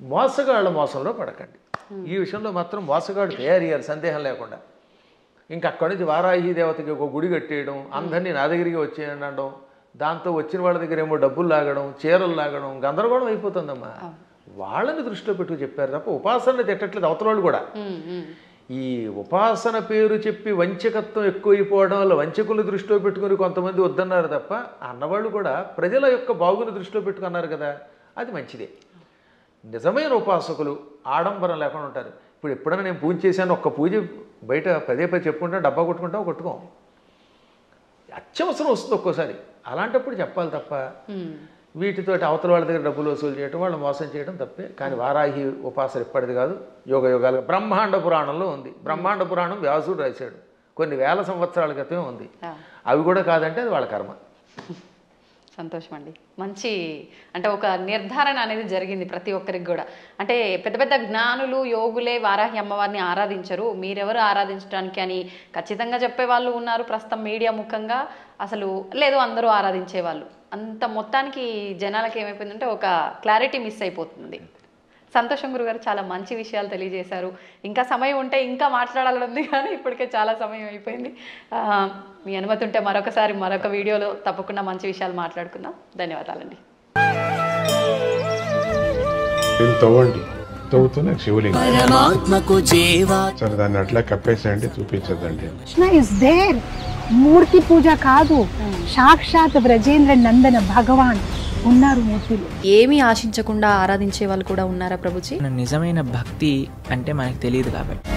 మోసగాళ్ళ మోసంలో పడకండి. ఈ విషయంలో మాత్రం మోసగాడు తయారయ్యారు, సందేహం లేకుండా. ఇంకా అక్కడి నుంచి వారాహి దేవతకి ఒక గుడి కట్టేయడం, అందరినీ నా దగ్గరికి వచ్చేయండి అనడం, దాంతో వచ్చిన వాళ్ళ దగ్గర ఏమో డబ్బులు లాగడం, చీరలు లాగడం, గందరగోళం అయిపోతుందమ్మా. వాళ్ళని దృష్టిలో పెట్టుకు చెప్పారు తప్ప ఉపాసనలు తిట్టట్లేదు అవతల వాళ్ళు కూడా. ఈ ఉపాసన పేరు చెప్పి వంచకత్వం ఎక్కువైపోవడం వల్ల వంచకులు దృష్టిలో పెట్టుకుని కొంతమంది వద్దన్నారు తప్ప, అన్నవాళ్ళు కూడా ప్రజల యొక్క బాగుని దృష్టిలో పెట్టుకున్నారు కదా, అది మంచిదే. నిజమైన ఉపాసకులు ఆడంబరం లేకుండా ఉంటారు. ఇప్పుడు ఎప్పుడైనా నేను పూజ చేశాను, ఒక్క పూజ బయట పదే చెప్పుకుంటా, డబ్బా కొట్టుకుంటాం, కొట్టుకోం. అత్యవసరం వస్తుంది ఒక్కోసారి. అలాంటప్పుడు చెప్పాలి తప్ప వీటితోటి అవతల వాళ్ళ దగ్గర డబ్బులు వసూలు చేయడం, వాళ్ళు మోసం చేయడం తప్పే. కానీ వారాహి ఉపాసన ఎప్పటిది కాదు, యోగ యోగాలుగా బ్రహ్మాండ పురాణంలో ఉంది. బ్రహ్మాండ పురాణం వ్యాసుడు రాశాడు, కొన్ని వేల సంవత్సరాల క్రితమే ఉంది. అవి కూడా కాదంటే అది వాళ్ళ కర్మ. సంతోషం అండి. మంచి అంటే ఒక నిర్ధారణ అనేది జరిగింది ప్రతి ఒక్కరికి కూడా. అంటే పెద్ద పెద్ద జ్ఞానులు యోగులే వారాహి అమ్మవారిని ఆరాధించరు, మీరెవరు ఆరాధించడానికి అని ఖచ్చితంగా చెప్పేవాళ్ళు ఉన్నారు ప్రస్తుతం మీడియా ముఖంగా. అసలు లేదు అందరూ ఆరాధించేవాళ్ళు. అంత మొత్తానికి జనాలకి ఏమైపోయిందంటే ఒక క్లారిటీ మిస్ అయిపోతుంది. సంతోషం గురుగారు, చాలా మంచి విషయాలు తెలియజేశారు. ఇంకా సమయం ఉంటే ఇంకా మాట్లాడాలని ఉంది కానీ ఇప్పటికే చాలా సమయం అయిపోయింది. మీ అనుమతి ఉంటే మరొకసారి మరొక వీడియోలో తప్పకుండా మంచి విషయాలు మాట్లాడుకుందాం. ధన్యవాదాలండి. తవ్వుతున్న శివలింగం సరే దాన్ని అట్లా కప్పేసేయండి, చూపించదండి. మూర్తి పూజ కాదు, సాక్షాత్ బ్రజేంద్ర నందన భగవాన్ ఉన్నారు మూర్తిలో. ఏమీ ఆశించకుండా ఆరాధించే వాళ్ళు కూడా ఉన్నారా ప్రభుజీ? నిజమైన భక్తి అంటే మనకు తెలియదు కాబట్టి